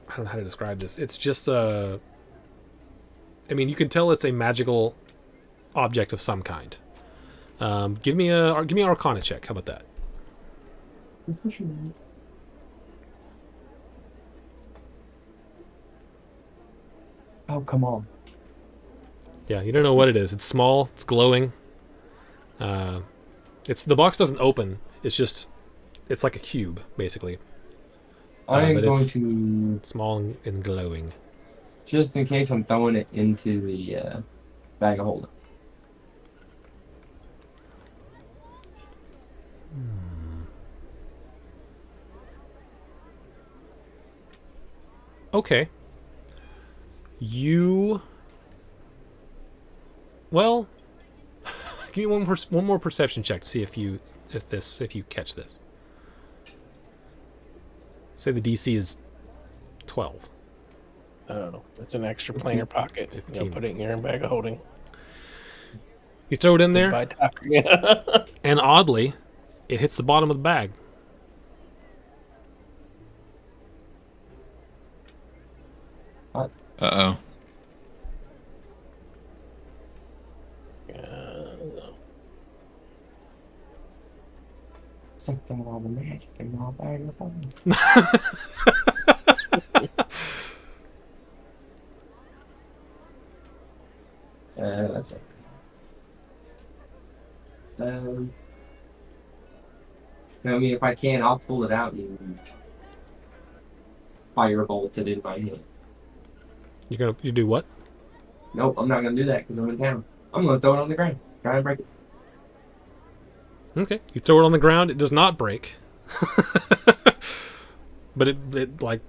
S1: I don't know how to describe this. It's just you can tell it's a magical object of some kind. Give me an Arcana check. How about that?
S2: Oh, come on.
S1: Yeah, you don't know what it is. It's small. It's glowing. The box doesn't open. It's like a cube, basically.
S2: I am
S1: but
S2: going
S1: it's
S2: to,
S1: small and glowing.
S2: just in case I'm throwing it into the bag of holding.
S1: Okay. Well, give me one more perception check to see if you catch this. Say the DC is 12.
S3: Oh, that's an extra planar pocket.
S1: 15.
S3: Put it in your bag of holding.
S1: You throw it in there,
S3: Goodbye, Tucker.
S1: and oddly, it hits the bottom of the bag.
S4: Uh-oh.
S2: Something all the magic in my bag of holding. That's it. I'm mean, if I can, I'll pull it out and firebolt it in my hand.
S1: You do what?
S2: Nope, I'm not gonna do that because I'm in town. I'm gonna throw it on the ground. Try and break it.
S1: Okay. You throw it on the ground. It does not break. But it like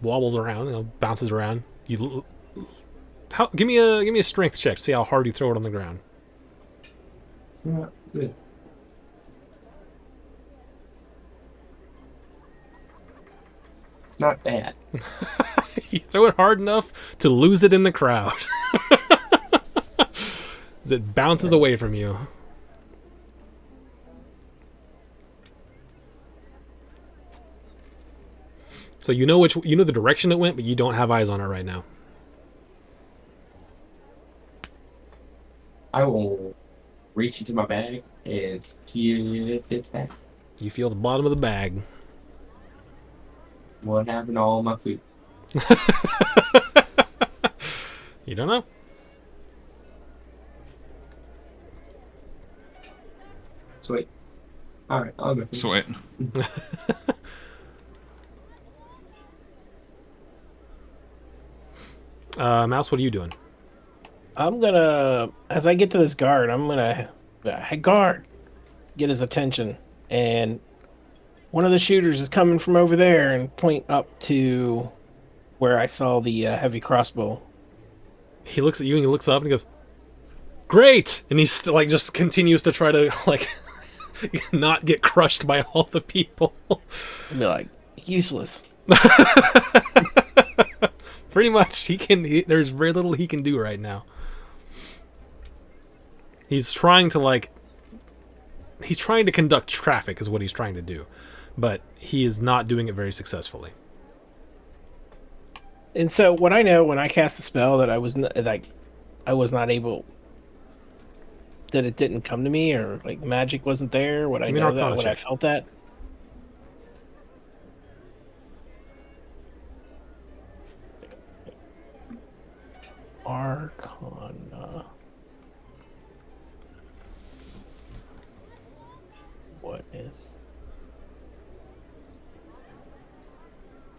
S1: wobbles around, bounces around. Give me a strength check to see how hard you throw it on the ground.
S2: It's not good. It's not bad.
S1: You throw it hard enough to lose it in the crowd. As it bounces away from you. So you know the direction it went, but you don't have eyes on it right now.
S2: I will reach into my bag and see if it's back.
S1: You feel the bottom of the bag.
S2: What happened to all my food?
S1: You don't know.
S2: Sweet. All right, I'll go.
S4: Sweet.
S1: Mouse, what are you doing?
S3: I'm gonna, as I get to this guard, I'm gonna, hey guard, get his attention, and one of the shooters is coming from over there, and point up to where I saw the heavy crossbow.
S1: He looks at you and he looks up and he goes, "Great!" And he's still, like, just continues to try to, like, not get crushed by all the people.
S3: I'd be like, useless.
S1: Pretty much, there's very little he can do right now. He's trying to conduct traffic is what he's trying to do, but he is not doing it very successfully.
S3: And so, what I know when I cast a spell that I was not able, that it didn't come to me, or like magic wasn't there. Would I know that? Would I felt that? Arcana. What is?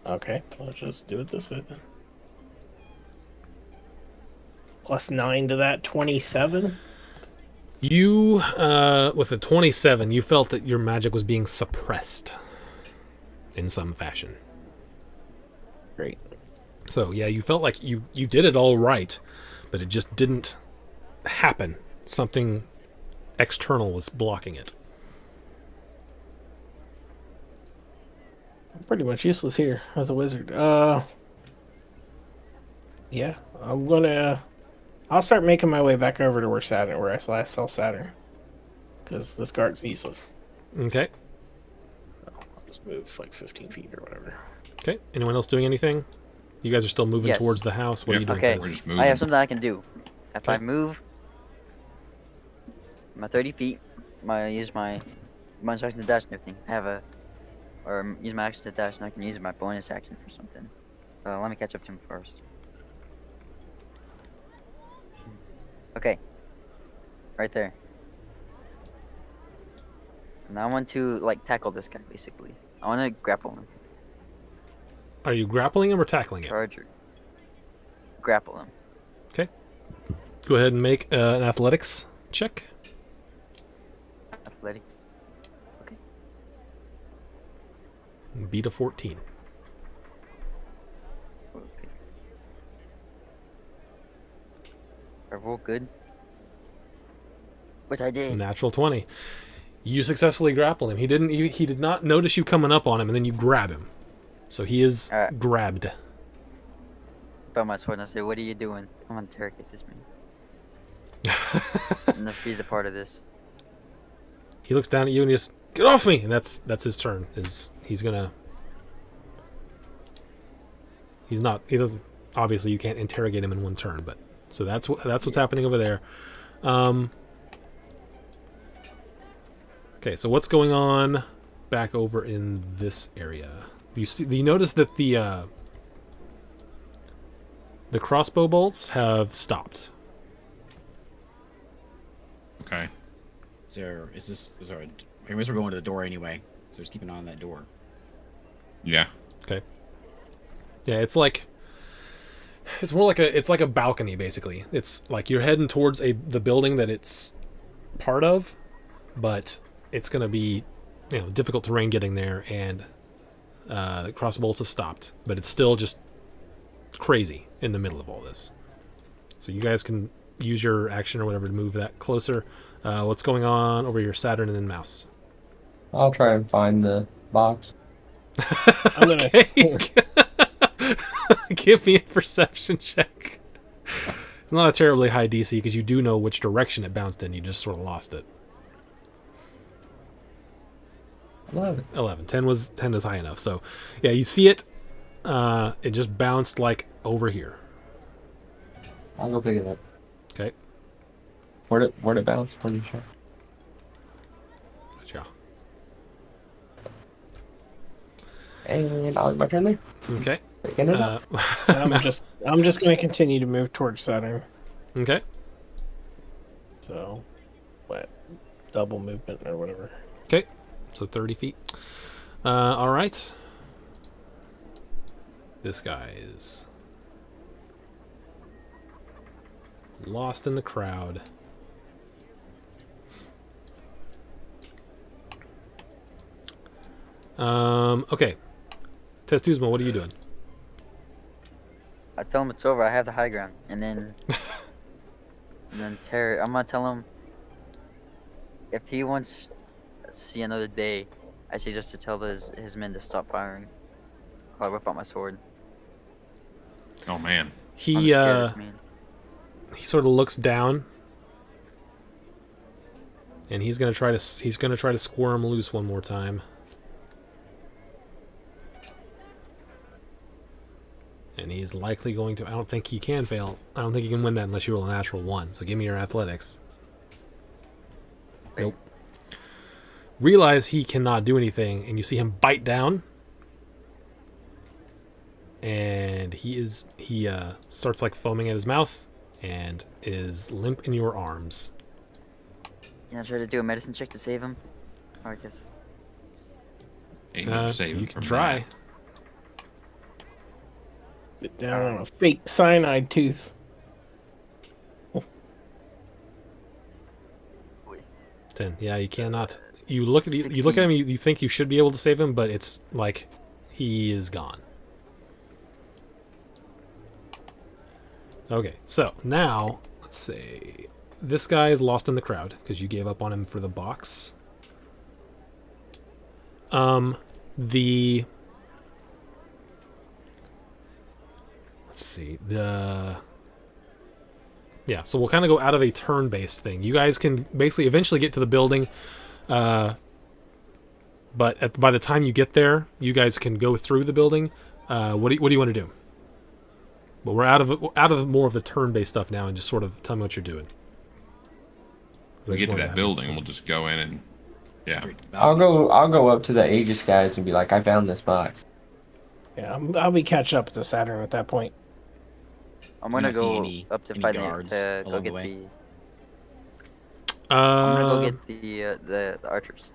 S3: Okay, I'll just do it this way then. +9 to that, 27.
S1: You, with a 27, you felt that your magic was being suppressed in some fashion.
S3: Great.
S1: So, yeah, you felt like you did it all right, but it just didn't happen. Something external was blocking it.
S3: I'm pretty much useless here as a wizard. Yeah, I'll start making my way back over to where I last saw Saturn. Because this guard's useless.
S1: Okay.
S3: I'll just move like 15 feet or whatever.
S1: Okay. Anyone else doing anything? You guys are still moving
S5: Yes.
S1: towards the house. What are you doing?
S5: Okay,
S1: guys?
S4: We're just moving.
S5: I have something I can do. If I
S1: Okay.
S5: move my 30 feet, use my bonus action to dash and everything. Or use my action to dash, and I can use my bonus action for something. Let me catch up to him first. Okay. Right there. And I want to, like, tackle this guy, basically. I want to grapple him.
S1: Are you grappling him or tackling him?
S5: Charger. Grapple him.
S1: Okay. Go ahead and make an athletics check.
S5: Athletics. Okay.
S1: Beat a 14.
S5: Okay. I roll good. Which I did.
S1: Natural 20. You successfully grapple him. He did not notice you coming up on him, and then you grab him. So he is
S5: Alright.
S1: grabbed.
S5: By my sword and I say, "What are you doing? I'm gonna interrogate this man." And if he's a part of this.
S1: He looks down at you and he just, "Get off me!" And that's his turn. He doesn't, obviously you can't interrogate him in one turn, but so that's what's happening over there. Okay, so what's going on back over in this area? Do you notice that the crossbow bolts have stopped?
S4: Okay.
S6: I guess we're going to the door anyway. So just keep an eye on that door.
S4: Yeah.
S1: Okay. Yeah, it's more like a balcony basically. It's like you're heading towards the building that it's part of, but it's gonna be difficult terrain getting there, and the crossbolts have stopped, but it's still just crazy in the middle of all this. So you guys can use your action or whatever to move that closer. What's going on over your Saturn and then Mouse?
S2: I'll try and find the box.
S3: I'm gonna.
S1: Okay. Give me a perception check. It's not a terribly high DC because you do know which direction it bounced in. You just sort of lost it. 11. 10 was high enough. So, yeah, you see it. It just bounced like over here.
S2: I'll go pick it up.
S1: Okay.
S2: Where'd it bounce? Where'd you show?
S1: Gotcha.
S2: And I'll my turn there.
S1: Okay.
S2: Picking it up.
S3: I'm just gonna continue to move towards Saturn.
S1: Okay.
S3: So, what? Double movement or whatever.
S1: Okay. So 30 feet. All right. This guy is lost in the crowd. Okay. Testuzma, what are you doing?
S5: I tell him it's over. I have the high ground, and then Terry. I'm gonna tell him if he wants to see another day, I suggest to tell his men to stop firing. I'll whip out my sword.
S4: Oh man.
S5: I'm
S1: He
S5: scared of this man.
S1: he sort of looks down, and he's gonna try to squirm loose one more time. And he's likely going to. I don't think he can fail. I don't think he can win that unless you roll a natural 1. So give me your athletics. Nope. Realize he cannot do anything, and you see him bite down. And he starts like foaming at his mouth and is limp in your arms.
S5: Can I try to do a medicine check to save him? Or I guess.
S4: Ain't no saving
S1: You can
S4: from
S1: try.
S4: that.
S3: Bit down on a fake cyanide tooth.
S1: 10. Yeah, you cannot. You look at him. You think you should be able to save him, but it's like he is gone. Okay, so now let's say this guy is lost in the crowd because you gave up on him for the box. Let's see yeah, so we'll kind of go out of a turn-based thing. You guys can basically eventually get to the building, but by the time you get there, you guys can go through the building. What do you want to do? But we're out of more of the turn-based stuff now, and just sort of tell me what you're doing.
S4: We get to that building, we'll just go in and yeah.
S2: I'll go up to the Aegis guys and be like, I found this box.
S3: Yeah, I'll be catch up to Saturn at that point.
S5: I'm gonna
S6: see
S5: go
S6: any
S5: up to
S6: guards
S5: go
S6: along the
S5: get
S6: way?
S5: I'm gonna go get the archers.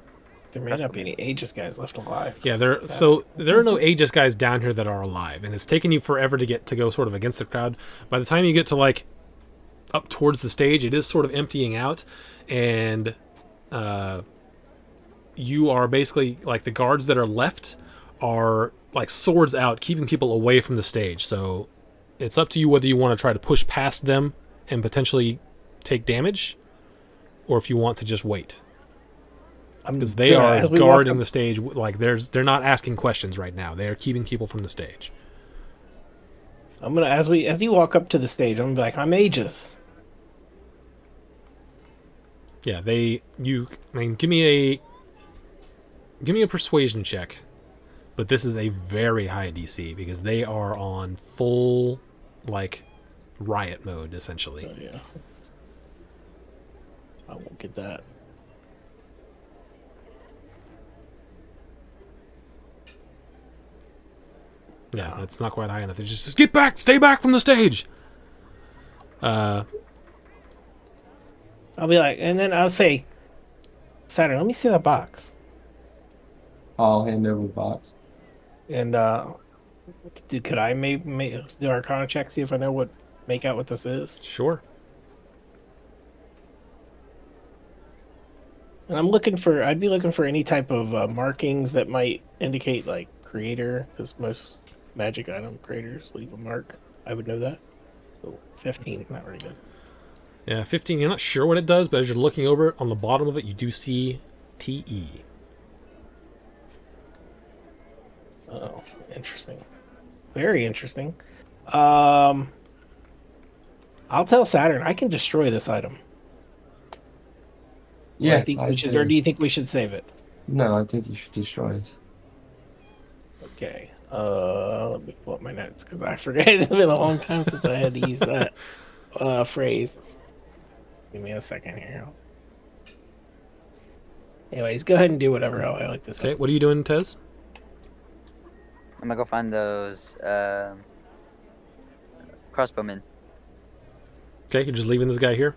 S3: There may not be any Aegis guys left alive.
S1: Yeah, there are no Aegis guys down here that are alive, and it's taken you forever to go sort of against the crowd. By the time you get to like up towards the stage, it is sort of emptying out, and you are basically like the guards that are left are like swords out, keeping people away from the stage. So it's up to you whether you want to try to push past them and potentially take damage, or if you want to just wait. Because they are guarding the stage, like they're not asking questions right now. They are keeping people from the stage.
S3: I'm gonna as you walk up to the stage, I'm gonna be like, I'm Aegis.
S1: Yeah, give me a persuasion check, but this is a very high DC because they are on full like riot mode essentially.
S3: Oh yeah, I won't get that.
S1: Yeah, that's not quite high enough. They just get back, stay back from the stage.
S3: I'll be like, and then I'll say, Saturn, let me see that box.
S2: I'll hand over the box.
S3: And could I do Arcana check, see if I know make out what this is?
S1: Sure.
S3: And I'd be looking for any type of markings that might indicate like creator, because most magic item creators leave a mark. I would know that. So 15, not very good.
S1: Yeah, 15. You're not sure what it does, but as you're looking over it, on the bottom of it, you do see TE.
S3: Oh, interesting. Very interesting. I'll tell Saturn I can destroy this item.
S2: Yeah.
S3: Or do you think we should save it?
S2: No, I think you should destroy it.
S3: Okay. Let me pull up my notes because I forget. It's been a long time since I had to use that phrase. Give me a second here. Anyways, go ahead and do whatever else I like to say.
S1: Okay, what are you doing, Tez?
S5: I'm gonna go find those crossbowmen.
S1: Okay, you're just leaving this guy here?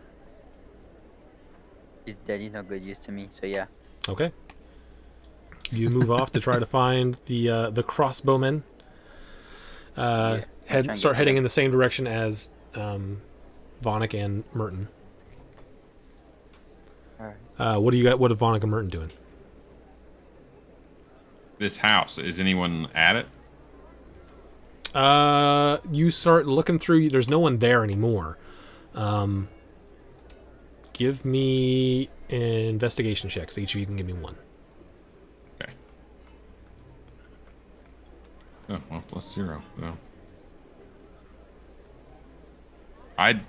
S5: He's dead. He's no good use to me. So yeah.
S1: Okay. You move off to try to find the crossbowmen.
S5: try and
S1: Start
S5: get
S1: heading
S5: to
S1: in the same direction as Vonnegut and Merton.
S5: All right.
S1: What do you got? What are Vonnegut and Merton doing?
S4: This house, is anyone at it?
S1: You start looking through. There's no one there anymore. Give me investigation checks. Each of you can give me one.
S4: Okay. Oh, well, +0. No. I've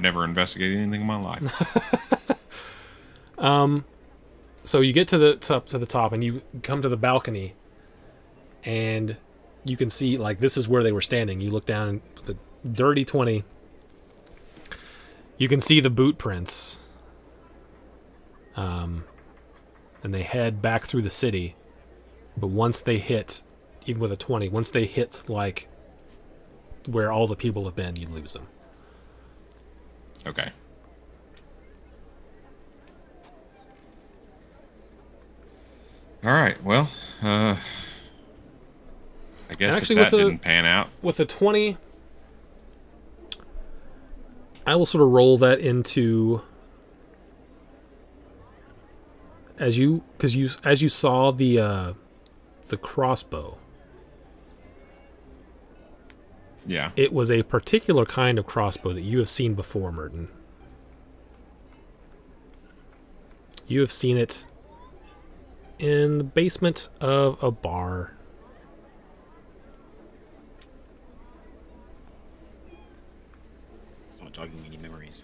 S4: never investigated anything in my life.
S1: So you get to the top, and you come to the balcony, and you can see, like, this is where they were standing. You look down, the dirty 20. You can see the boot prints. And they head back through the city. But once they hit, even with a 20, once they hit, like, where all the people have been, you lose them.
S4: Okay. All right. Well, I guess
S1: Actually,
S4: if that didn't pan out.
S1: With a 20, I will sort of roll that into as you saw the crossbow.
S4: Yeah.
S1: It was a particular kind of crossbow that you have seen before, Merton. You have seen it in the basement of a bar.
S6: It's not jogging any memories.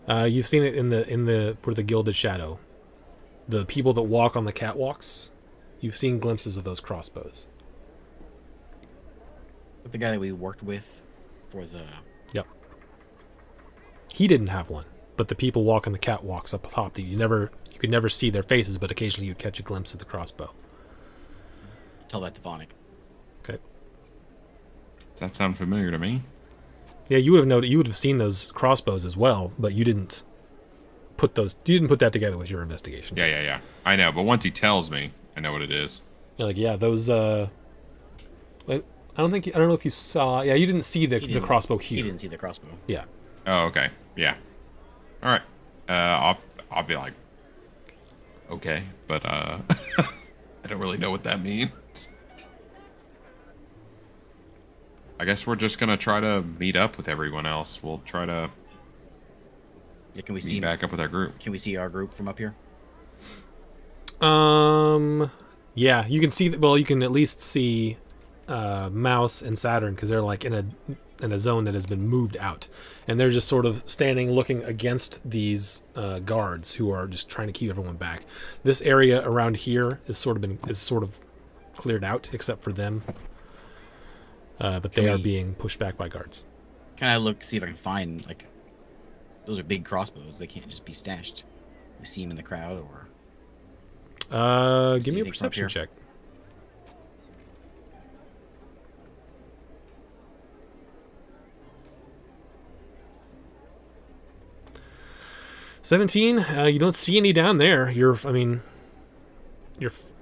S1: You've seen it in the where the Gilded Shadow. The people that walk on the catwalks. You've seen glimpses of those crossbows.
S6: But the guy that we worked with for the...
S1: Yep. He didn't have one, but the people walking the catwalks up top, that you could never see their faces, but occasionally you'd catch a glimpse of the crossbow.
S6: Tell that to Vonnegut.
S1: Okay.
S4: Does that sound familiar to me?
S1: Yeah, you would have noted. You would have seen those crossbows as well, but you didn't put that together with your investigation.
S4: Yeah. I know, but once he tells me, I know what it is.
S1: You're like, yeah, those. I don't know if you saw. Yeah, you didn't see the crossbow here.
S6: He didn't see the crossbow.
S1: Yeah.
S4: Oh, okay. Yeah. All right. I'll be like, okay, but I don't really know what that means. I guess we're just gonna try to meet up with everyone else. We'll try to
S6: Yeah, can we
S4: meet
S6: see
S4: back up with our group.
S6: Can we see our group from up here?
S1: Yeah, you can see. Well, you can at least see Mouse and Saturn, because they're like in a zone that has been moved out, and they're just sort of standing looking against these guards who are just trying to keep everyone back. This area around here is sort of cleared out except for them, but they are being pushed back by guards.
S6: Can I see if I can find, like, those are big crossbows. They can't just be stashed. We see them in the crowd, or
S1: give me a
S6: anything from up
S1: perception
S6: here?
S1: check. $17. You don't see any down there.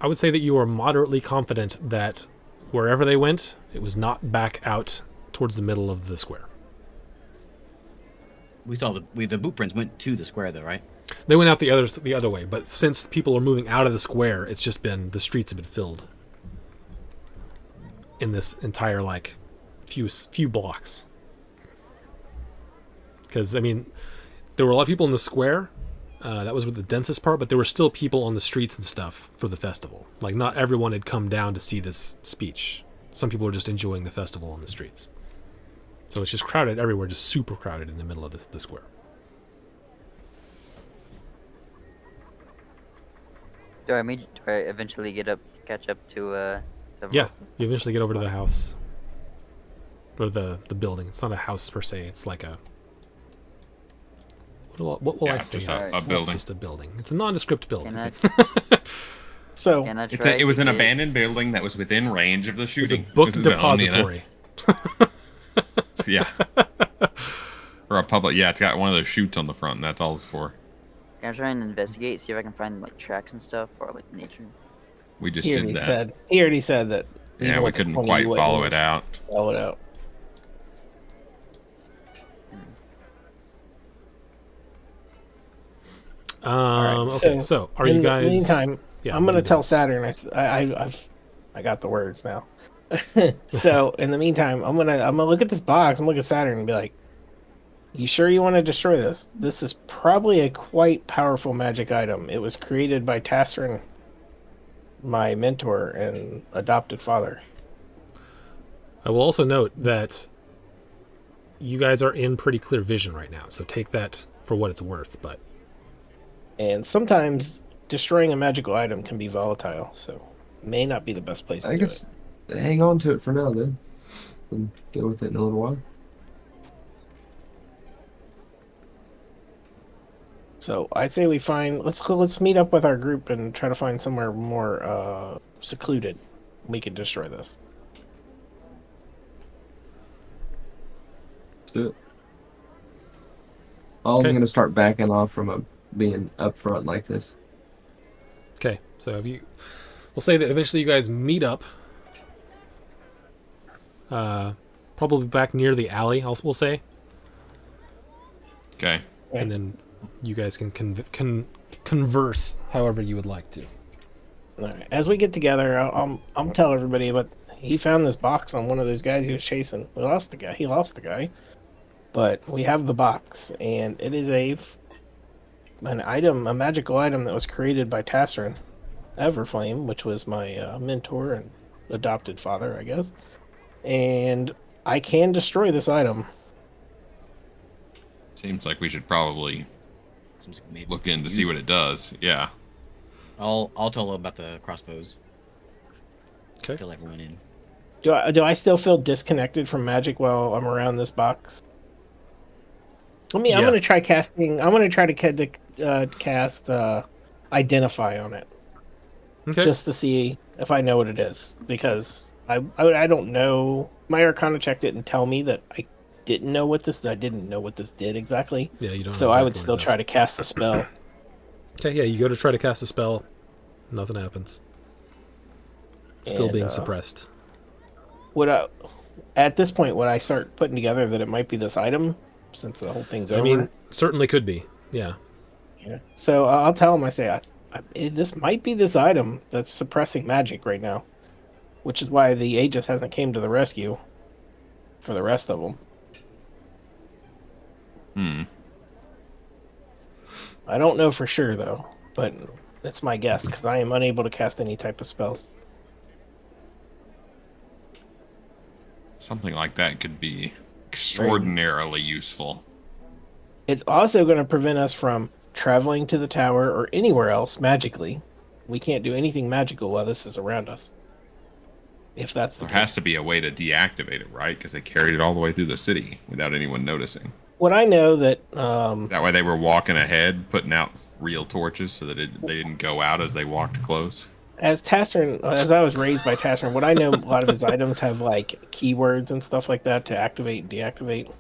S1: I would say that you are moderately confident that wherever they went, it was not back out towards the middle of the square.
S6: We saw the boot prints went to the square though, right?
S1: They went out the other way, but since people are moving out of the square, it's just been the streets have been filled in this entire like few blocks. Because I mean, there were a lot of people in the square. That was the densest part, but there were still people on the streets and stuff for the festival. Like not everyone had come down to see this speech. Some people were just enjoying the festival on the streets. So it's just crowded everywhere, just super crowded in the middle of the square.
S5: Do I eventually catch up to
S1: Yeah, you eventually get over to the house. Or the building. It's not a house per se, it's like a... What will I say?
S4: Just
S5: a
S1: It's
S4: building.
S1: just a building. It's a nondescript building.
S5: Can
S3: So
S5: Can I try
S4: It was
S5: to
S4: an
S5: get-
S4: abandoned building that was within range of the
S1: It's a
S4: shooting.
S1: book
S4: zone, you know?
S1: depository.
S4: Yeah. Or a public. Yeah, it's got one of those chutes on the front, and that's all it's for.
S5: Can I try and investigate, see if I can find like tracks and stuff or like nature?
S4: We just
S3: he
S4: did
S3: already
S4: that.
S3: said that.
S4: Yeah,
S3: even
S4: we
S3: with the
S4: couldn't
S3: 20,
S4: quite
S3: you
S4: follow
S3: wouldn't
S4: it out.
S3: Follow it out. Alright,
S1: Okay, so are you
S3: In
S1: guys...
S3: the meantime,
S1: Yeah,
S3: I'm gonna
S1: you
S3: tell
S1: go.
S3: Saturn. I got the words now. So in the meantime, I'm gonna look at this box. I'm gonna look at Saturn and be like, "You sure you want to destroy this? This is probably a quite powerful magic item. It was created by Tasserin, my mentor and adopted father."
S1: I will also note that you guys are in pretty clear vision right now, so take that for what it's worth, but...
S3: And sometimes destroying a magical item can be volatile, so may not be the best place to
S2: I
S3: do
S2: guess hang on to it for now then, and deal with it in a little while.
S3: it. So I'd say we find let's meet up with our group and try to find somewhere more secluded. We could destroy this.
S2: Let's do it. I'm
S1: Okay.
S2: gonna start backing off from being up front like this.
S1: Okay, so we'll say that eventually you guys meet up. Probably back near the alley, we'll say.
S4: Okay.
S1: And then you guys can converse however you would like to.
S3: All right. As we get together, I'll tell everybody. But he found this box on one of those guys he was chasing. We lost the guy. He lost the guy. But we have the box, and it is an item, a magical item that was created by Tasserin Everflame, which was my mentor and adopted father, I guess. And I can destroy this item.
S4: Seems like we should probably
S6: Seems like maybe
S4: look in to
S6: use
S4: see
S6: it.
S4: what it does. Yeah.
S6: I'll tell about the crossbows.
S1: Okay.
S6: Fill everyone in.
S3: Do I still feel disconnected from magic while I'm around this box? I'm
S1: Yeah.
S3: gonna try casting. I'm gonna try to cast identify on it,
S1: Okay.
S3: just to see if I know what it is, because I don't know. My Arcana check didn't tell me that I didn't know what this. I didn't know what this did exactly.
S1: Yeah, you don't.
S3: So
S1: know
S3: I would
S1: exactly
S3: still
S1: what it
S3: try
S1: does.
S3: to cast the spell.
S1: Okay, yeah, you go to try to cast a spell. Nothing happens. Still
S3: And,
S1: being suppressed.
S3: At this point, would I start putting together that it might be this item, since the whole thing's over?
S1: I mean, certainly could be. Yeah.
S3: Yeah. So I'll tell him. I say, this might be this item that's suppressing magic right now, which is why the Aegis hasn't came to the rescue for the rest of them. I don't know for sure though, but that's my guess because I am unable to cast any type of spells.
S4: Something like that could be extraordinarily useful.
S3: It's also going to prevent us from traveling to the tower or anywhere else magically. We can't do anything magical while this is around us. If that's the
S4: There
S3: case.
S4: has to be a way to deactivate it, right? Because they carried it all the way through the city without anyone noticing.
S3: What I know that
S4: That way they were walking ahead, putting out real torches so that they didn't go out as they walked close.
S3: as I was raised by Tasserin, what I know, a lot of his items have like keywords and stuff like that to activate and deactivate.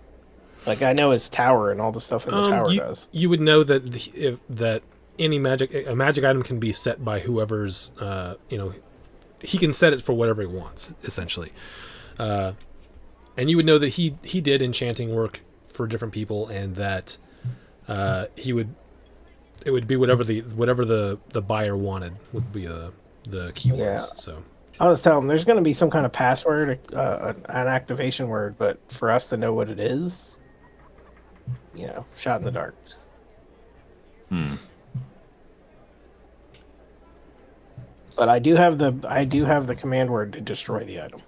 S3: Like I know his tower and all the stuff in the tower does.
S1: You would know that that any magic item can be set by whoever's he can set it for whatever he wants, essentially. And you would know that he did enchanting work for different people, and that it would be whatever the buyer wanted would be the keywords.
S3: Yeah.
S1: So
S3: I was telling them there's going to be some kind of password, an activation word, but for us to know what it is, shot in the dark. But I do have the command word to destroy the item.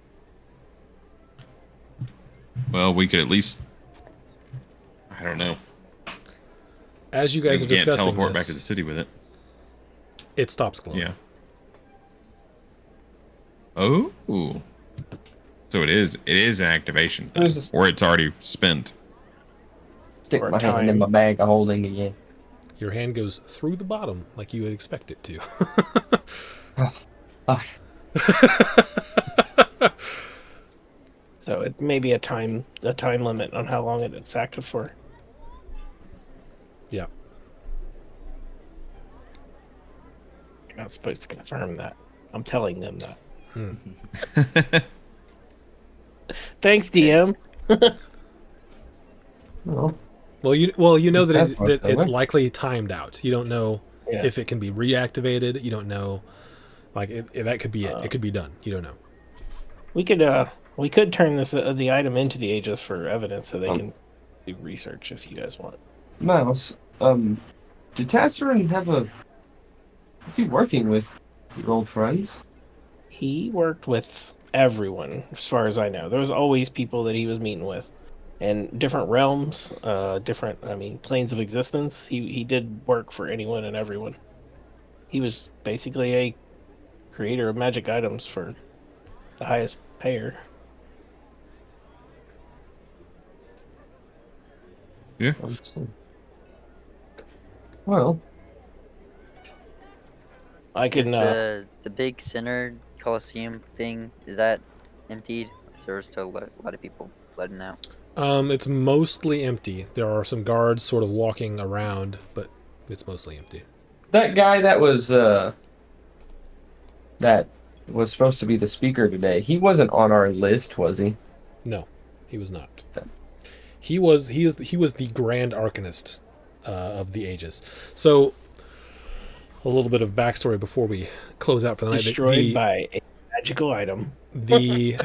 S4: Well, we could at least, I don't know.
S1: as you guys are
S4: We can't
S1: discussing
S4: teleport
S1: this,
S4: back to the city with it.
S1: it stops glowing.
S4: Yeah. Oh. So it is an activation thing,
S2: There's a-
S4: or it's already spent.
S2: Stick
S3: Or
S2: my hand
S3: time.
S2: in my bag of holding again.
S1: Your hand goes through the bottom like you would expect it to.
S2: Ah,
S3: So it may be a time limit on how long it's active for.
S1: Yeah.
S3: You're not supposed to confirm that. I'm telling them that. Thanks, DM.
S2: well,
S1: Well, you know that
S2: That's
S1: it
S2: what's
S1: that it
S2: going.
S1: likely timed out. You don't know
S3: Yeah.
S1: if it can be reactivated. You don't know, like that could be it. It could be done. You don't know.
S3: We could turn this the item into the Aegis for evidence, so they can do research if you guys want.
S2: Mouse, did Tasserin have is he working with your old friends?
S3: He worked with everyone, as far as I know. There was always people that he was meeting with, and different realms, planes of existence. He did work for anyone and everyone. He was basically a creator of magic items for the highest payer.
S4: Yeah.
S2: Well,
S3: I
S5: Is
S3: can.
S5: the big center Coliseum thing, is that emptied? Is there still a lot of people flooding out?
S1: It's mostly empty. There are some guards sort of walking around, but it's mostly empty.
S2: that guy that was supposed to be the speaker today. He wasn't on our list, was he?
S1: No, he was not.
S2: Okay.
S1: He was the Grand Arcanist of the Aegis. So, a little bit of backstory before we close out for the night.
S3: Destroyed by a magical item.
S1: The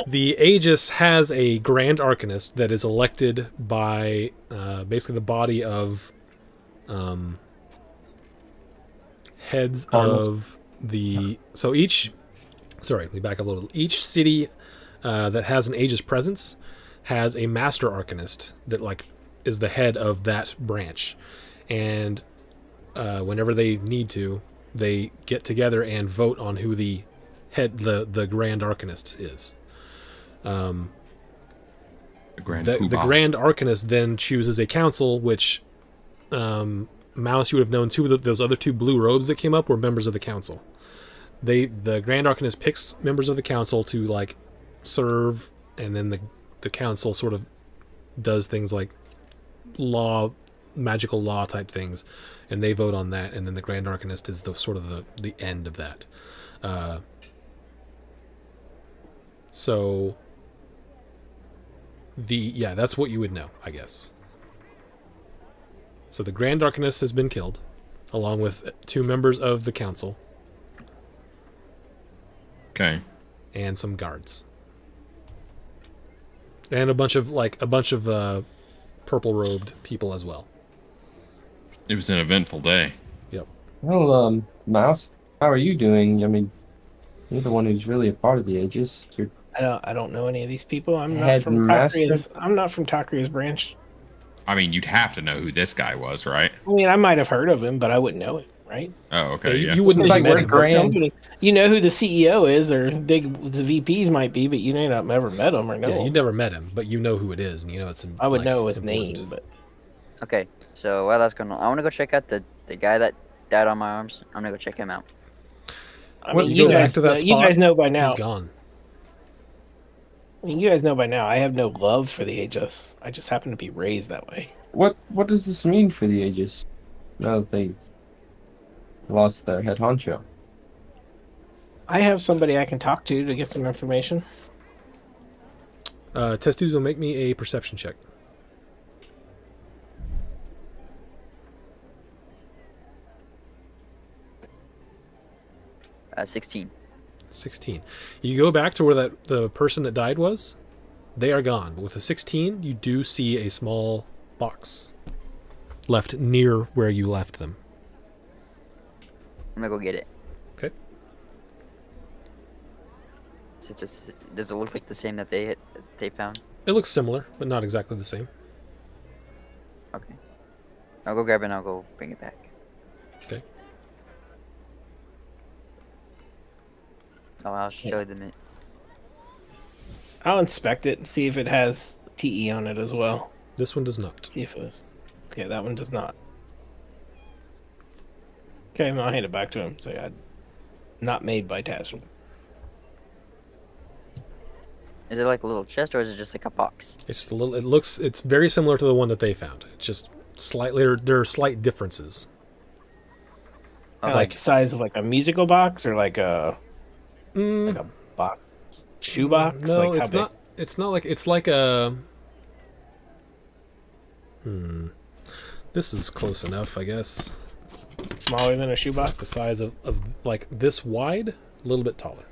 S1: the Aegis has a Grand Arcanist that is elected by basically the body of heads of the. So let me back up a little. Each city that has an Aegis presence has a Master Arcanist that is the head of that branch, and whenever they need to, they get together and vote on who the Grand Arcanist is.
S4: The Grand
S1: The
S4: Poobah.
S1: Grand Arcanist then chooses a council, which Mouse, you would have known those other two blue robes that came up were members of the council. The Grand Arcanist picks members of the council to serve, and then the council sort of does things like magical law type things, and they vote on that, and then the Grand Arcanist is the end of that. So that's what you would know, I guess. So the Grand Arcanist has been killed, along with two members of the council
S4: Okay.
S1: and some guards, and a bunch of purple robed people as well.
S4: It was an eventful day.
S1: Yep.
S2: Well, Mouse, how are you doing? I mean, you're the one who's really a part of the Aegis. You're
S3: I don't know any of these people. I'm not
S2: Head
S3: from
S2: master?
S3: Takria's branch.
S4: I mean, you'd have to know who this guy was, right?
S3: I mean, I might have heard of him, but I wouldn't know him, right?
S4: Oh, okay.
S1: Yeah,
S4: Yeah.
S1: you wouldn't
S2: It's
S1: have
S2: like
S1: met
S2: we're
S1: him.
S2: grand.
S3: Company. You know who the CEO is, or the VPs might be, but you may not have ever met him or know
S1: Yeah, you
S3: him.
S1: never met him, but you know who it is, and you know it's.
S3: I would know his
S1: important.
S3: name, but
S5: Okay, so while that's going on, I want to go check out the guy that died on my arms. I'm gonna go check him out.
S3: I
S2: Well,
S3: mean,
S1: you
S3: you
S1: go back
S3: guys,
S1: to that
S3: you
S1: spot,
S3: guys know by now.
S1: He's gone.
S3: I mean, you guys know by now. I have no love for the Aegis. I just happen to be raised that way.
S2: what does this mean for the Aegis? now that they lost their head honcho.
S3: I have somebody I can talk to get some information.
S1: Testuzo will make me a perception check.
S5: 16.
S1: 16. You go back to where the person that died was. They are gone. But with a 16, you do see a small box left near where you left them.
S5: I'm gonna go get it.
S1: Okay.
S5: Does it look like the same that they found?
S1: It looks similar, but not exactly the same.
S5: Okay. I'll go grab it and I'll go bring it back.
S1: Okay.
S5: Oh, I'll show them it.
S3: I'll inspect it and see if it has TE on it as well.
S1: This one does not.
S3: See if it was. Okay, that one does not. Okay, I'll hand it back to him. Say, not made by Tasman.
S5: Is it like a little chest or is it just like a box?
S1: It's just a little. It's very similar to the one that they found. It's just slightly. There are slight differences.
S3: Kinda like the size of like a musical box or like a box, shoe box.
S1: No,
S3: like
S1: it's not. It's not like. It's like a. This is close enough, I guess.
S3: Smaller than a shoe box.
S1: The size of like this wide, a little bit taller.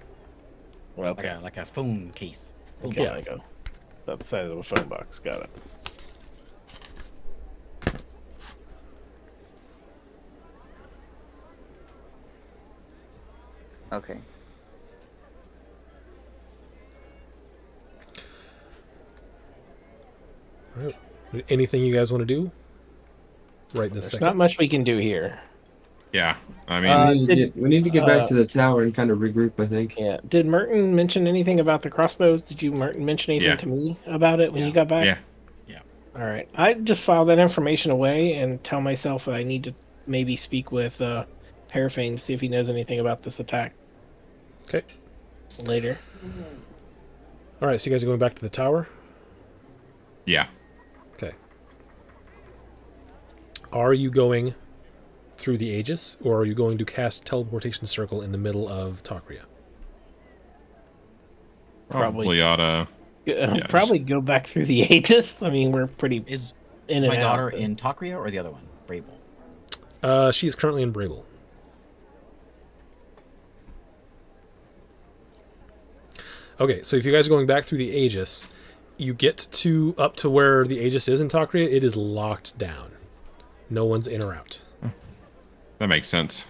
S3: Well, okay.
S6: Like a phone case. Phone
S3: Okay,
S6: box.
S3: I go. About the size of a phone box. Got it.
S5: Okay.
S1: All right. Anything you guys want to do? Right this
S3: There's
S1: second.
S3: not much we can do here.
S4: Yeah, I mean,
S2: We need to get back to the tower and kind of regroup, I think.
S3: Yeah. Did Merton mention anything about the crossbows? Did you, Merton, mention anything
S4: Yeah.
S3: to me about it when you got back?
S4: yeah.
S3: All right. I just file that information away and tell myself I need to maybe speak with Parafane to see if he knows anything about this attack
S1: Okay.
S3: later.
S1: All right. So you guys are going back to the tower.
S4: Yeah.
S1: Okay. Are you going through the Aegis, or are you going to cast teleportation circle in the middle of Takria?
S4: Probably ought to.
S3: Probably go back through the Aegis. I mean, we're pretty
S6: Is
S3: in and
S6: my daughter
S3: out. so-
S6: in Takria or the other one, Brable?
S1: She is currently in Brable. Okay, so if you guys are going back through the Aegis, you get up to where the Aegis is in Takria. It is locked down. No one's in or out.
S4: That makes sense.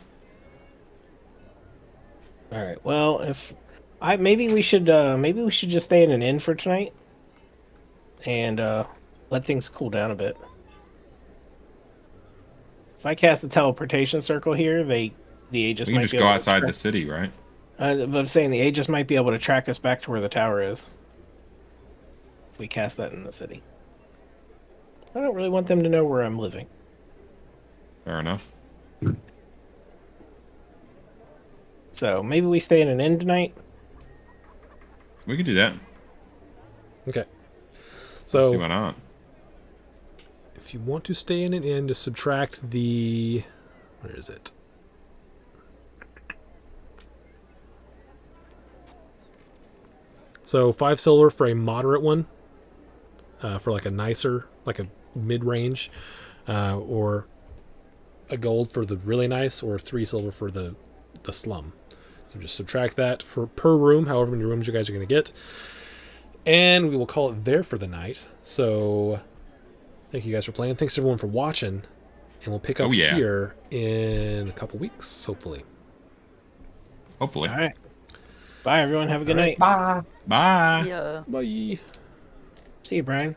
S3: All right. Well, if maybe we should just stay in an inn for tonight and let things cool down a bit. If I cast a teleportation circle here, the Aegis
S4: We
S3: might
S4: can just
S3: be
S4: go
S3: able to
S4: outside
S3: track-
S4: the city, right?
S3: I'm saying the Aegis might be able to track us back to where the tower is. If we cast that in the city. I don't really want them to know where I'm living.
S4: Fair enough.
S3: So maybe we stay in an inn tonight.
S4: We could do that.
S1: Okay.
S4: See
S1: So
S4: why not?
S1: if you want to stay in an inn, just subtract the... Where is it? So 5 silver for a moderate one, for like a nicer, like a mid-range, or a gold for the really nice, or 3 silver for the slum. So just subtract that per room, however many rooms you guys are going to get. And we will call it there for the night. So thank you guys for playing. Thanks everyone for watching. And we'll pick up here in a couple weeks, hopefully.
S4: Hopefully.
S3: All right. Bye, everyone. Have a good night.
S2: Bye.
S4: Bye.
S5: Yeah.
S1: Bye.
S3: See you, Brian.